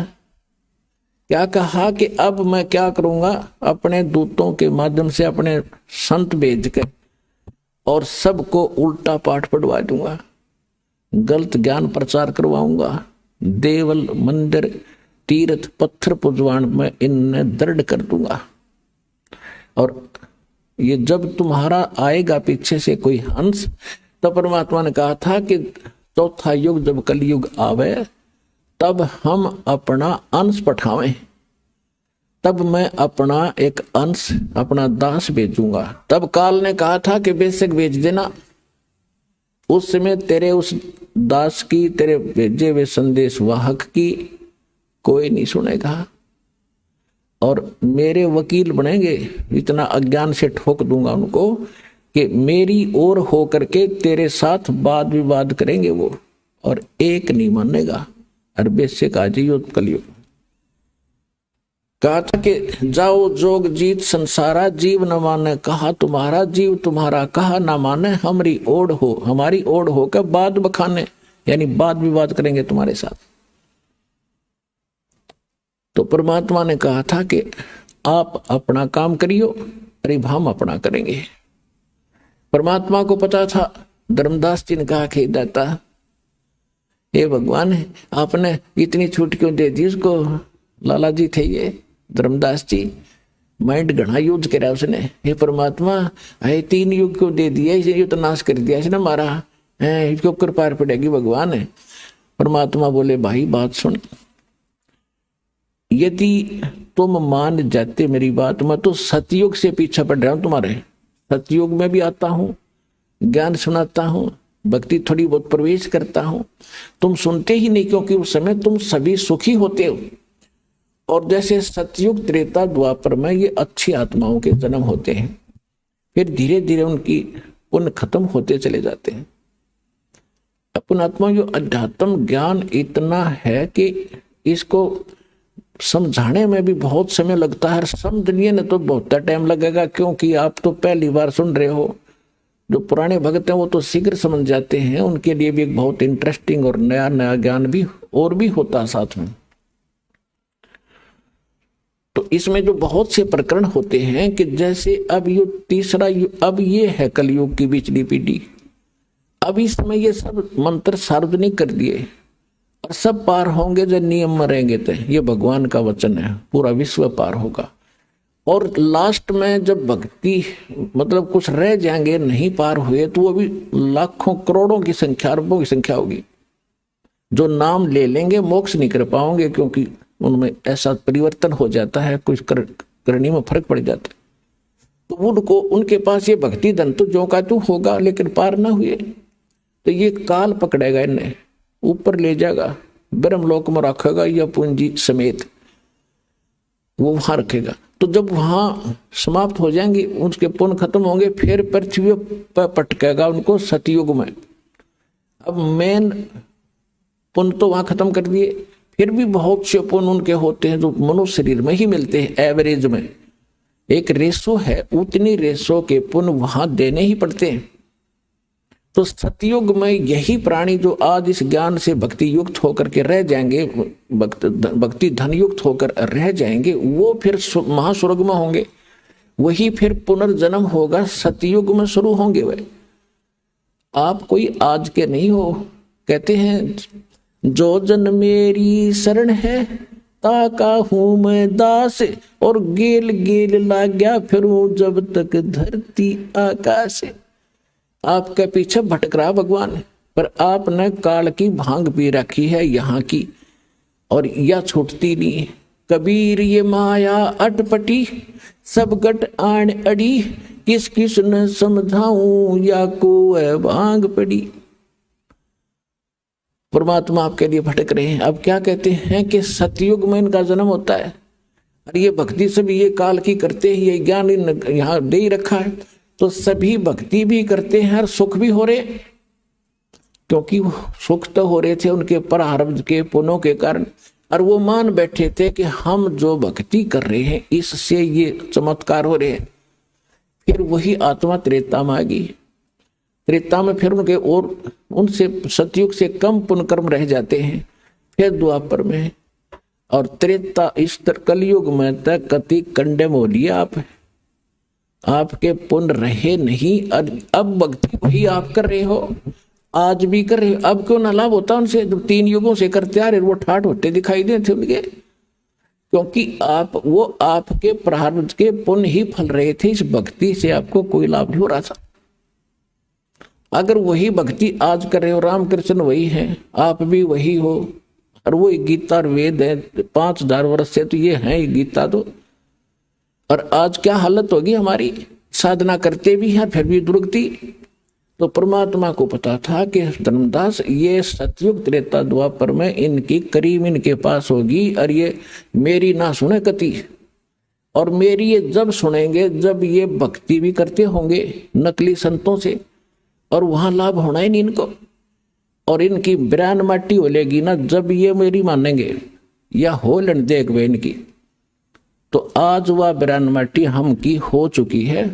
क्या कहा कि अब मैं क्या करूंगा, अपने दूतों के माध्यम से अपने संत भेज के और सबको उल्टा पाठ पढ़वा दूंगा, गलत ज्ञान प्रचार करवाऊंगा, देवल मंदिर तीर्थ पत्थर पुजवान में इन्हें दृढ़ कर दूंगा। और ये जब तुम्हारा आएगा पीछे से कोई हंस, तो परमात्मा ने कहा था कि चौथा युग जब कलयुग आवे तब हम अपना अंश पठावें, तब मैं अपना एक अंश अपना दास भेजूंगा। तब काल ने कहा था कि बेशक भेज देना, उस समय तेरे उस दास की, तेरे भेजे हुए संदेश वाहक की कोई नहीं सुनेगा और मेरे वकील बनेंगे। इतना अज्ञान से ठोक दूंगा उनको कि मेरी ओर होकर के तेरे साथ वाद विवाद करेंगे वो, और एक नहीं मानेगा। अरबे से काजी कलयुग कहा था कि जाओ जोग जीत संसारा, जीव न माने कहा तुम्हारा, जीव तुम्हारा कहा न माने, हमारी ओढ़ हो, हमारी ओढ़ होकर बाद बखाने, यानी वाद विवाद करेंगे तुम्हारे साथ। तो परमात्मा ने कहा था कि आप अपना काम करियो, अरे हम अपना करेंगे। परमात्मा को पता था। धर्मदास जी ने कहा कि दाता हे भगवान, आपने इतनी छूट क्यों दे दी उसको? लाला जी थे ये धर्मदास जी, माइंड घना यूज करा उसने। हे परमात्मा, है 3 युग क्यों दे दिया, इसे युद्ध नाश कर दिया इसने मारा है, इसको कृपा पड़ेगी भगवान है। परमात्मा बोले भाई बात सुन, यदि तुम मान जाते मेरी बात, मैं तो सतयुग से पीछा पड़ रहा हूं तुम्हारे। सतयुग में भी आता हूं, ज्ञान सुनाता हूं, भक्ति थोड़ी बहुत प्रवेश करता हूं, तुम सुनते ही नहीं, क्योंकि उस समय तुम सभी सुखी होते हो। और जैसे सतयुग त्रेता द्वापर में ये अच्छी आत्माओं के जन्म होते हैं, फिर धीरे धीरे उनकी पुण्य खत्म होते चले जाते हैं। अपन आत्मा जो अध्यात्म ज्ञान इतना है कि इसको समझाने में भी बहुत समय लगता है। समझने में तो बहुत टाइम लगेगा, क्योंकि आप तो पहली बार सुन रहे हो। जो पुराने भक्त हैं वो तो शीघ्र समझ जाते हैं, उनके लिए भी एक बहुत इंटरेस्टिंग और नया नया ज्ञान भी और भी होता है साथ में। तो इसमें जो बहुत से प्रकरण होते हैं कि जैसे अब ये तीसरा युग, अब ये है कलयुग की पिछली पीढ़ी, अब इसमें ये सब मंत्र सार्वजनिक कर दिए और सब पार होंगे जो नियम में रहेंगे। तो ये भगवान का वचन है, पूरा विश्व पार होगा। और लास्ट में जब भक्ति मतलब कुछ रह जाएंगे नहीं पार हुए, तो वो भी लाखों करोड़ों की संख्या, अरबों की संख्या होगी जो नाम ले लेंगे, मोक्ष नहीं कर पाओगे, क्योंकि उनमें ऐसा परिवर्तन हो जाता है, कुछ करनी में फर्क पड़ जाता है। तो उनको, उनके पास ये भक्ति धन तो जो का तू होगा, लेकिन पार ना हुए तो ये काल पकड़ेगा, इन्हें ऊपर ले जाएगा, ब्रह्मलोक में रखेगा या पूंजी समेत वो वहां रखेगा। तो जब वहां समाप्त हो जाएंगे, उसके पुण्य खत्म होंगे, फिर पृथ्वी पर पटकेगा उनको सतयुग में। अब मेन पुण्य तो वहां खत्म कर दिए, फिर भी बहुत से पुण्य उनके होते हैं जो मनुष्य शरीर में ही मिलते हैं। एवरेज में एक रेशो है, उतनी रेशो के पुण्य वहां देने ही पड़ते हैं। तो सतयुग में यही प्राणी जो आज इस ज्ञान से भक्ति युक्त होकर के रह जाएंगे, भक्ति धन युक्त होकर रह जाएंगे, वो फिर महास्वर्ग में होंगे। वही फिर पुनर्जन्म होगा, सतयुग में शुरू होंगे। वे आप कोई आज के नहीं हो। कहते हैं जो जन मेरी शरण है, ताका हूं मैं दास, और गेल गेल लाग्या फिरूं जब तक धरती आकाश। आपके पीछे भटक रहा भगवान, पर आपने काल की भांग पी रखी है यहाँ की, और यह छूटती नहीं। कबीर ये माया अटपटी, सब गट आन अड़ी, किस किस न समझाऊं या को है भांग पड़ी। परमात्मा आपके लिए भटक रहे हैं। अब क्या कहते हैं कि सतयुग में इनका जन्म होता है, और ये भक्ति सब ये काल की करते हैं, ये ज्ञान यहाँ दे ही रखा है, तो सभी भक्ति भी करते हैं और सुख भी हो रहे, क्योंकि सुख तो हो रहे थे उनके प्रारब्ध के पुण्यों के कारण, और वो मान बैठे थे कि हम जो भक्ति कर रहे हैं इससे ये चमत्कार हो रहे हैं। फिर वही आत्मा त्रेता में आ गई। त्रेता में फिर उनके और उनसे सतयुग से कम पुण्य कर्म रह जाते हैं, फिर द्वापर में, और त्रेता इस कलयुग में तक कति कंडेम हो लिया। आपके पुण्य रहे नहीं, अब भक्ति वही आप कर रहे हो, आज भी कर रहे हो। अब क्यों ना लाभ होता उनसे, जब 3 युगों से करते आ रहे, वो ठाठ होते दिखाई देते उनके। क्योंकि आप वो आपके प्रारब्ध के पुण्य ही फल रहे थे, इस भक्ति से आपको कोई लाभ नहीं हो रहा था। अगर वही भक्ति आज कर रहे हो, रामकृष्ण वही है, आप भी वही हो, और वो गीता और वेद है 5000 वर्ष से, तो ये है गीता तो। और आज क्या हालत होगी हमारी, साधना करते भी हैं फिर भी दुर्गति। तो परमात्मा को पता था कि धर्मदास ये सतयुग त्रेता द्वापर में इनकी करीब इनके पास होगी, और ये मेरी ना सुने कति, और मेरी ये जब सुनेंगे जब ये भक्ति भी करते होंगे नकली संतों से, और वहां लाभ होना ही नहीं इनको, और इनकी बिरान माटी हो लेगी ना जब ये मेरी मानेंगे या हो लन देख वे इनकी। तो आज वह बिरान माटी हम की हो चुकी है,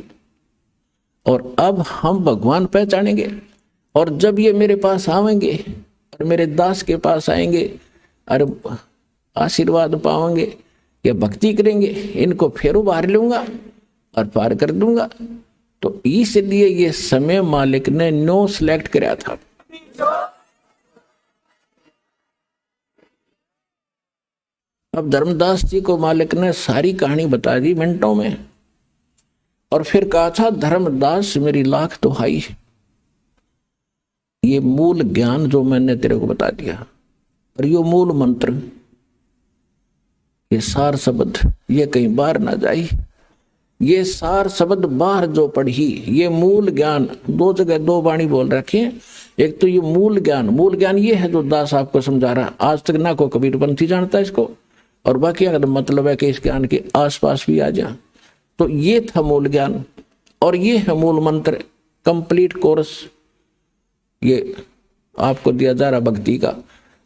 और अब हम भगवान पहचानेंगे। और जब ये मेरे पास आवेंगे और मेरे दास के पास आएंगे और आशीर्वाद पाएंगे या भक्ति करेंगे, इनको फिर उबार लूंगा और पार कर दूंगा। तो इसलिए ये समय मालिक ने नो सिलेक्ट कराया था। अब धर्मदास जी को मालिक ने सारी कहानी बता दी मिनटों में, और फिर कहा था धर्मदास मेरी लाख दुहाई, ये मूल ज्ञान जो मैंने तेरे को बता दिया, और ये मूल मंत्र, ये सार शब्द ये कहीं बाहर ना जाए, ये सार शब्द बाहर जो पढ़ी, ये मूल ज्ञान। दो जगह दो वाणी बोल रखे हैं, एक तो ये मूल ज्ञान ये है जो दास आपको समझा रहा, आज तक ना को कबीरपंथी जानता इसको, और बाकी अगर मतलब है कि इस ज्ञान के आसपास भी आ जा। तो ये था मूल ज्ञान, और ये है मूल मंत्र, कंप्लीट कोर्स ये आपको दिया जा रहा भक्ति का।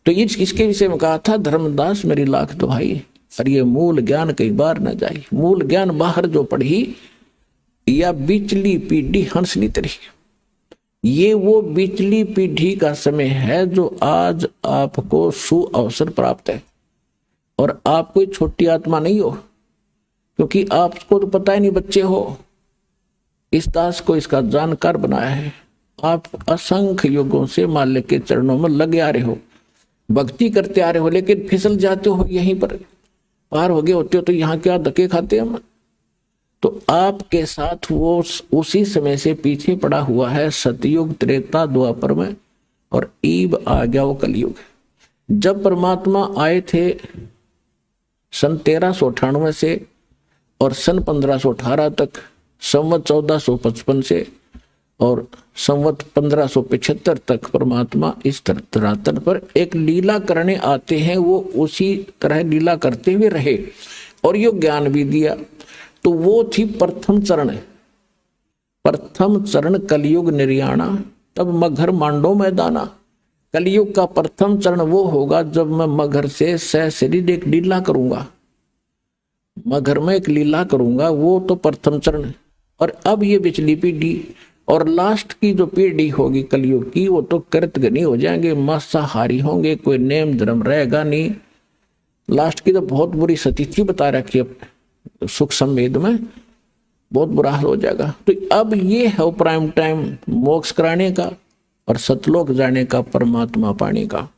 तो इसके विषय में कहा था धर्मदास मेरी लाख दुहाई, और ये मूल ज्ञान कई बार न जाए। मूल ज्ञान बाहर जो पढ़ी या बिचली पीढ़ी हंसली तरी, ये वो बिचली पीढ़ी का समय है जो आज आपको सुअवसर प्राप्त है। और आप कोई छोटी आत्मा नहीं हो, क्योंकि आपको तो पता ही नहीं बच्चे हो, इस दास को इसका जानकार बनाया है। आप असंख्य युगों से मालिक के चरणों में लगे आ रहे हो, भक्ति करते आ रहे हो, लेकिन फिसल जाते हो, यहीं पर पार हो गए होते हो तो यहाँ क्या धक्के खाते हम। तो आपके साथ वो उसी समय से पीछे पड़ा हुआ है सतयुग त्रेता द्वापर में, और ईब आ गया वो कलयुग। जब परमात्मा आए थे सन 1398 से और सन 1518 तक, संवत 1455 से और संवत 1575 तक परमात्मा इस धरातल पर एक लीला करने आते हैं। वो उसी तरह लीला करते हुए रहे और यो ज्ञान भी दिया। तो वो थी प्रथम चरण कलयुग निर्याणा, तब मगर मांडो मैदाना। कलयुग का प्रथम चरण वो होगा जब मैं मगर से सशरीर एक लीला करूंगा, मगर में एक लीला करूंगा, वो तो प्रथम चरण। और अब ये पिछली पीढ़ी और लास्ट की जो पीढ़ी होगी कलयुग की, वो तो कृतघ्नी हो जाएंगे, मांसाहारी होंगे, कोई नेम धर्म रहेगा नहीं। लास्ट की तो बहुत बुरी स्थिति बता रखी है सुख संवेद में, बहुत बुरा हाल हो जाएगा। तो अब ये है प्राइम टाइम मोक्ष कराने का और सतलोक जाने का, परमात्मा पाने का।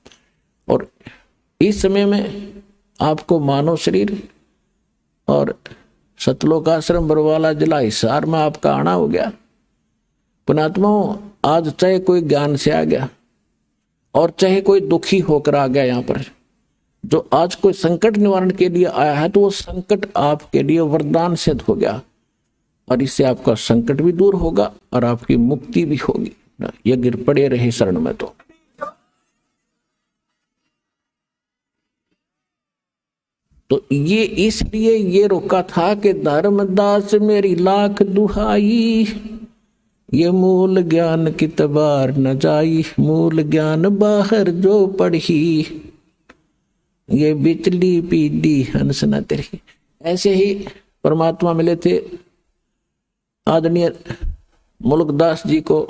और इस समय में आपको मानव शरीर और सतलोक आश्रम बरवाला जिला हिसार में आपका आना हो गया। पुणात्माओं, आज चाहे कोई ज्ञान से आ गया और चाहे कोई दुखी होकर आ गया यहाँ पर, जो आज कोई संकट निवारण के लिए आया है, तो वो संकट आपके लिए वरदान सिद्ध हो गया, और इससे आपका संकट भी दूर होगा और आपकी मुक्ति भी होगी। ये गिर पड़े रहे शरण में। तो ये इसलिए ये रोका था कि धर्मदास मेरी लाख दुहाई, ये मूल ज्ञान की तबार न जाई, मूल ज्ञान बाहर जो पढ़ी, ये बिचली पीढ़ी हंस न तेरी। ऐसे ही परमात्मा मिले थे आदरणीय मुल्कदास जी को,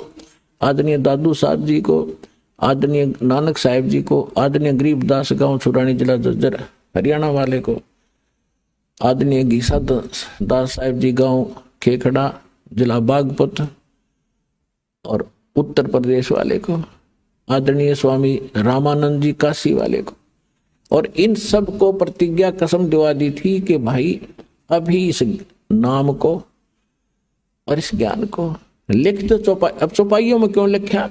आदरणीय दादू साहब जी को, आदरणीय नानक साहिब जी को, आदरणीय गरीबदास गांव छुरानी जिला जज्जर हरियाणा वाले को, आदरणीय गीसा दास साहिब जी गांव खेखड़ा जिला बागपत और उत्तर प्रदेश वाले को, आदरणीय स्वामी रामानंद जी काशी वाले को, और इन सब को प्रतिज्ञा कसम दिवा दी थी कि भाई अभी इस नाम को और इस ज्ञान को लिख दो चौपाई। अब चौपाइयों में क्यों लिखा?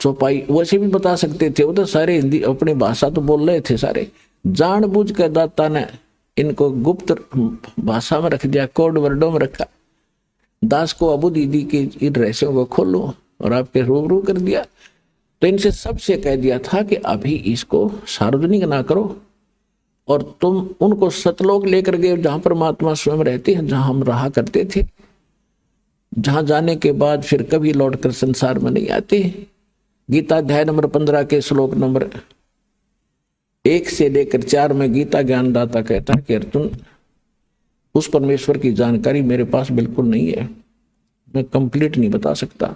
चौपाई वैसे भी बता सकते थे, वो तो सारे हिंदी अपनी भाषा तो बोल रहे थे सारे। जानबूझ कर दाता ने इनको गुप्त भाषा में रख दिया, कोड वर्डों में रखा। दास को अबू दीदी के इन रहस्यों को खोलो और आपके रूबरू कर दिया। तो इनसे सबसे कह दिया था कि अभी इसको सार्वजनिक ना करो, और तुम उनको सतलोक लेकर गए जहां परमात्मा स्वयं रहते हैं, जहां हम रहा करते थे, जहां जाने के बाद फिर कभी लौटकर संसार में नहीं आते। गीता अध्याय नंबर 15 के श्लोक नंबर 1 से लेकर 4 में गीता ज्ञानदाता कहता है कि अर्जुन, उस परमेश्वर की जानकारी मेरे पास बिल्कुल नहीं है, मैं कंप्लीट नहीं बता सकता।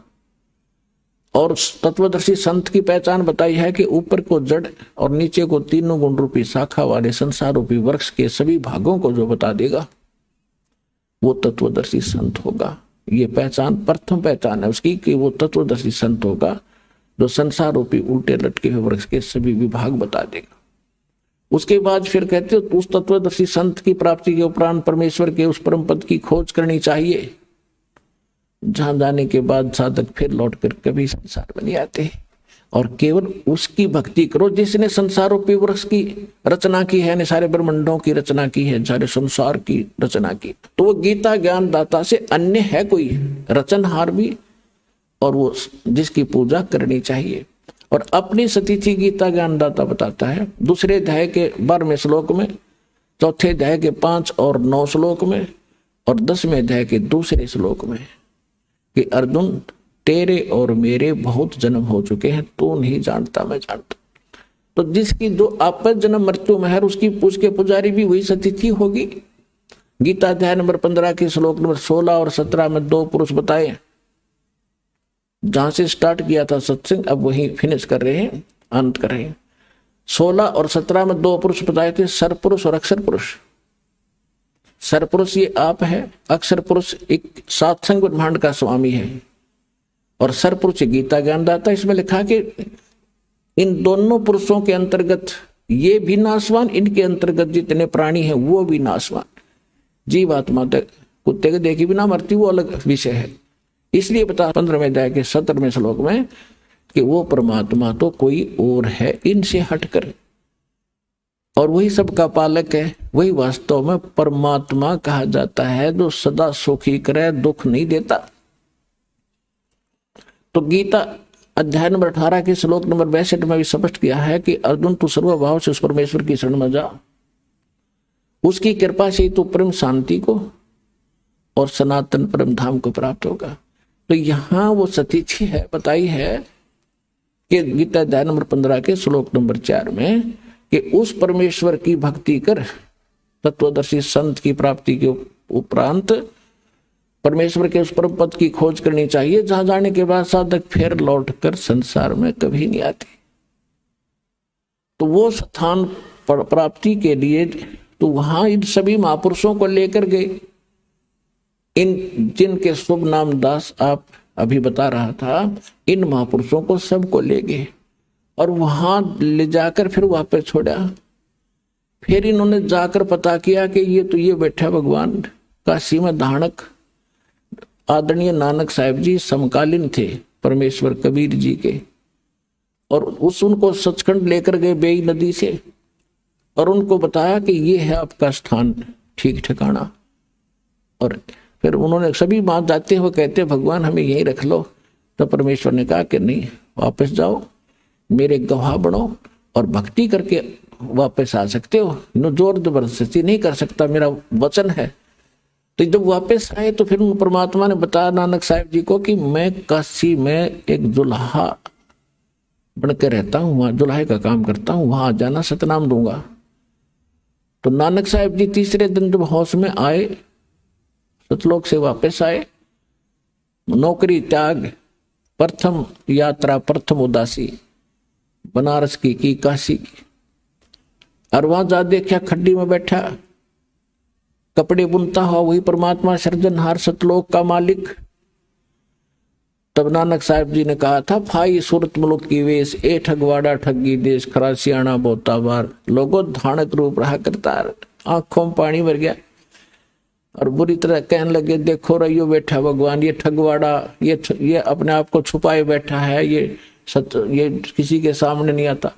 और तत्वदर्शी संत की पहचान बताई है कि ऊपर को जड़ और नीचे को तीनों गुण रूपी शाखा वाले संसार रूपी वृक्ष के सभी भागों को जो बता देगा वो तत्वदर्शी संत होगा। ये पहचान प्रथम पहचान है उसकी कि वो तत्वदर्शी संत होगा जो संसार रूपी उल्टे लटके हुए वृक्ष के सभी विभाग बता देगा। उसके बाद फिर कहते हो उस तत्वदर्शी संत की प्राप्ति के उपरांत परमेश्वर के उस परम पद की खोज करनी चाहिए, जहां जाने के बाद साधक फिर लौटकर कभी संसार में नहीं आते, और केवल उसकी भक्ति करो जिसने संसार रूपी वृक्ष की रचना की है, सारे ब्रह्मांडों की रचना की है, सारे संसार की रचना की। तो वो गीता ज्ञान दाता से अन्य है कोई रचनहार भी, और वो जिसकी पूजा करनी चाहिए। और अपनी सतीथि गीता ज्ञानदाता बताता है दूसरे अध्याय के 12वें श्लोक में, चौथे अध्याय के 5 और 9 श्लोक में, और 10वें अध्याय के दूसरे श्लोक में कि अर्जुन तेरे और मेरे बहुत जन्म हो चुके हैं, तू नहीं जानता मैं जानता। तो जिसकी जो आपस जन्म मृत्यु में है उसकी पूछ के पुजारी भी वही सतीथि होगी। गीता अध्याय नंबर 15 के श्लोक नंबर 16 और 17 में 2 पुरुष बताए, जहां से स्टार्ट किया था सत्संग अब वही फिनिश कर रहे हैं, अंत कर रहे हैं। 16 और 17 में 2 पुरुष बताए थे, सरपुरुष और अक्षर पुरुष। सरपुरुष ये आप है, अक्षर पुरुष एक सात्संग ब्रह्मांड का स्वामी है, और सरपुरुष गीता ज्ञानदाता। इसमें लिखा कि इन दोनों पुरुषों के अंतर्गत ये भी नाशवान, इनके अंतर्गत जितने प्राणी हैं वो भी नाशवान। जीवात्मा तक कुत्ते के देखे बिना मरती वो अलग विषय है। इसलिए बता 15वें अध्याय के 17वें श्लोक में कि वो परमात्मा तो कोई और है इनसे हटकर, और वही सबका पालक है। वही वास्तव में परमात्मा कहा जाता है जो सदा सुखी करे, दुख नहीं देता। तो गीता अध्याय नंबर 18 के श्लोक नंबर 62 में भी स्पष्ट किया है कि अर्जुन तू सर्वभाव से उस परमेश्वर की शरण में जा, उसकी कृपा से तू परम शांति को और सनातन परम धाम को प्राप्त होगा। तो यहां वो सतीथि है बताई है कि गीता अध्याय नंबर 15 के श्लोक नंबर 4 में कि उस परमेश्वर की भक्ति कर तत्वदर्शी संत की प्राप्ति के उपरांत परमेश्वर के उस परम पद की खोज करनी चाहिए, जहां जाने के बाद साधक फिर लौटकर संसार में कभी नहीं आते। तो वो स्थान प्राप्ति के लिए तो वहां इन सभी महापुरुषों को लेकर गए, इन जिनके शुभ नाम दास आप अभी बता रहा था, इन महापुरुषों को सबको ले गए और वहां ले जाकर फिर वापस छोड़ा। फिर इन्होंने जाकर पता किया कि ये बैठा भगवान काशी में धारणक आदरणीय नानक साहिब जी समकालीन थे परमेश्वर कबीर जी के, और उनको सचखंड लेकर गए बेई नदी से, और उनको बताया कि ये है आपका स्थान ठीक ठिकाना। और फिर उन्होंने सभी बात जाते हुए कहते भगवान हमें यहीं रख लो। तो परमेश्वर ने कहा कि नहीं, वापस जाओ, मेरे गवाह बनो और भक्ति करके वापस आ सकते हो, जोर जबरदस्ती नहीं कर सकता, मेरा वचन है। तो जब वापस आए तो फिर परमात्मा ने बताया नानक साहिब जी को कि मैं काशी में एक जुल्हा बनकर रहता हूँ, वहां जुल्हे का काम करता हूँ, वहां जाना सतनाम दूंगा। तो नानक साहिब जी तीसरे दिन जब होश में आए, सतलोक से वापस आए, नौकरी त्याग, प्रथम यात्रा, प्रथम उदासी बनारस की काशी की, और वहां जा देखा खड्डी में बैठा कपड़े बुनता हुआ वही परमात्मा सृजनहार सतलोक का मालिक। तब नानक साहब जी ने कहा था, फाई सूरत मुल्क की वेश, ए ठगवाड़ा ठगी देश, खरासियाना बोता बार, लोगों धानक रूप रहा करता। आंखों में पानी भर गया और बुरी तरह कहने लगे, देखो रहियो बैठा भगवान, ये ठगवाड़ा, ये अपने आप को छुपाए बैठा है, ये किसी के सामने नहीं आता।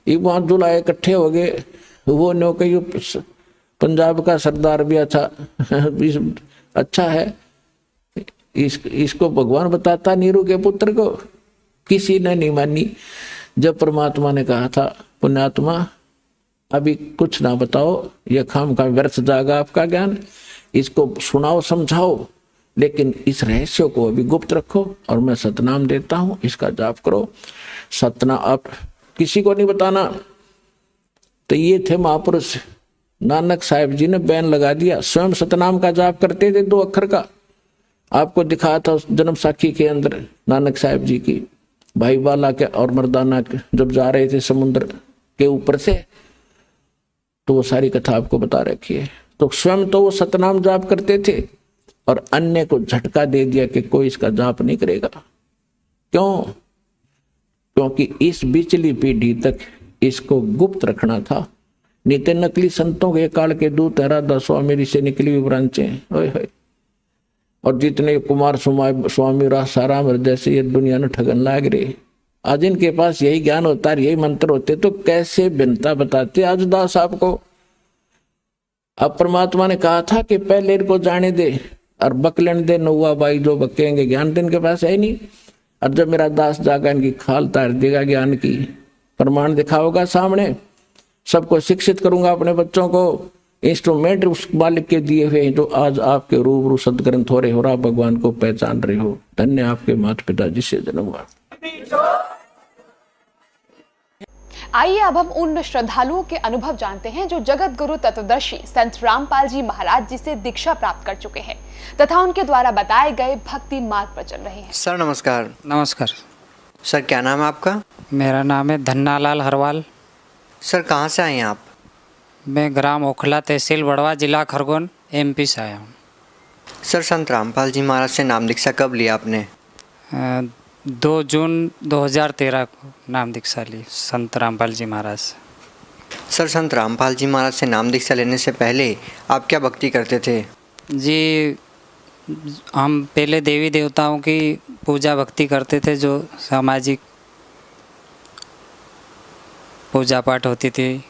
ये वहां दुलाए इकट्ठे हो गए। वो नो कही पंजाब का सरदार भी अच्छा है, इसको भगवान बताता नीरू के पुत्र को। किसी ने नहीं मानी। जब परमात्मा ने कहा था, पुण्यात्मा अभी कुछ ना बताओ, यह खाम का व्यर्थ जाएगा आपका ज्ञान, इसको सुनाओ समझाओ, लेकिन इस रहस्य को अभी गुप्त रखो और मैं सतनाम देता हूं, इसका जाप करो। सतनाम आप किसी को नहीं बताना। तो ये थे महापुरुष। नानक साहिब जी ने बैन लगा दिया, स्वयं सतनाम का जाप करते थे 2 अक्षर का। आपको दिखाया था उस जन्म साखी के अंदर नानक साहिब जी की, भाई बाला के और मर्दाना के जब जा रहे थे समुद्र के ऊपर से, तो वो सारी कथा आपको बता रखी है। तो स्वयं तो वो सतनाम जाप करते थे और अन्य को झटका दे दिया कि कोई इसका जाप नहीं करेगा। क्यों? क्योंकि इस बिचली पीढ़ी तक इसको गुप्त रखना था। नित्य नकली संतों के काल के दूत राधा स्वामी ऋषि से निकली हुई ब्रांचे, और जितने कुमार स्वामी रासाराम जैसे ये दुनिया ने ठगन लाग रहे। आज इनके पास यही ज्ञान होता है, यही मंत्र होते, तो कैसे भिन्नता बताते आज दास आपको। अब परमात्मा ने कहा था कि पहले इनको जाने दे और बकलन दे, नौवा बाई जो बकेंगे, ज्ञान तो इनके पास है नहीं। और जब मेरा दास जागा इनकी खाल तार देगा, ज्ञान की प्रमाण दिखाओगा सामने, सबको शिक्षित करूंगा अपने बच्चों को। इंस्ट्रूमेंट उस मालिक के दिए हुए हैं जो आज आपके रूबरू सदग्रंथ हो रहे हो, आप भगवान को पहचान रहे हो। धन्य आपके माता पिता जिससे जन्म हुआ। आइए अब हम उन श्रद्धालुओं के अनुभव जानते हैं जो जगत गुरु तत्वदर्शी संत रामपाल जी महाराज जी से दीक्षा प्राप्त कर चुके हैं तथा उनके द्वारा बताए गए भक्ति मार्ग पर चल रहे हैं। सर नमस्कार। नमस्कार सर क्या नाम है आपका? मेरा नाम है धन्नालाल हरवाल। सर कहाँ से आए हैं आप? मैं ग्राम ओखला, तहसील बड़वा, जिला खरगोन, MP से आया हूँ। सर संत रामपाल जी महाराज से नाम दीक्षा कब लिया आपने? 2 जून 2013 को नाम दीक्षा ली संत रामपाल जी महाराज से। सर संत रामपाल जी महाराज से नाम दीक्षा लेने से पहले आप क्या भक्ति करते थे? जी हम पहले देवी देवताओं की पूजा भक्ति करते थे, जो सामाजिक पूजा पाठ होती थी।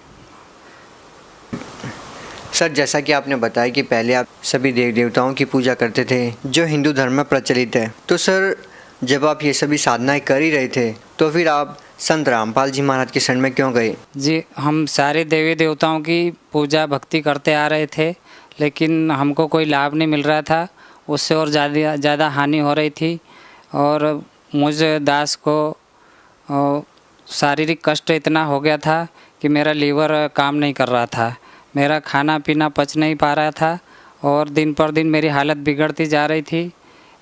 सर जैसा कि आपने बताया कि पहले आप सभी देवी देवताओं की पूजा करते थे जो हिंदू धर्म में प्रचलित है, तो सर जब आप ये सभी साधनाएं कर ही रहे थे तो फिर आप संत रामपाल जी महाराज के शरण में क्यों गए? जी हम सारे देवी देवताओं की पूजा भक्ति करते आ रहे थे, लेकिन हमको कोई लाभ नहीं मिल रहा था, उससे और ज़्यादा हानि हो रही थी। और मुझे दास को शारीरिक कष्ट इतना हो गया था कि मेरा लीवर काम नहीं कर रहा था, मेरा खाना पीना पच नहीं पा रहा था और दिन पर दिन मेरी हालत बिगड़ती जा रही थी।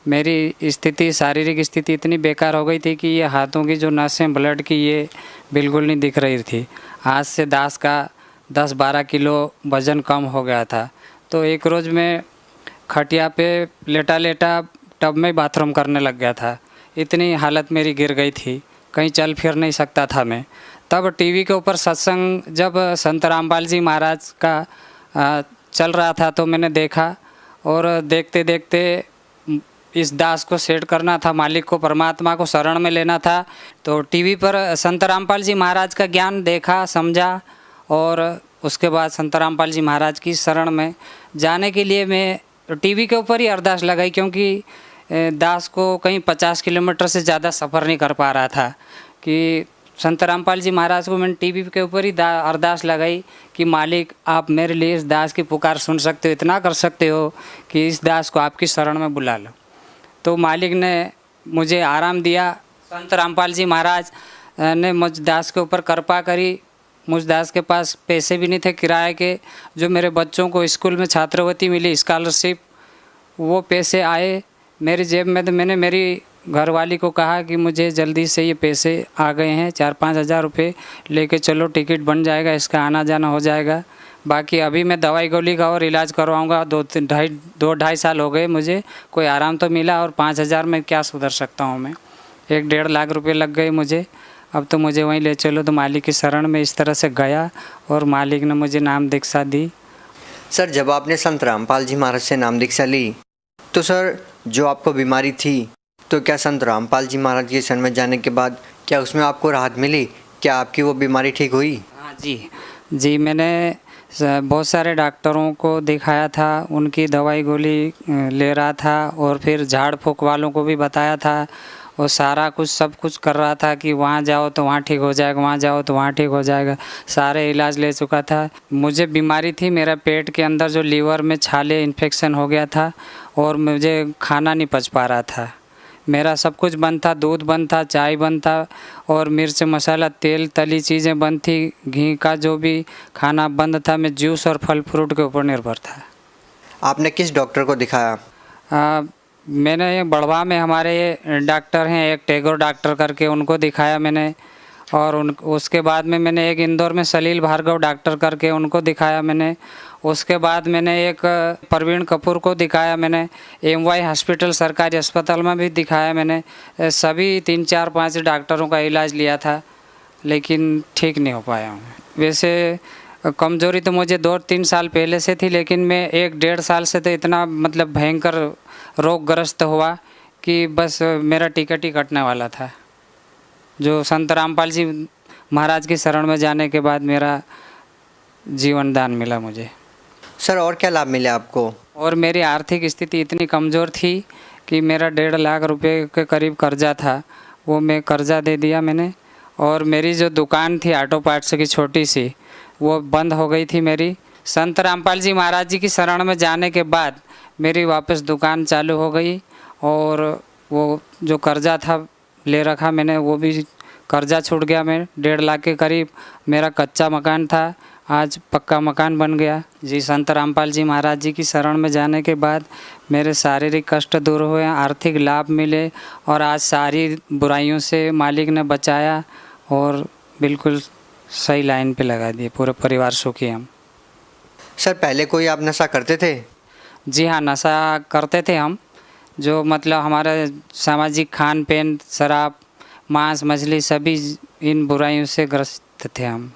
मेरी स्थिति, शारीरिक स्थिति इतनी बेकार हो गई थी कि ये हाथों की जो नसें ब्लड की ये बिल्कुल नहीं दिख रही थी। आज से दास का 10-12 किलो वज़न कम हो गया था। तो एक रोज़ मैं खटिया पे लेटा लेटा टब में बाथरूम करने लग गया था, इतनी हालत मेरी गिर गई थी, कहीं चल फिर नहीं सकता था मैं। तब टीवी के ऊपर सत्संग जब संत रामपाल जी महाराज का चल रहा था तो मैंने देखा, और देखते देखते इस दास को सेट करना था, मालिक को, परमात्मा को शरण में लेना था। तो टीवी पर संत रामपाल जी महाराज का ज्ञान देखा, समझा, और उसके बाद संत रामपाल जी महाराज की शरण में जाने के लिए मैं टीवी के ऊपर ही अरदास लगाई, क्योंकि दास को कहीं 50 किलोमीटर से ज़्यादा सफ़र नहीं कर पा रहा था। कि संत रामपाल जी महाराज को मैंने टीवी के ऊपर ही अरदास लगाई कि मालिक आप मेरे लिए इस दास की पुकार सुन सकते हो, इतना कर सकते हो कि इस दास को आपकी शरण में बुला लो। तो मालिक ने मुझे आराम दिया। संत रामपाल जी महाराज ने मुझ दास के ऊपर कृपा करी। मुझ दास के पास पैसे भी नहीं थे किराए के, जो मेरे बच्चों को स्कूल में छात्रवृत्ति मिली, स्कॉलरशिप, वो पैसे आए मेरी जेब में। तो मैंने मेरी घरवाली को कहा कि मुझे जल्दी से ये पैसे आ गए हैं, 4-5 हज़ार रुपये लेके चलो, टिकट बन जाएगा, इसका आना जाना हो जाएगा। बाकी अभी मैं दवाई गोली का और इलाज करवाऊंगा। 2-2.5 साल हो गए मुझे, कोई आराम तो मिला, और 5,000 में क्या सुधर सकता हूँ मैं। 1-1.5 लाख रुपए लग गए मुझे। अब तो मुझे वहीं ले चलो। तो मालिक की शरण में इस तरह से गया और मालिक ने मुझे नाम दीक्षा दी। सर, जब आपने संत रामपाल जी महाराज से नाम दीक्षा ली तो सर जो आपको बीमारी थी, तो क्या संत रामपाल जी महाराज के शरण में जाने के बाद क्या उसमें आपको राहत मिली? क्या आपकी वो बीमारी ठीक हुई? हाँ जी, मैंने बहुत सारे डॉक्टरों को दिखाया था, उनकी दवाई गोली ले रहा था, और फिर झाड़ फूँक वालों को भी बताया था, और सारा कुछ सब कुछ कर रहा था कि वहाँ जाओ तो वहाँ ठीक हो जाएगा, वहाँ जाओ तो वहाँ ठीक हो जाएगा। सारे इलाज ले चुका था। मुझे बीमारी थी, मेरा पेट के अंदर जो लीवर में छाले इन्फेक्शन हो गया था, और मुझे खाना नहीं पच पा रहा था। मेरा सब कुछ बंद था, दूध बंद था, चाय बंद था, और मिर्च मसाला तेल तली चीज़ें बंद थी, घी का जो भी खाना बंद था। मैं जूस और फल फ्रूट के ऊपर निर्भर था। आपने किस डॉक्टर को दिखाया? मैंने बड़वा में हमारे डॉक्टर हैं, एक टैगोर डॉक्टर करके, उनको दिखाया मैंने। और उसके बाद में मैंने एक इंदौर में सलील भार्गव डॉक्टर करके, उनको दिखाया मैंने। उसके बाद मैंने एक प्रवीण कपूर को दिखाया मैंने। MY हॉस्पिटल सरकारी अस्पताल में भी दिखाया मैंने। सभी 3-4-5 डॉक्टरों का इलाज लिया था, लेकिन ठीक नहीं हो पाया हूँ। वैसे कमज़ोरी तो मुझे 2-3 साल पहले से थी, लेकिन मैं 1-1.5 साल से तो इतना मतलब भयंकर रोगग्रस्त हुआ कि बस मेरा टिकट ही कटने वाला था। जो संत रामपाल जी महाराज की शरण में जाने के बाद मेरा जीवन दान मिला मुझे। सर, और क्या लाभ मिले आपको? और मेरी आर्थिक स्थिति इतनी कमज़ोर थी कि मेरा 1.5 लाख रुपए के करीब कर्जा था, वो मैं कर्जा दे दिया मैंने। और मेरी जो दुकान थी ऑटो पार्ट्स की छोटी सी, वो बंद हो गई थी मेरी। संत रामपाल जी महाराज जी की शरण में जाने के बाद मेरी वापस दुकान चालू हो गई, और वो जो कर्जा था ले रखा मैंने, वो भी कर्जा छूट गया। मैं 1.5 लाख के करीब मेरा कच्चा मकान था, आज पक्का मकान बन गया। जी, संत रामपाल जी महाराज जी की शरण में जाने के बाद मेरे शारीरिक कष्ट दूर हुए, आर्थिक लाभ मिले, और आज सारी बुराइयों से मालिक ने बचाया और बिल्कुल सही लाइन पे लगा दिए। पूरे परिवार सुखी हम। सर, पहले कोई आप नशा करते थे? जी हाँ, नशा करते थे हम। जो मतलब हमारा सामाजिक खान पीन, शराब, मांस मछली, सभी इन बुराइयों से ग्रस्त थे हम।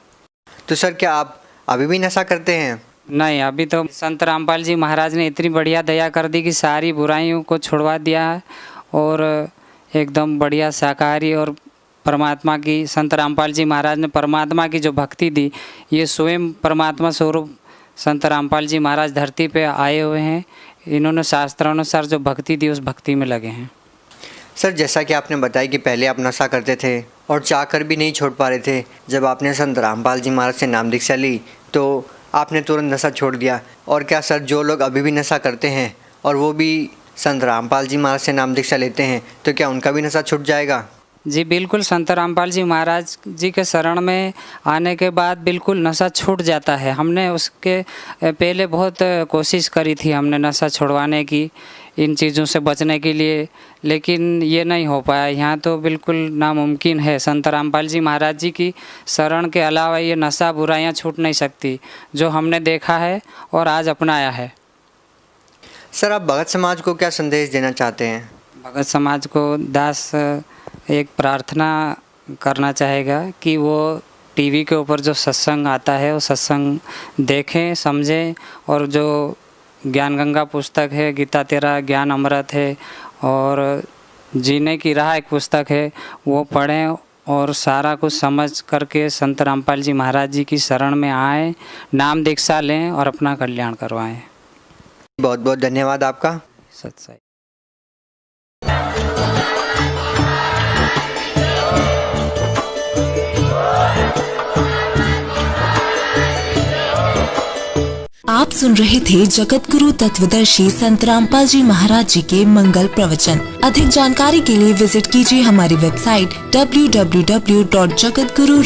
तो सर, क्या आप अभी भी नशा करते हैं? नहीं, अभी तो संत रामपाल जी महाराज ने इतनी बढ़िया दया कर दी कि सारी बुराइयों को छुड़वा दिया है, और एकदम बढ़िया शाकाहारी, और परमात्मा की, संत रामपाल जी महाराज ने परमात्मा की जो भक्ति दी, ये स्वयं परमात्मा स्वरूप संत रामपाल जी महाराज धरती पे आए हुए हैं। इन्होंने शास्त्रानुसार जो भक्ति दी, उस भक्ति में लगे हैं। सर, जैसा कि आपने बताया कि पहले आप नशा करते थे और चाहकर भी नहीं छोड़ पा रहे थे, जब आपने संत रामपाल जी महाराज से नाम दीक्षा ली तो आपने तुरंत नशा छोड़ दिया। और क्या सर, जो लोग अभी भी नशा करते हैं और वो भी संत रामपाल जी महाराज से नाम दीक्षा लेते हैं, तो क्या उनका भी नशा छूट जाएगा? जी बिल्कुल, संत रामपाल जी महाराज जी के शरण में आने के बाद बिल्कुल नशा छूट जाता है। हमने उसके पहले बहुत कोशिश करी थी हमने नशा छुड़वाने की, इन चीज़ों से बचने के लिए, लेकिन ये नहीं हो पाया। यहाँ तो बिल्कुल नामुमकिन है। संत रामपाल जी महाराज जी की शरण के अलावा ये नशा बुराइयाँ छूट नहीं सकती, जो हमने देखा है और आज अपनाया है। सर, आप भगत समाज को क्या संदेश देना चाहते हैं? भगत समाज को दास एक प्रार्थना करना चाहेगा कि वो टीवी के ऊपर जो सत्संग आता है, वो सत्संग देखें, समझें, और जो ज्ञान गंगा पुस्तक है, गीता तेरा ज्ञान अमृत है, और जीने की राह एक पुस्तक है, वो पढ़ें और सारा कुछ समझ करके संत रामपाल जी महाराज जी की शरण में आएँ, नाम दीक्षा लें और अपना कल्याण करवाएं। बहुत बहुत धन्यवाद आपका। सत्संग। आप सुन रहे थे जगत गुरु तत्वदर्शी संत रामपाल जी महाराज जी के मंगल प्रवचन। अधिक जानकारी के लिए विजिट कीजिए हमारी वेबसाइट www.jagatguru